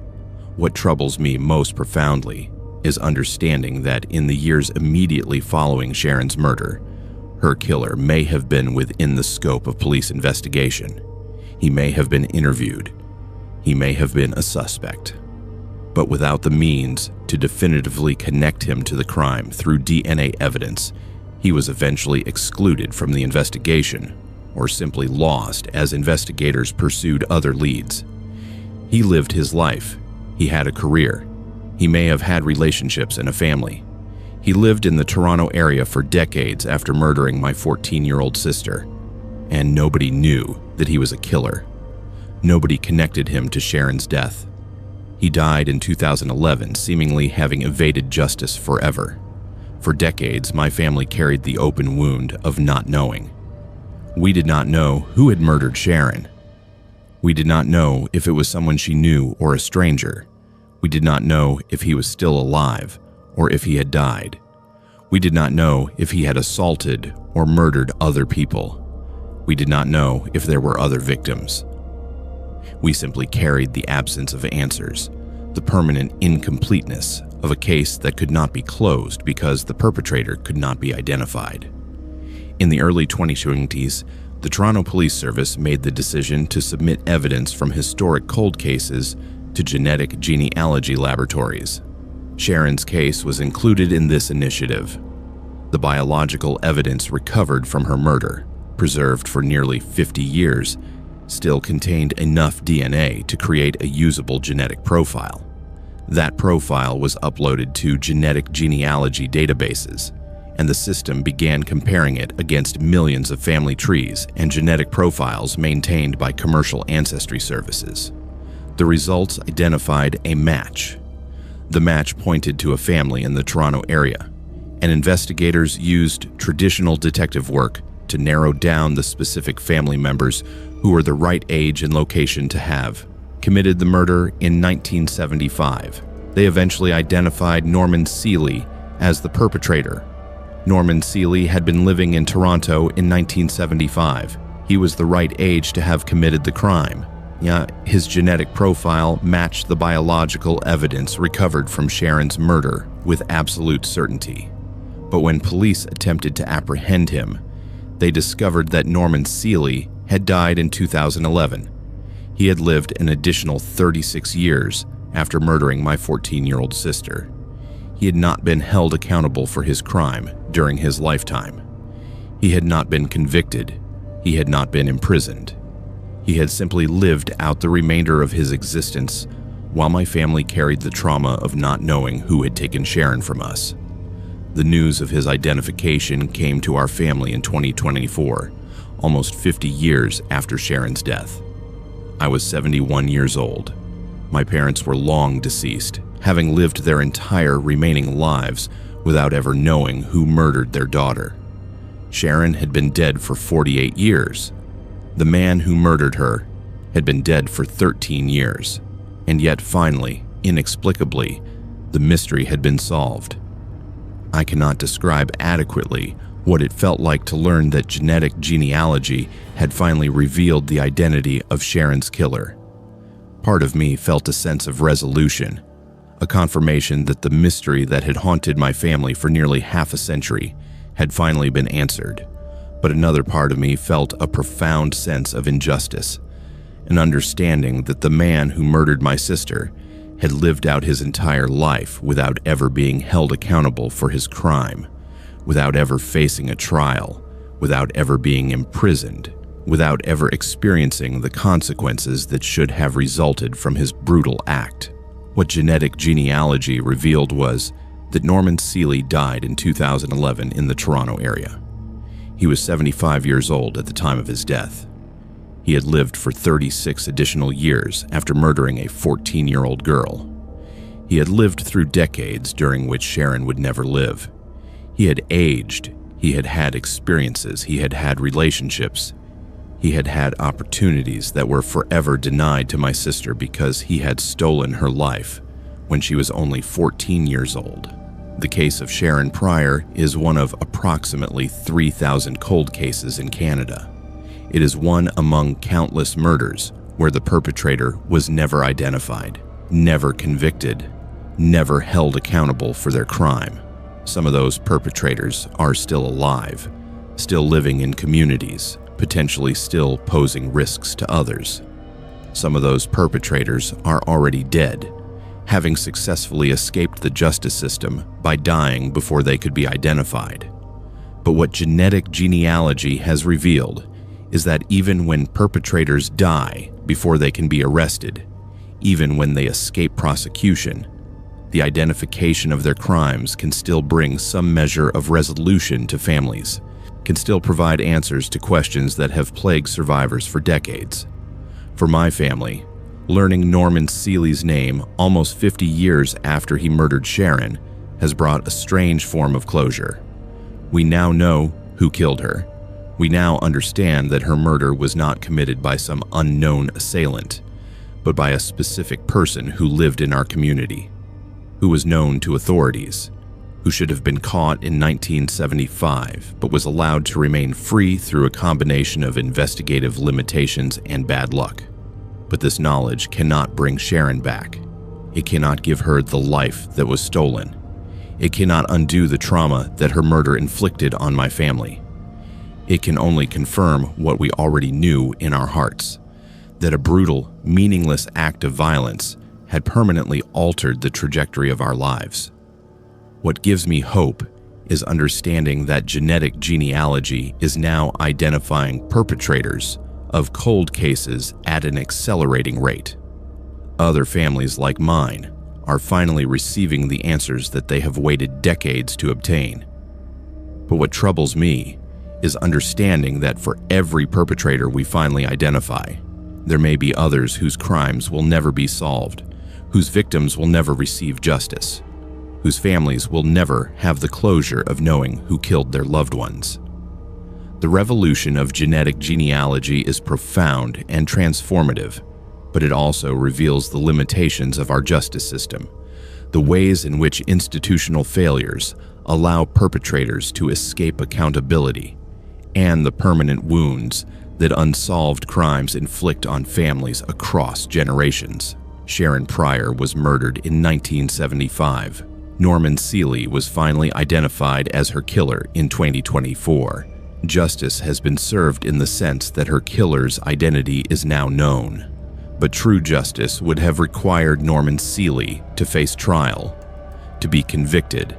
What troubles me most profoundly is understanding that in the years immediately following Sharon's murder, her killer may have been within the scope of police investigation. He may have been interviewed. He may have been a suspect. But without the means to definitively connect him to the crime through DNA evidence, he was eventually excluded from the investigation or simply lost as investigators pursued other leads. He lived his life. He had a career. He may have had relationships and a family. He lived in the Toronto area for decades after murdering my 14-year-old sister, and nobody knew that he was a killer. Nobody connected him to Sharon's death. He died in 2011, seemingly having evaded justice forever. For decades, my family carried the open wound of not knowing. We did not know who had murdered Sharon. We did not know if it was someone she knew or a stranger. We did not know if he was still alive or if he had died. We did not know if he had assaulted or murdered other people. We did not know if there were other victims. We simply carried the absence of answers, the permanent incompleteness of a case that could not be closed because the perpetrator could not be identified. In the early 2020s, the Toronto Police Service made the decision to submit evidence from historic cold cases to genetic genealogy laboratories. Sharon's case was included in this initiative. The biological evidence recovered from her murder, preserved for nearly 50 years, still contained enough DNA to create a usable genetic profile. That profile was uploaded to genetic genealogy databases, and the system began comparing it against millions of family trees and genetic profiles maintained by commercial ancestry services. The results identified a match. The match pointed to a family in the Toronto area, and investigators used traditional detective work to narrow down the specific family members who were the right age and location to have committed the murder in 1975. They eventually identified Norman Seeley as the perpetrator. Norman Seeley had been living in Toronto in 1975. He was the right age to have committed the crime. His genetic profile matched the biological evidence recovered from Sharon's murder with absolute certainty. But when police attempted to apprehend him, they discovered that Norman Seeley had died in 2011. He had lived an additional 36 years after murdering my 14-year-old sister. He had not been held accountable for his crime during his lifetime. He had not been convicted. He had not been imprisoned. He had simply lived out the remainder of his existence while my family carried the trauma of not knowing who had taken Sharon from us. The news of his identification came to our family in 2024, almost 50 years after Sharon's death. I was 71 years old. My parents were long deceased, having lived their entire remaining lives without ever knowing who murdered their daughter. Sharon had been dead for 48 years. The man who murdered her had been dead for 13 years, and yet finally, inexplicably, the mystery had been solved. I cannot describe adequately what it felt like to learn that genetic genealogy had finally revealed the identity of Sharon's killer. Part of me felt a sense of resolution, a confirmation that the mystery that had haunted my family for nearly half a century had finally been answered. But another part of me felt a profound sense of injustice, an understanding that the man who murdered my sister had lived out his entire life without ever being held accountable for his crime, without ever facing a trial, without ever being imprisoned, without ever experiencing the consequences that should have resulted from his brutal act. What genetic genealogy revealed was that Norman Seeley died in 2011 in the Toronto area. He was 75 years old at the time of his death. He had lived for 36 additional years after murdering a 14-year-old girl. He had lived through decades during which Sharon would never live. He had aged, he had had experiences, he had had relationships. He had had opportunities that were forever denied to my sister because he had stolen her life when she was only 14 years old. The case of Sharon Pryor is one of approximately 3,000 cold cases in Canada. It is one among countless murders where the perpetrator was never identified, never convicted, never held accountable for their crime. Some of those perpetrators are still alive, still living in communities, potentially still posing risks to others. Some of those perpetrators are already dead, having successfully escaped the justice system by dying before they could be identified. But what genetic genealogy has revealed is that even when perpetrators die before they can be arrested, even when they escape prosecution, the identification of their crimes can still bring some measure of resolution to families, can still provide answers to questions that have plagued survivors for decades. For my family, learning Norman Seeley's name almost 50 years after he murdered Sharon has brought a strange form of closure. We now know who killed her. We now understand that her murder was not committed by some unknown assailant, but by a specific person who lived in our community, who was known to authorities, who should have been caught in 1975 but was allowed to remain free through a combination of investigative limitations and bad luck. But this knowledge cannot bring Sharon back. It cannot give her the life that was stolen. It cannot undo the trauma that her murder inflicted on my family. It can only confirm what we already knew in our hearts, that a brutal, meaningless act of violence had permanently altered the trajectory of our lives. What gives me hope is understanding that genetic genealogy is now identifying perpetrators of cold cases at an accelerating rate. Other families like mine are finally receiving the answers that they have waited decades to obtain. But what troubles me is understanding that for every perpetrator we finally identify, there may be others whose crimes will never be solved, whose victims will never receive justice, whose families will never have the closure of knowing who killed their loved ones. The revolution of genetic genealogy is profound and transformative, but it also reveals the limitations of our justice system, the ways in which institutional failures allow perpetrators to escape accountability, and the permanent wounds that unsolved crimes inflict on families across generations. Sharon Pryor was murdered in 1975. Norman Seeley was finally identified as her killer in 2024. Justice has been served in the sense that her killer's identity is now known. But true justice would have required Norman Seeley to face trial, to be convicted,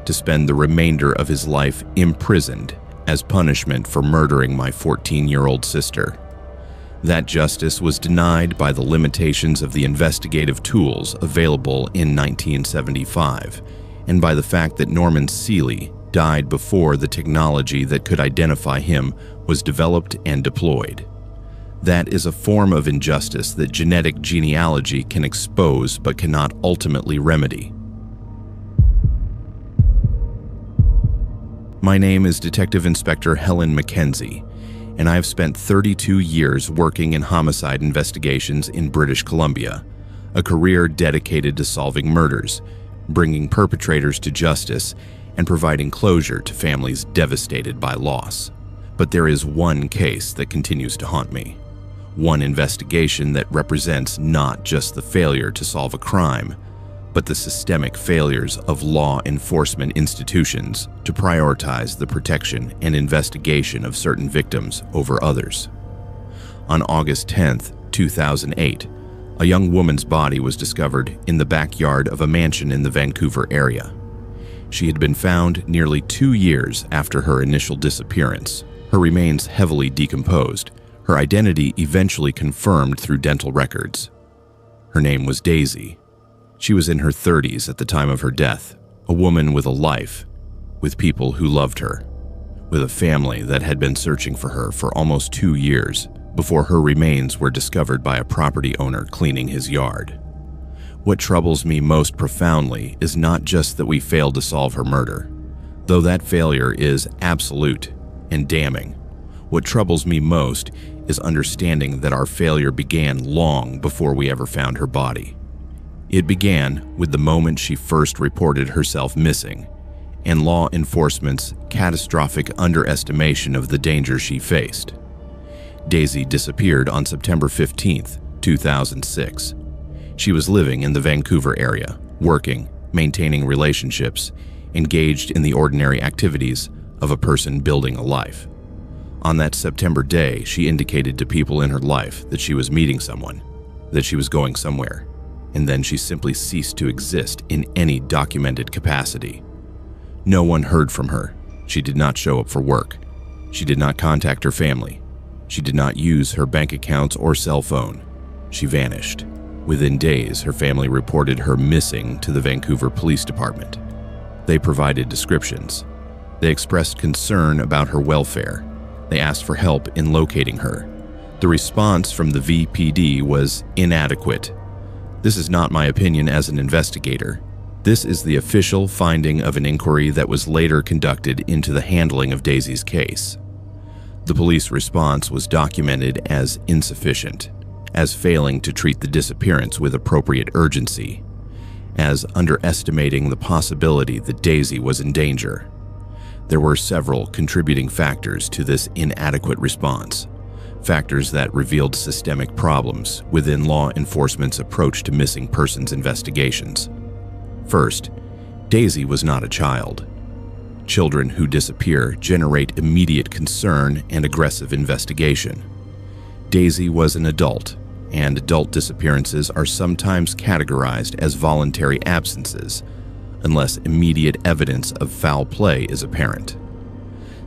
to spend the remainder of his life imprisoned as punishment for murdering my 14-year-old sister. That justice was denied by the limitations of the investigative tools available in 1975, and by the fact that Norman Seeley died before the technology that could identify him was developed and deployed. That is a form of injustice that genetic genealogy can expose but cannot ultimately remedy. My name is Detective Inspector Helen McKenzie, and I have spent 32 years working in homicide investigations in British Columbia, a career dedicated to solving murders, bringing perpetrators to justice, and providing closure to families devastated by loss. But there is one case that continues to haunt me. One investigation that represents not just the failure to solve a crime, but the systemic failures of law enforcement institutions to prioritize the protection and investigation of certain victims over others. On August 10, 2008, a young woman's body was discovered in the backyard of a mansion in the Vancouver area. She had been found nearly 2 years after her initial disappearance, her remains heavily decomposed, her identity eventually confirmed through dental records. Her name was Daisy. She was in her 30s at the time of her death, a woman with a life, with people who loved her, with a family that had been searching for her for almost 2 years before her remains were discovered by a property owner cleaning his yard. What troubles me most profoundly is not just that we failed to solve her murder, though that failure is absolute and damning. What troubles me most is understanding that our failure began long before we ever found her body. It began with the moment she first reported herself missing, and law enforcement's catastrophic underestimation of the danger she faced. Daisy disappeared on September 15, 2006. She was living in the Vancouver area, working, maintaining relationships, engaged in the ordinary activities of a person building a life. On that September day, she indicated to people in her life that she was meeting someone, that she was going somewhere, and then she simply ceased to exist in any documented capacity. No one heard from her. She did not show up for work. She did not contact her family. She did not use her bank accounts or cell phone. She vanished. Within days, her family reported her missing to the Vancouver Police Department. They provided descriptions. They expressed concern about her welfare. They asked for help in locating her. The response from the VPD was inadequate. This is not my opinion as an investigator. This is the official finding of an inquiry that was later conducted into the handling of Daisy's case. The police response was documented as insufficient, as failing to treat the disappearance with appropriate urgency, as underestimating the possibility that Daisy was in danger. There were several contributing factors to this inadequate response, factors that revealed systemic problems within law enforcement's approach to missing persons investigations. First, Daisy was not a child. Children who disappear generate immediate concern and aggressive investigation. Daisy was an adult, and adult disappearances are sometimes categorized as voluntary absences, unless immediate evidence of foul play is apparent.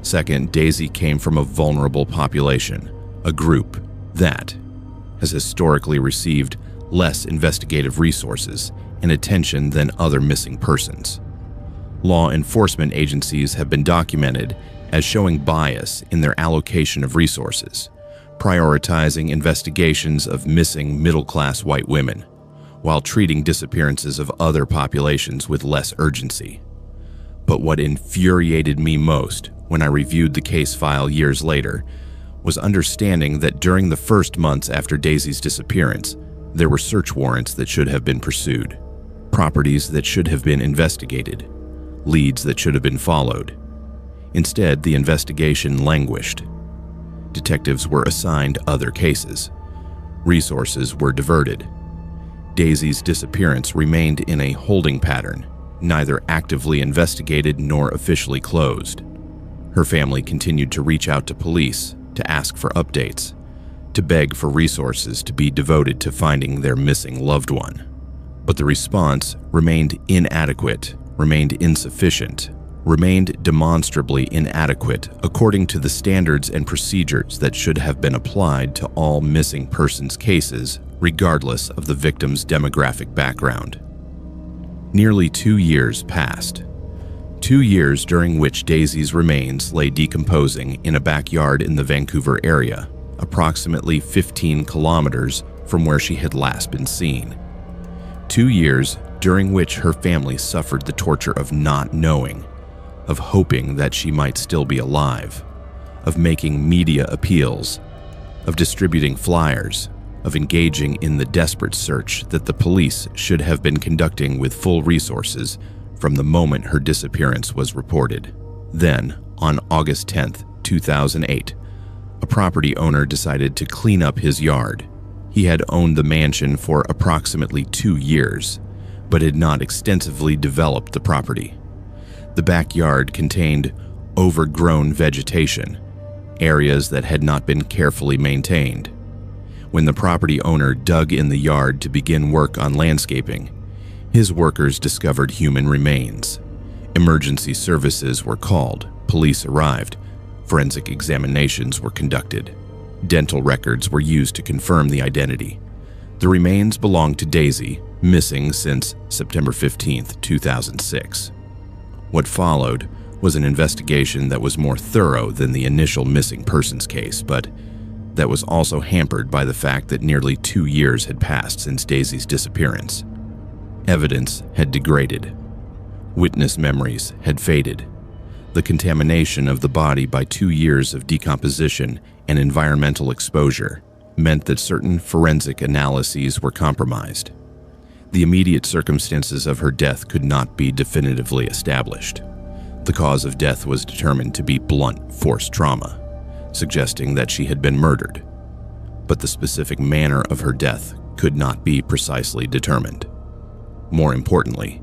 Second, Daisy came from a vulnerable population, a group that has historically received less investigative resources and attention than other missing persons. Law enforcement agencies have been documented as showing bias in their allocation of resources, prioritizing investigations of missing middle-class white women, while treating disappearances of other populations with less urgency. But what infuriated me most when I reviewed the case file years later was understanding that during the first months after Daisy's disappearance, there were search warrants that should have been pursued, properties that should have been investigated, leads that should have been followed. Instead, the investigation languished. Detectives were assigned other cases. Resources were diverted. Daisy's disappearance remained in a holding pattern, neither actively investigated nor officially closed. Her family continued to reach out to police, to ask for updates, to beg for resources to be devoted to finding their missing loved one. But the response remained inadequate, remained insufficient, remained demonstrably inadequate according to the standards and procedures that should have been applied to all missing persons cases, regardless of the victim's demographic background. Nearly 2 years passed. 2 years during which Daisy's remains lay decomposing in a backyard in the Vancouver area, approximately 15 kilometers from where she had last been seen. 2 years during which her family suffered the torture of not knowing, of hoping that she might still be alive, of making media appeals, of distributing flyers, of engaging in the desperate search that the police should have been conducting with full resources from the moment her disappearance was reported. Then, on August 10, 2008, a property owner decided to clean up his yard. He had owned the mansion for approximately 2 years, but had not extensively developed the property. The backyard contained overgrown vegetation, areas that had not been carefully maintained. When the property owner dug in the yard to begin work on landscaping, his workers discovered human remains. Emergency services were called, police arrived, forensic examinations were conducted. Dental records were used to confirm the identity. The remains belonged to Daisy, missing since September 15, 2006. What followed was an investigation that was more thorough than the initial missing persons case, but that was also hampered by the fact that nearly 2 years had passed since Daisy's disappearance. Evidence had degraded. Witness memories had faded. The contamination of the body by 2 years of decomposition and environmental exposure meant that certain forensic analyses were compromised. The immediate circumstances of her death could not be definitively established. The cause of death was determined to be blunt force trauma, suggesting that she had been murdered. But the specific manner of her death could not be precisely determined. More importantly,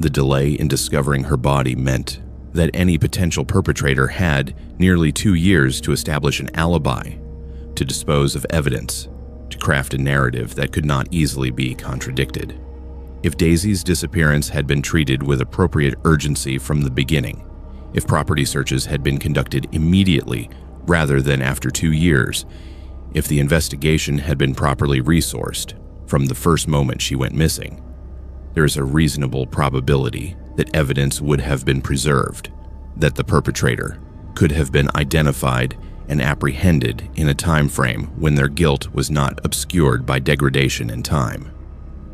the delay in discovering her body meant that any potential perpetrator had nearly 2 years to establish an alibi, to dispose of evidence, to craft a narrative that could not easily be contradicted. If Daisy's disappearance had been treated with appropriate urgency from the beginning, if property searches had been conducted immediately rather than after 2 years, if the investigation had been properly resourced, from the first moment she went missing, there is a reasonable probability that evidence would have been preserved, that the perpetrator could have been identified and apprehended in a time frame when their guilt was not obscured by degradation in time.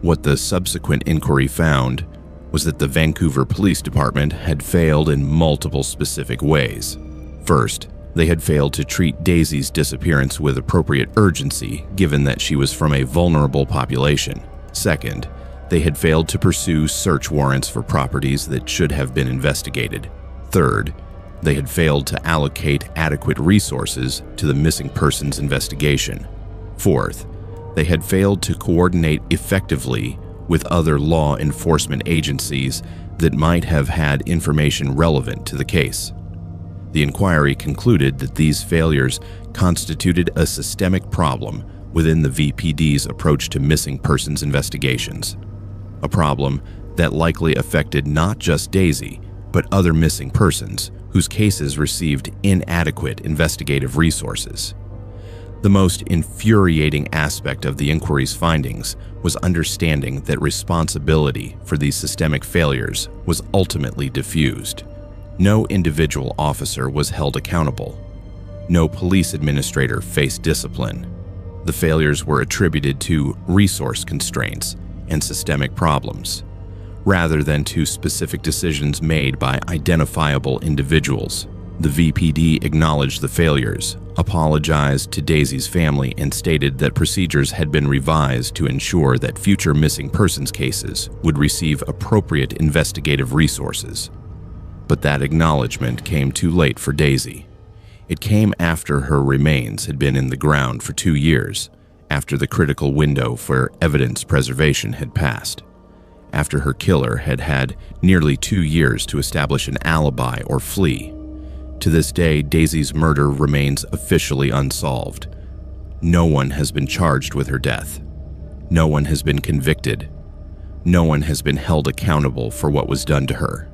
What the subsequent inquiry found was that the Vancouver Police Department had failed in multiple specific ways. First, they had failed to treat Daisy's disappearance with appropriate urgency, given that she was from a vulnerable population. Second, they had failed to pursue search warrants for properties that should have been investigated. Third, they had failed to allocate adequate resources to the missing persons investigation. Fourth, they had failed to coordinate effectively with other law enforcement agencies that might have had information relevant to the case. The inquiry concluded that these failures constituted a systemic problem within the VPD's approach to missing persons investigations, a problem that likely affected not just Daisy, but other missing persons whose cases received inadequate investigative resources. The most infuriating aspect of the inquiry's findings was understanding that responsibility for these systemic failures was ultimately diffused. No individual officer was held accountable. No police administrator faced discipline. The failures were attributed to resource constraints and systemic problems, rather than to specific decisions made by identifiable individuals. The VPD acknowledged the failures, apologized to Daisy's family, and stated that procedures had been revised to ensure that future missing persons cases would receive appropriate investigative resources. But that acknowledgement came too late for Daisy. It came after her remains had been in the ground for 2 years, after the critical window for evidence preservation had passed, after her killer had had nearly 2 years to establish an alibi or flee. To this day, Daisy's murder remains officially unsolved. No one has been charged with her death. No one has been convicted. No one has been held accountable for what was done to her.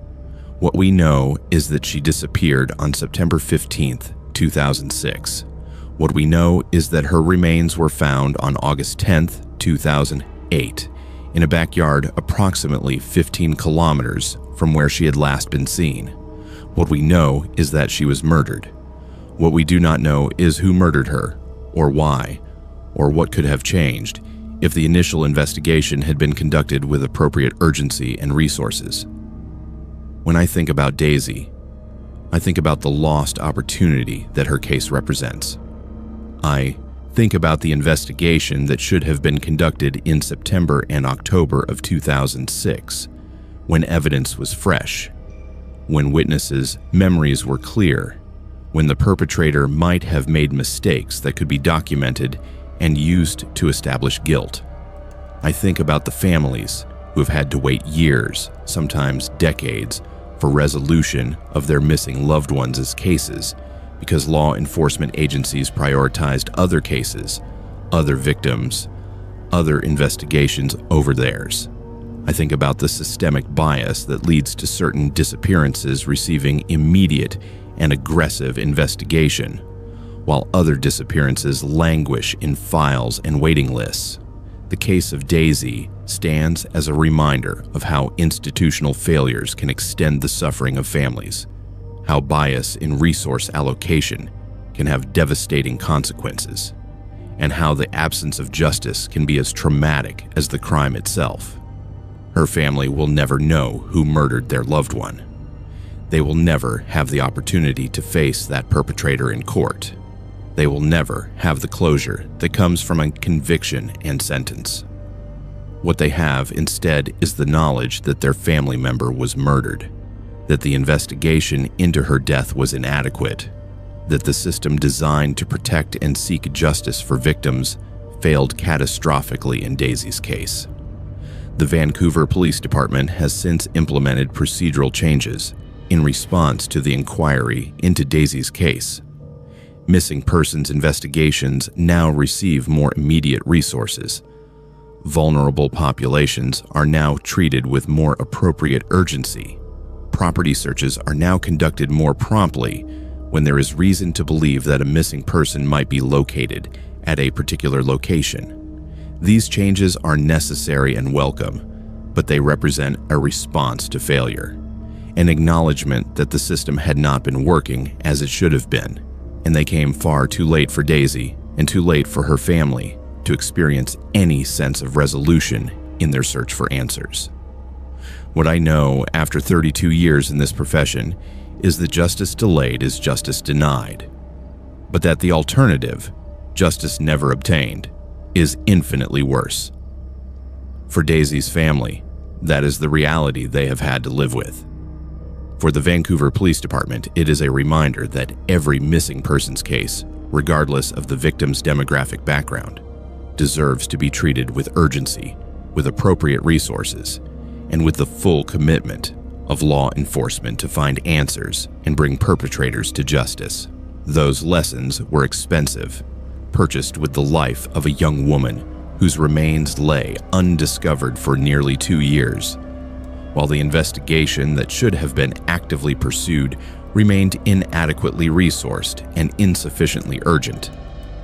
What we know is that she disappeared on September 15th, 2006. What we know is that her remains were found on August 10th, 2008, in a backyard approximately 15 kilometers from where she had last been seen. What we know is that she was murdered. What we do not know is who murdered her, or why, or what could have changed if the initial investigation had been conducted with appropriate urgency and resources. When I think about Daisy, I think about the lost opportunity that her case represents. I think about the investigation that should have been conducted in September and October of 2006, when evidence was fresh, when witnesses' memories were clear, when the perpetrator might have made mistakes that could be documented and used to establish guilt. I think about the families who have had to wait years, sometimes decades, for resolution of their missing loved ones' cases because law enforcement agencies prioritized other cases, other victims, other investigations over theirs. I think about the systemic bias that leads to certain disappearances receiving immediate and aggressive investigation, while other disappearances languish in files and waiting lists. The case of Daisy stands as a reminder of how institutional failures can extend the suffering of families, how bias in resource allocation can have devastating consequences, and how the absence of justice can be as traumatic as the crime itself. Her family will never know who murdered their loved one. They will never have the opportunity to face that perpetrator in court. They will never have the closure that comes from a conviction and sentence. What they have instead is the knowledge that their family member was murdered, that the investigation into her death was inadequate, that the system designed to protect and seek justice for victims failed catastrophically in Daisy's case. The Vancouver Police Department has since implemented procedural changes in response to the inquiry into Daisy's case. Missing persons investigations now receive more immediate resources. Vulnerable populations are now treated with more appropriate urgency. Property searches are now conducted more promptly when there is reason to believe that a missing person might be located at a particular location. These changes are necessary and welcome, but they represent a response to failure, an acknowledgement that the system had not been working as it should have been, and they came far too late for Daisy and too late for her family to experience any sense of resolution in their search for answers. What I know after 32 years in this profession is that justice delayed is justice denied, but that the alternative, justice never obtained, is infinitely worse. For Daisy's family, that is the reality they have had to live with. For the Vancouver Police Department, it is a reminder that every missing persons case, regardless of the victim's demographic background, deserves to be treated with urgency, with appropriate resources, and with the full commitment of law enforcement to find answers and bring perpetrators to justice. Those lessons were expensive, purchased with the life of a young woman whose remains lay undiscovered for nearly 2 years, while the investigation that should have been actively pursued remained inadequately resourced and insufficiently urgent.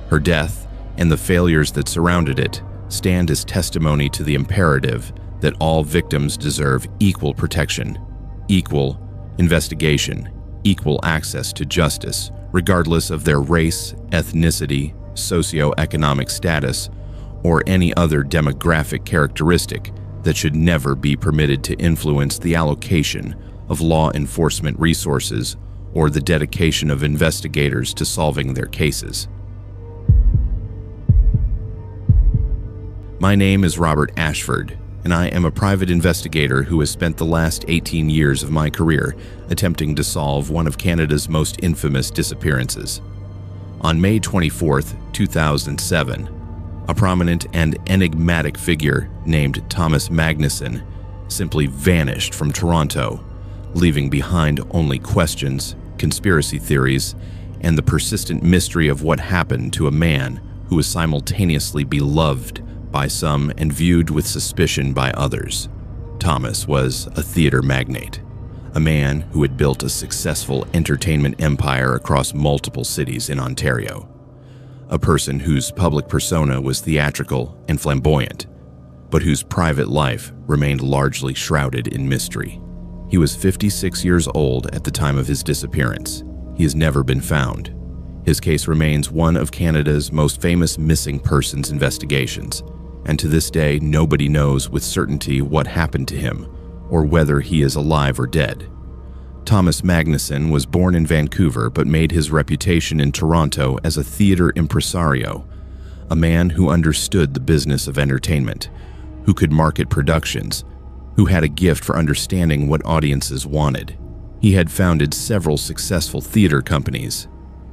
Her death and the failures that surrounded it stand as testimony to the imperative that all victims deserve equal protection, equal investigation, equal access to justice, regardless of their race, ethnicity, socioeconomic status, or any other demographic characteristic that should never be permitted to influence the allocation of law enforcement resources or the dedication of investigators to solving their cases. My name is Robert Ashford, and I am a private investigator who has spent the last 18 years of my career attempting to solve one of Canada's most infamous disappearances. On May 24, 2007, a prominent and enigmatic figure named Thomas Magnuson simply vanished from Toronto, leaving behind only questions, conspiracy theories, and the persistent mystery of what happened to a man who was simultaneously beloved by some and viewed with suspicion by others. Thomas was a theater magnate, a man who had built a successful entertainment empire across multiple cities in Ontario, a person whose public persona was theatrical and flamboyant, but whose private life remained largely shrouded in mystery. He was 56 years old at the time of his disappearance. He has never been found. His case remains one of Canada's most famous missing persons investigations, and to this day nobody knows with certainty what happened to him or whether he is alive or dead. Thomas Magnuson was born in Vancouver but made his reputation in Toronto as a theater impresario, a man who understood the business of entertainment, who could market productions, who had a gift for understanding what audiences wanted. He had founded several successful theater companies.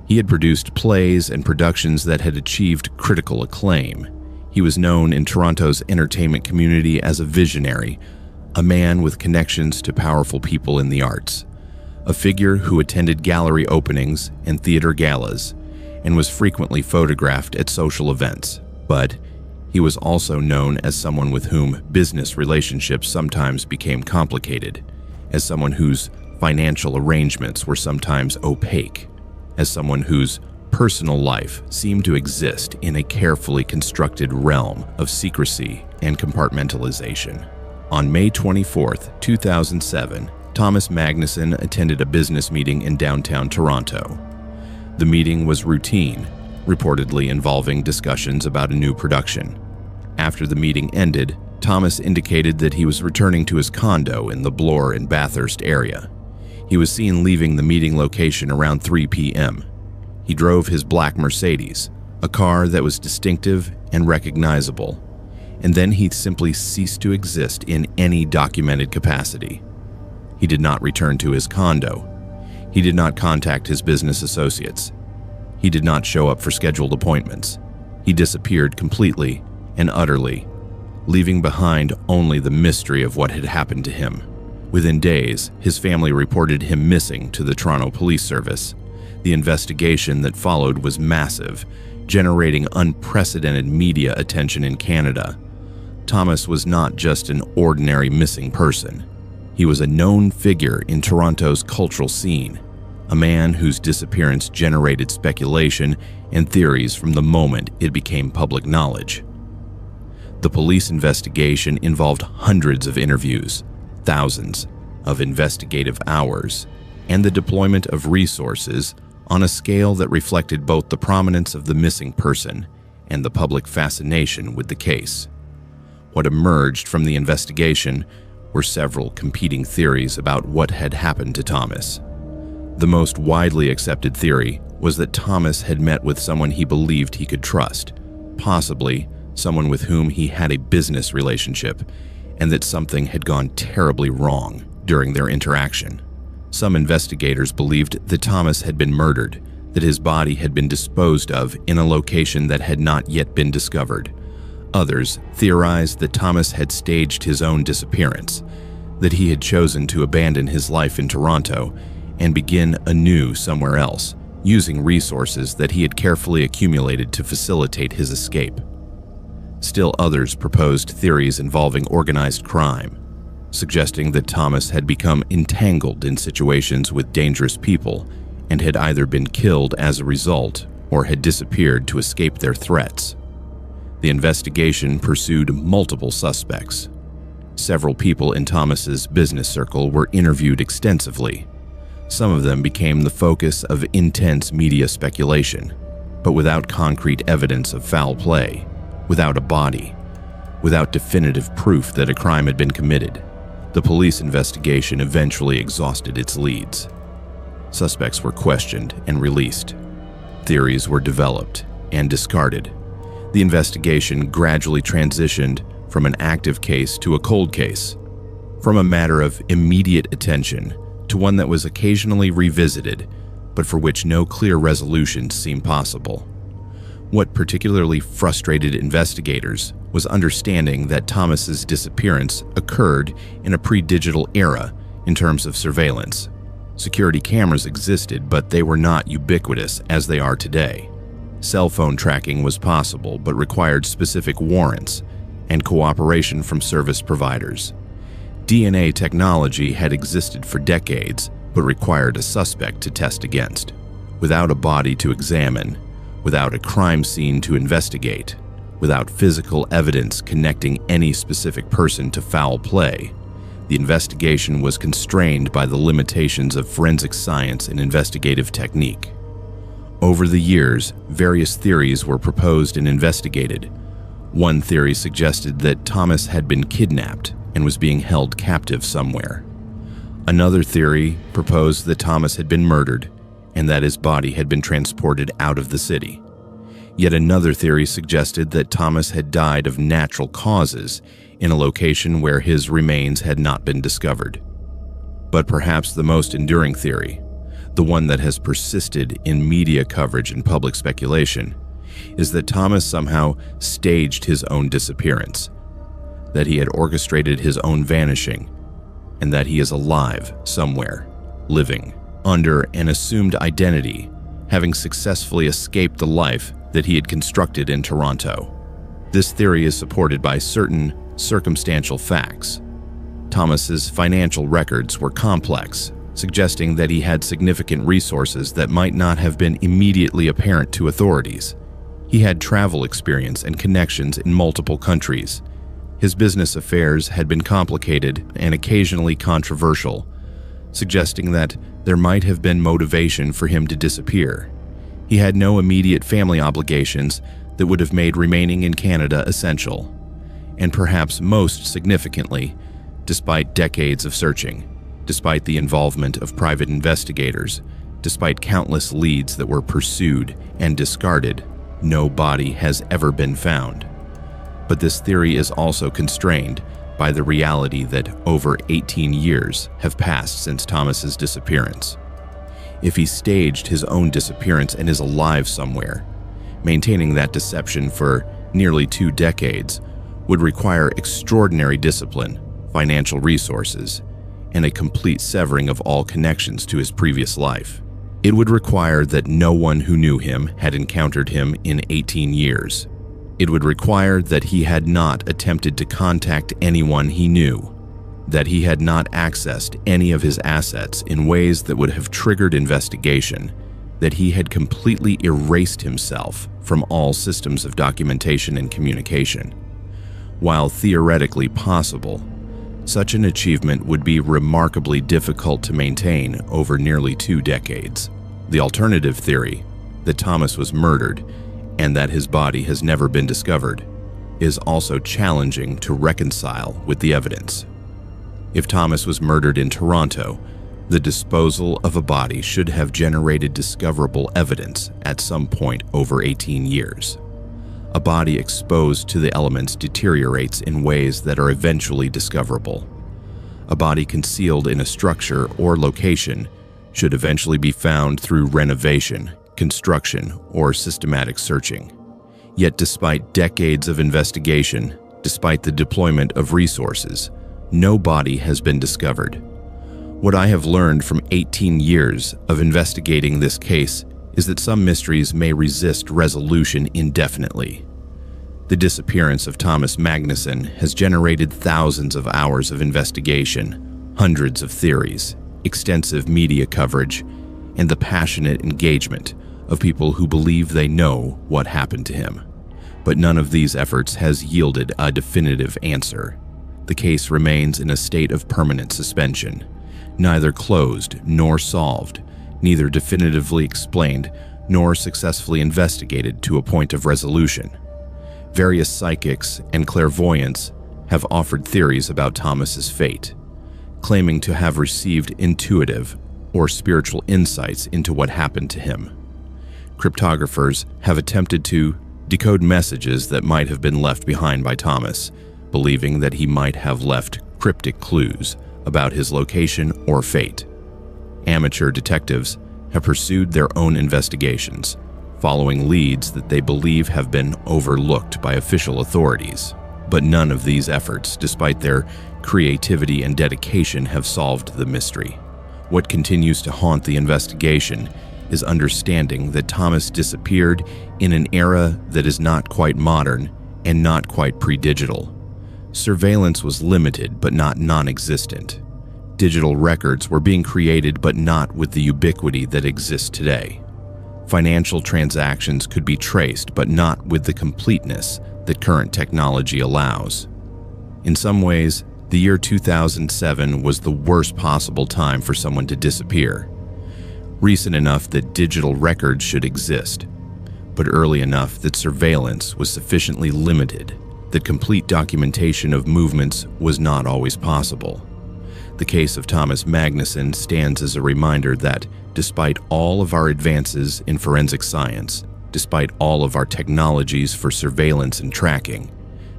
He had produced plays and productions that had achieved critical acclaim. He was known in Toronto's entertainment community as a visionary, a man with connections to powerful people in the arts, a figure who attended gallery openings and theater galas, and was frequently photographed at social events. But he was also known as someone with whom business relationships sometimes became complicated, as someone whose financial arrangements were sometimes opaque, as someone whose personal life seemed to exist in a carefully constructed realm of secrecy and compartmentalization. On May 24, 2007, Thomas Magnuson attended a business meeting in downtown Toronto. The meeting was routine, reportedly involving discussions about a new production. After the meeting ended, Thomas indicated that he was returning to his condo in the Bloor and Bathurst area. He was seen leaving the meeting location around 3 p.m. He drove his black Mercedes, a car that was distinctive and recognizable, and then he simply ceased to exist in any documented capacity. He did not return to his condo. He did not contact his business associates. He did not show up for scheduled appointments. He disappeared completely and utterly, leaving behind only the mystery of what had happened to him. Within days, his family reported him missing to the Toronto Police Service. The investigation that followed was massive, generating unprecedented media attention in Canada. Thomas was not just an ordinary missing person. He was a known figure in Toronto's cultural scene, a man whose disappearance generated speculation and theories from the moment it became public knowledge. The police investigation involved hundreds of interviews, thousands of investigative hours, and the deployment of resources on a scale that reflected both the prominence of the missing person and the public fascination with the case. What emerged from the investigation were several competing theories about what had happened to Thomas. The most widely accepted theory was that Thomas had met with someone he believed he could trust, possibly someone with whom he had a business relationship, and that something had gone terribly wrong during their interaction. Some investigators believed that Thomas had been murdered, that his body had been disposed of in a location that had not yet been discovered. Others theorized that Thomas had staged his own disappearance, that he had chosen to abandon his life in Toronto and begin anew somewhere else, using resources that he had carefully accumulated to facilitate his escape. Still others proposed theories involving organized crime, suggesting that Thomas had become entangled in situations with dangerous people and had either been killed as a result or had disappeared to escape their threats. The investigation pursued multiple suspects. Several people in Thomas's business circle were interviewed extensively. Some of them became the focus of intense media speculation, but without concrete evidence of foul play, without a body, without definitive proof that a crime had been committed. The police investigation eventually exhausted its leads. Suspects were questioned and released. Theories were developed and discarded. The investigation gradually transitioned from an active case to a cold case, from a matter of immediate attention to one that was occasionally revisited, but for which no clear resolution seemed possible. What particularly frustrated investigators was understanding that Thomas's disappearance occurred in a pre-digital era in terms of surveillance. Security cameras existed, but they were not ubiquitous as they are today. Cell phone tracking was possible, but required specific warrants and cooperation from service providers. DNA technology had existed for decades, but required a suspect to test against. Without a body to examine, without a crime scene to investigate, without physical evidence connecting any specific person to foul play, the investigation was constrained by the limitations of forensic science and investigative technique. Over the years, various theories were proposed and investigated. One theory suggested that Thomas had been kidnapped and was being held captive somewhere. Another theory proposed that Thomas had been murdered and that his body had been transported out of the city. Yet another theory suggested that Thomas had died of natural causes in a location where his remains had not been discovered. But perhaps the most enduring theory, the one that has persisted in media coverage and public speculation, is that Thomas somehow staged his own disappearance, that he had orchestrated his own vanishing, and that he is alive somewhere, living under an assumed identity, having successfully escaped the life that he had constructed in Toronto. This theory is supported by certain circumstantial facts. Thomas's financial records were complex, suggesting that he had significant resources that might not have been immediately apparent to authorities. He had travel experience and connections in multiple countries. His business affairs had been complicated and occasionally controversial, suggesting that there might have been motivation for him to disappear. He had no immediate family obligations that would have made remaining in Canada essential. And perhaps most significantly, despite decades of searching, despite the involvement of private investigators, despite countless leads that were pursued and discarded, no body has ever been found. But this theory is also constrained by the reality that over 18 years have passed since Thomas's disappearance. If he staged his own disappearance and is alive somewhere, maintaining that deception for nearly 2 decades would require extraordinary discipline, financial resources, and a complete severing of all connections to his previous life. It would require that no one who knew him had encountered him in 18 years. It would require that he had not attempted to contact anyone he knew, that he had not accessed any of his assets in ways that would have triggered investigation, that he had completely erased himself from all systems of documentation and communication. While theoretically possible, such an achievement would be remarkably difficult to maintain over nearly 2 decades. The alternative theory, that Thomas was murdered and that his body has never been discovered, is also challenging to reconcile with the evidence. If Thomas was murdered in Toronto, the disposal of a body should have generated discoverable evidence at some point over 18 years. A body exposed to the elements deteriorates in ways that are eventually discoverable. A body concealed in a structure or location should eventually be found through renovation, construction, or systematic searching. Yet despite decades of investigation, despite the deployment of resources, no body has been discovered. What I have learned from 18 years of investigating this case is that some mysteries may resist resolution indefinitely. The disappearance of Thomas Magnuson has generated thousands of hours of investigation, hundreds of theories, extensive media coverage, and the passionate engagement of people who believe they know what happened to him. But none of these efforts has yielded a definitive answer. The case remains in a state of permanent suspension, neither closed nor solved, neither definitively explained nor successfully investigated to a point of resolution. Various psychics and clairvoyants have offered theories about Thomas's fate, claiming to have received intuitive or spiritual insights into what happened to him. Cryptographers have attempted to decode messages that might have been left behind by Thomas, believing that he might have left cryptic clues about his location or fate. Amateur detectives have pursued their own investigations, following leads that they believe have been overlooked by official authorities. But none of these efforts, despite their creativity and dedication, have solved the mystery. What continues to haunt the investigation is understanding that Thomas disappeared in an era that is not quite modern and not quite pre-digital. Surveillance was limited but not non-existent. Digital records were being created but not with the ubiquity that exists today. Financial transactions could be traced but not with the completeness that current technology allows. In some ways, the year 2007 was the worst possible time for someone to disappear. Recent enough that digital records should exist, but early enough that surveillance was sufficiently limited that complete documentation of movements was not always possible. The case of Thomas Magnuson stands as a reminder that, despite all of our advances in forensic science, despite all of our technologies for surveillance and tracking,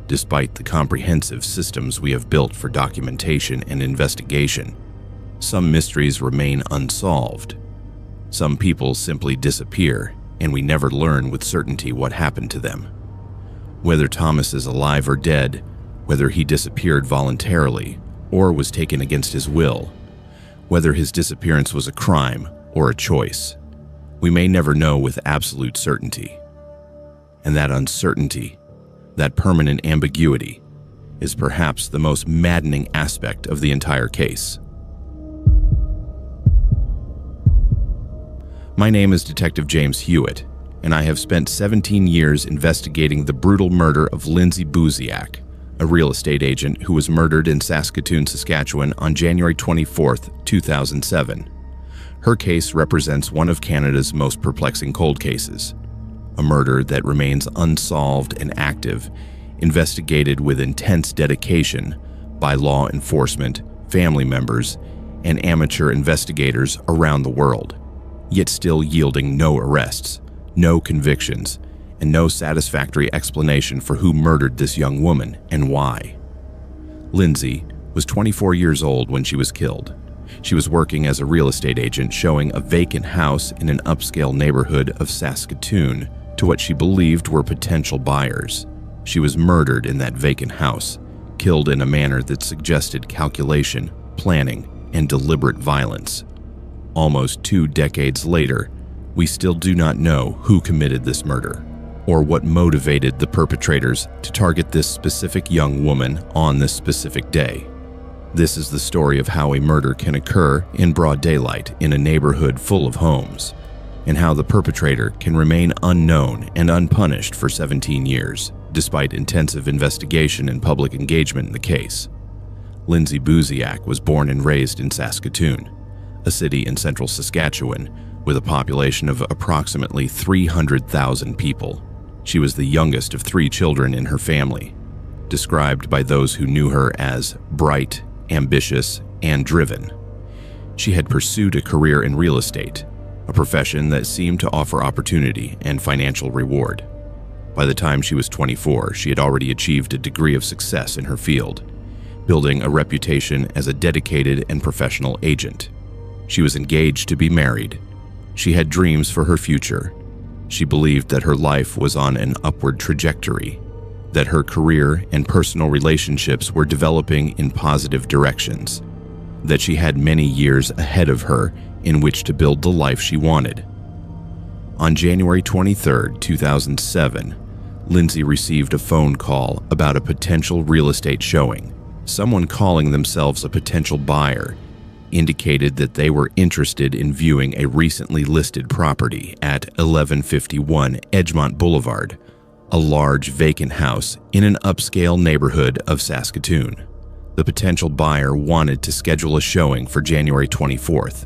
despite the comprehensive systems we have built for documentation and investigation, some mysteries remain unsolved. Some people simply disappear, and we never learn with certainty what happened to them. Whether Thomas is alive or dead, whether he disappeared voluntarily or was taken against his will, whether his disappearance was a crime or a choice, we may never know with absolute certainty. And that uncertainty, that permanent ambiguity, is perhaps the most maddening aspect of the entire case. My name is Detective James Hewitt, and I have spent 17 years investigating the brutal murder of Lindsay Buziak, a real estate agent who was murdered in Saskatoon, Saskatchewan on January 24, 2007. Her case represents one of Canada's most perplexing cold cases, a murder that remains unsolved and active, investigated with intense dedication by law enforcement, family members, and amateur investigators around the world, yet still yielding no arrests, no convictions, and no satisfactory explanation for who murdered this young woman and why. Lindsay was 24 years old when she was killed. She was working as a real estate agent showing a vacant house in an upscale neighborhood of Saskatoon to what she believed were potential buyers. She was murdered in that vacant house, killed in a manner that suggested calculation, planning, and deliberate violence. Almost 2 decades later, we still do not know who committed this murder or what motivated the perpetrators to target this specific young woman on this specific day. This is the story of how a murder can occur in broad daylight in a neighborhood full of homes, and how the perpetrator can remain unknown and unpunished for 17 years. despite intensive investigation and public engagement in the case. Lindsay Buziak was born and raised in Saskatoon, a city in central Saskatchewan with a population of approximately 300,000 people. She was the youngest of 3 children in her family, described by those who knew her as bright, ambitious, and driven. She had pursued a career in real estate, a profession that seemed to offer opportunity and financial reward. By the time she was 24, she had already achieved a degree of success in her field, building a reputation as a dedicated and professional agent. She was engaged to be married. She had dreams for her future. She believed that her life was on an upward trajectory, that her career and personal relationships were developing in positive directions, that she had many years ahead of her in which to build the life she wanted. On January 23, 2007, Lindsay received a phone call about a potential real estate showing. Someone calling themselves a potential buyer indicated that they were interested in viewing a recently listed property at 1151 Edgemont Boulevard, a large vacant house in an upscale neighborhood of Saskatoon. The potential buyer wanted to schedule a showing for January 24th.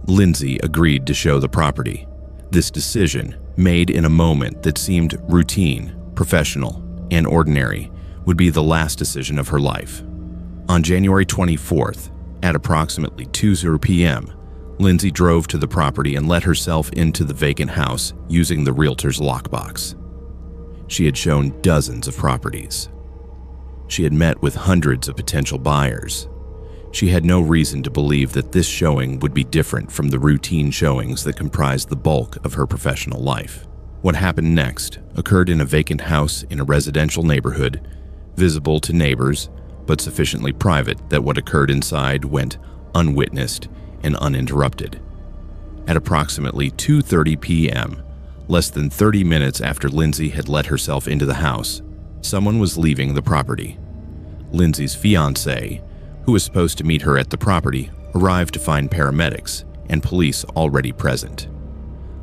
Lindsay agreed to show the property. This decision, made in a moment that seemed routine, professional, and ordinary, would be the last decision of her life. On January 24th, at approximately 2:00 p.m., Lindsay drove to the property and let herself into the vacant house using the realtor's lockbox. She had shown dozens of properties. She had met with hundreds of potential buyers. She had no reason to believe that this showing would be different from the routine showings that comprised the bulk of her professional life. What happened next occurred in a vacant house in a residential neighborhood, visible to neighbors, but sufficiently private that what occurred inside went unwitnessed and uninterrupted. At approximately 2:30 p.m., less than 30 minutes after Lindsay had let herself into the house, someone was leaving the property. Lindsay's fiancé, who was supposed to meet her at the property, arrived to find paramedics and police already present.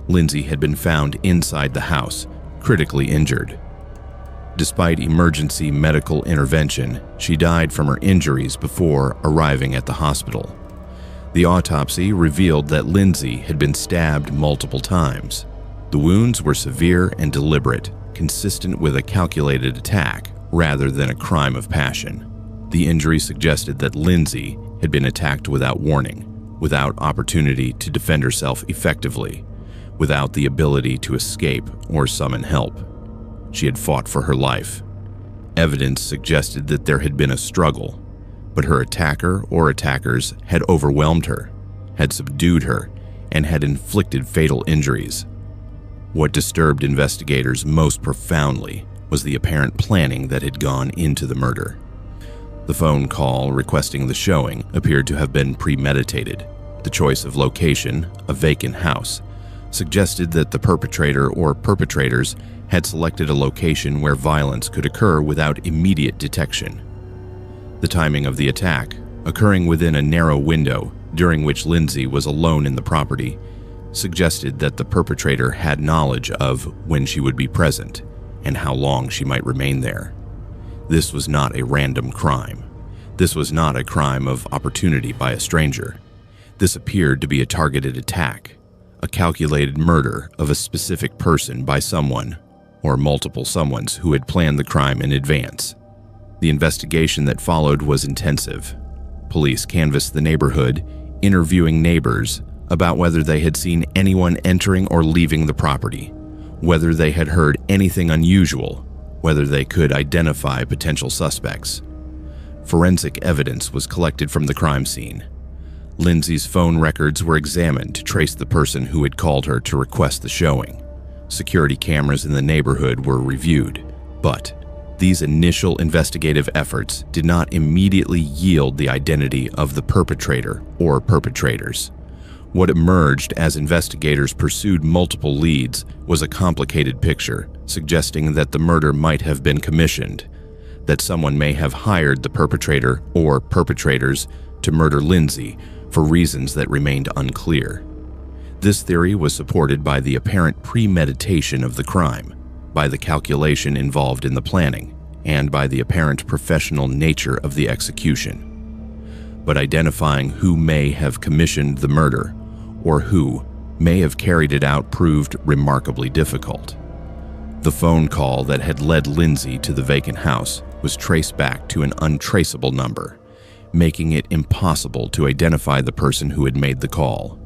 Lindsay had been found inside the house, critically injured. Despite emergency medical intervention, she died from her injuries before arriving at the hospital. The autopsy revealed that Lindsay had been stabbed multiple times. The wounds were severe and deliberate, consistent with a calculated attack rather than a crime of passion. The injury suggested that Lindsay had been attacked without warning, without opportunity to defend herself effectively, without the ability to escape or summon help. She had fought for her life. Evidence suggested that there had been a struggle, but her attacker or attackers had overwhelmed her, had subdued her, and had inflicted fatal injuries. What disturbed investigators most profoundly was the apparent planning that had gone into the murder. The phone call requesting the showing appeared to have been premeditated. The choice of location, a vacant house, suggested that the perpetrator or perpetrators had selected a location where violence could occur without immediate detection. The timing of the attack, occurring within a narrow window during which Lindsay was alone in the property, suggested that the perpetrator had knowledge of when she would be present and how long she might remain there. This was not a random crime. This was not a crime of opportunity by a stranger. This appeared to be a targeted attack, a calculated murder of a specific person by someone or multiple someones who had planned the crime in advance. The investigation that followed was intensive. Police canvassed the neighborhood, interviewing neighbors about whether they had seen anyone entering or leaving the property, whether they had heard anything unusual, whether they could identify potential suspects. Forensic evidence was collected from the crime scene. Lindsay's phone records were examined to trace the person who had called her to request the showing. Security cameras in the neighborhood were reviewed, but these initial investigative efforts did not immediately yield the identity of the perpetrator or perpetrators. What emerged as investigators pursued multiple leads was a complicated picture, suggesting that the murder might have been commissioned, that someone may have hired the perpetrator or perpetrators to murder Lindsay for reasons that remained unclear. This theory was supported by the apparent premeditation of the crime. by the calculation involved in the planning and by the apparent professional nature of the execution. But identifying who may have commissioned the murder or who may have carried it out proved remarkably difficult. The phone call that had led Lindsay to the vacant house was traced back to an untraceable number, making it impossible to identify the person who had made the call.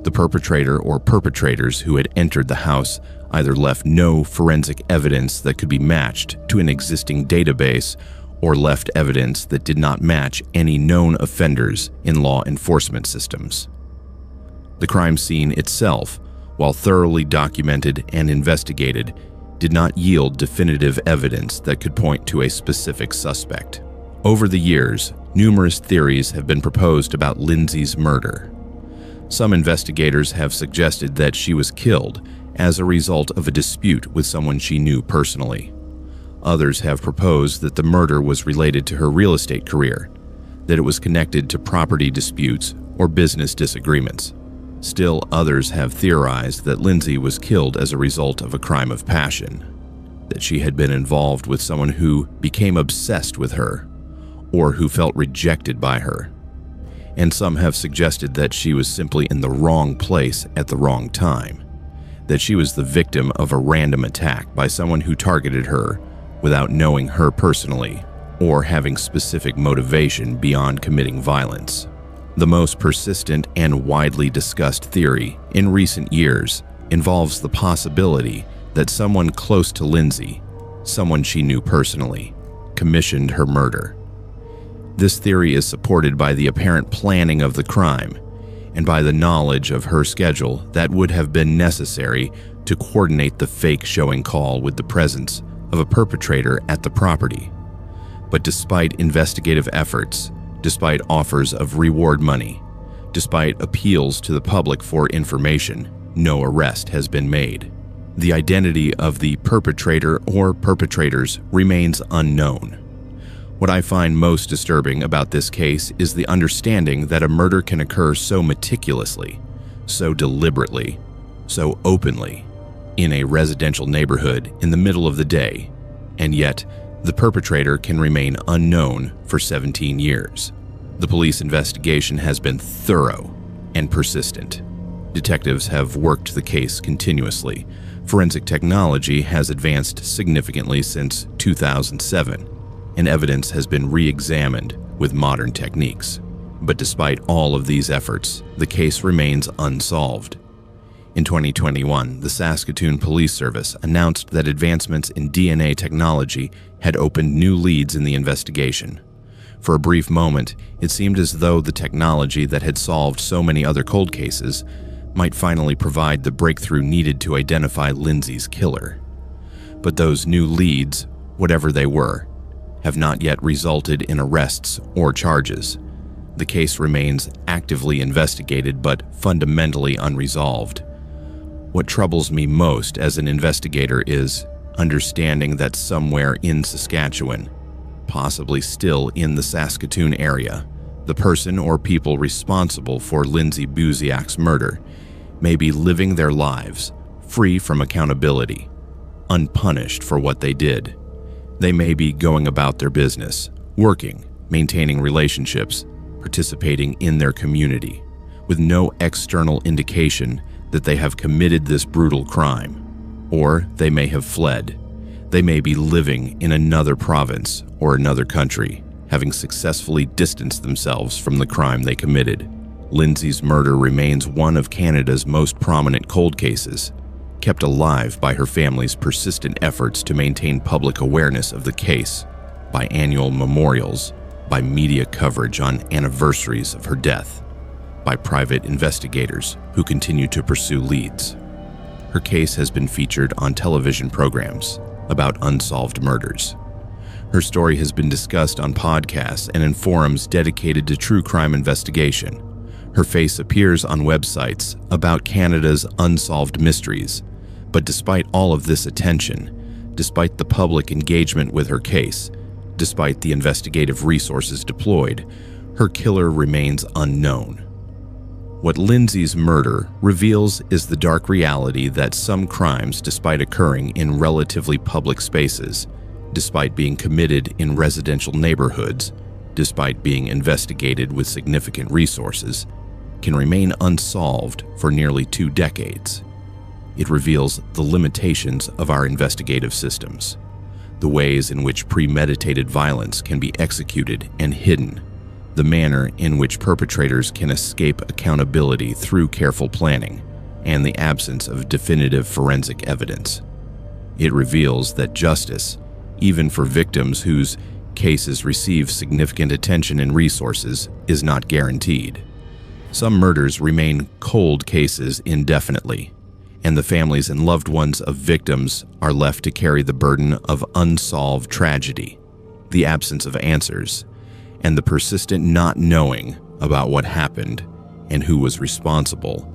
The perpetrator or perpetrators who had entered the house either left no forensic evidence that could be matched to an existing database or left evidence that did not match any known offenders in law enforcement systems. The crime scene itself, while thoroughly documented and investigated, did not yield definitive evidence that could point to a specific suspect. Over the years, numerous theories have been proposed about Lindsay's murder. Some investigators have suggested that she was killed as a result of a dispute with someone she knew personally. Others have proposed that the murder was related to her real estate career, that it was connected to property disputes or business disagreements. Still, others have theorized that Lindsay was killed as a result of a crime of passion, that she had been involved with someone who became obsessed with her, or who felt rejected by her. And some have suggested that she was simply in the wrong place at the wrong time, that she was the victim of a random attack by someone who targeted her without knowing her personally or having specific motivation beyond committing violence. The most persistent and widely discussed theory in recent years involves the possibility that someone close to Lindsay, someone she knew personally, commissioned her murder. This theory is supported by the apparent planning of the crime and by the knowledge of her schedule that would have been necessary to coordinate the fake showing call with the presence of a perpetrator at the property. But despite investigative efforts, despite offers of reward money, despite appeals to the public for information, no arrest has been made. The identity of the perpetrator or perpetrators remains unknown. What I find most disturbing about this case is the understanding that a murder can occur so meticulously, so deliberately, so openly, in a residential neighborhood in the middle of the day, and yet the perpetrator can remain unknown for 17 years. The police investigation has been thorough and persistent. Detectives have worked the case continuously. Forensic technology has advanced significantly since 2007, and evidence has been re-examined with modern techniques. But despite all of these efforts, the case remains unsolved. In 2021, the Saskatoon Police Service announced that advancements in DNA technology had opened new leads in the investigation. For a brief moment, it seemed as though the technology that had solved so many other cold cases might finally provide the breakthrough needed to identify Lindsay's killer. But those new leads, whatever they were, have not yet resulted in arrests or charges. The case remains actively investigated but fundamentally unresolved. What troubles me most as an investigator is understanding that somewhere in Saskatchewan, possibly still in the Saskatoon area, the person or people responsible for Lindsay Buziak's murder may be living their lives free from accountability, unpunished for what they did. They may be going about their business, working, maintaining relationships, participating in their community, with no external indication that they have committed this brutal crime. Or they may have fled. They may be living in another province or another country, having successfully distanced themselves from the crime they committed. Lindsay's murder remains one of Canada's most prominent cold cases, kept alive by her family's persistent efforts to maintain public awareness of the case, by annual memorials, by media coverage on anniversaries of her death, by private investigators who continue to pursue leads. Her case has been featured on television programs about unsolved murders. Her story has been discussed on podcasts and in forums dedicated to true crime investigation. Her face appears on websites about Canada's unsolved mysteries. But despite all of this attention, despite the public engagement with her case, despite the investigative resources deployed, her killer remains unknown. What Lindsay's murder reveals is the dark reality that some crimes, despite occurring in relatively public spaces, despite being committed in residential neighborhoods, despite being investigated with significant resources, can remain unsolved for nearly 2 decades. It reveals the limitations of our investigative systems, the ways in which premeditated violence can be executed and hidden, the manner in which perpetrators can escape accountability through careful planning, and the absence of definitive forensic evidence. It reveals that justice, even for victims whose cases receive significant attention and resources, is not guaranteed. Some murders remain cold cases indefinitely, and the families and loved ones of victims are left to carry the burden of unsolved tragedy, the absence of answers, and the persistent not knowing about what happened and who was responsible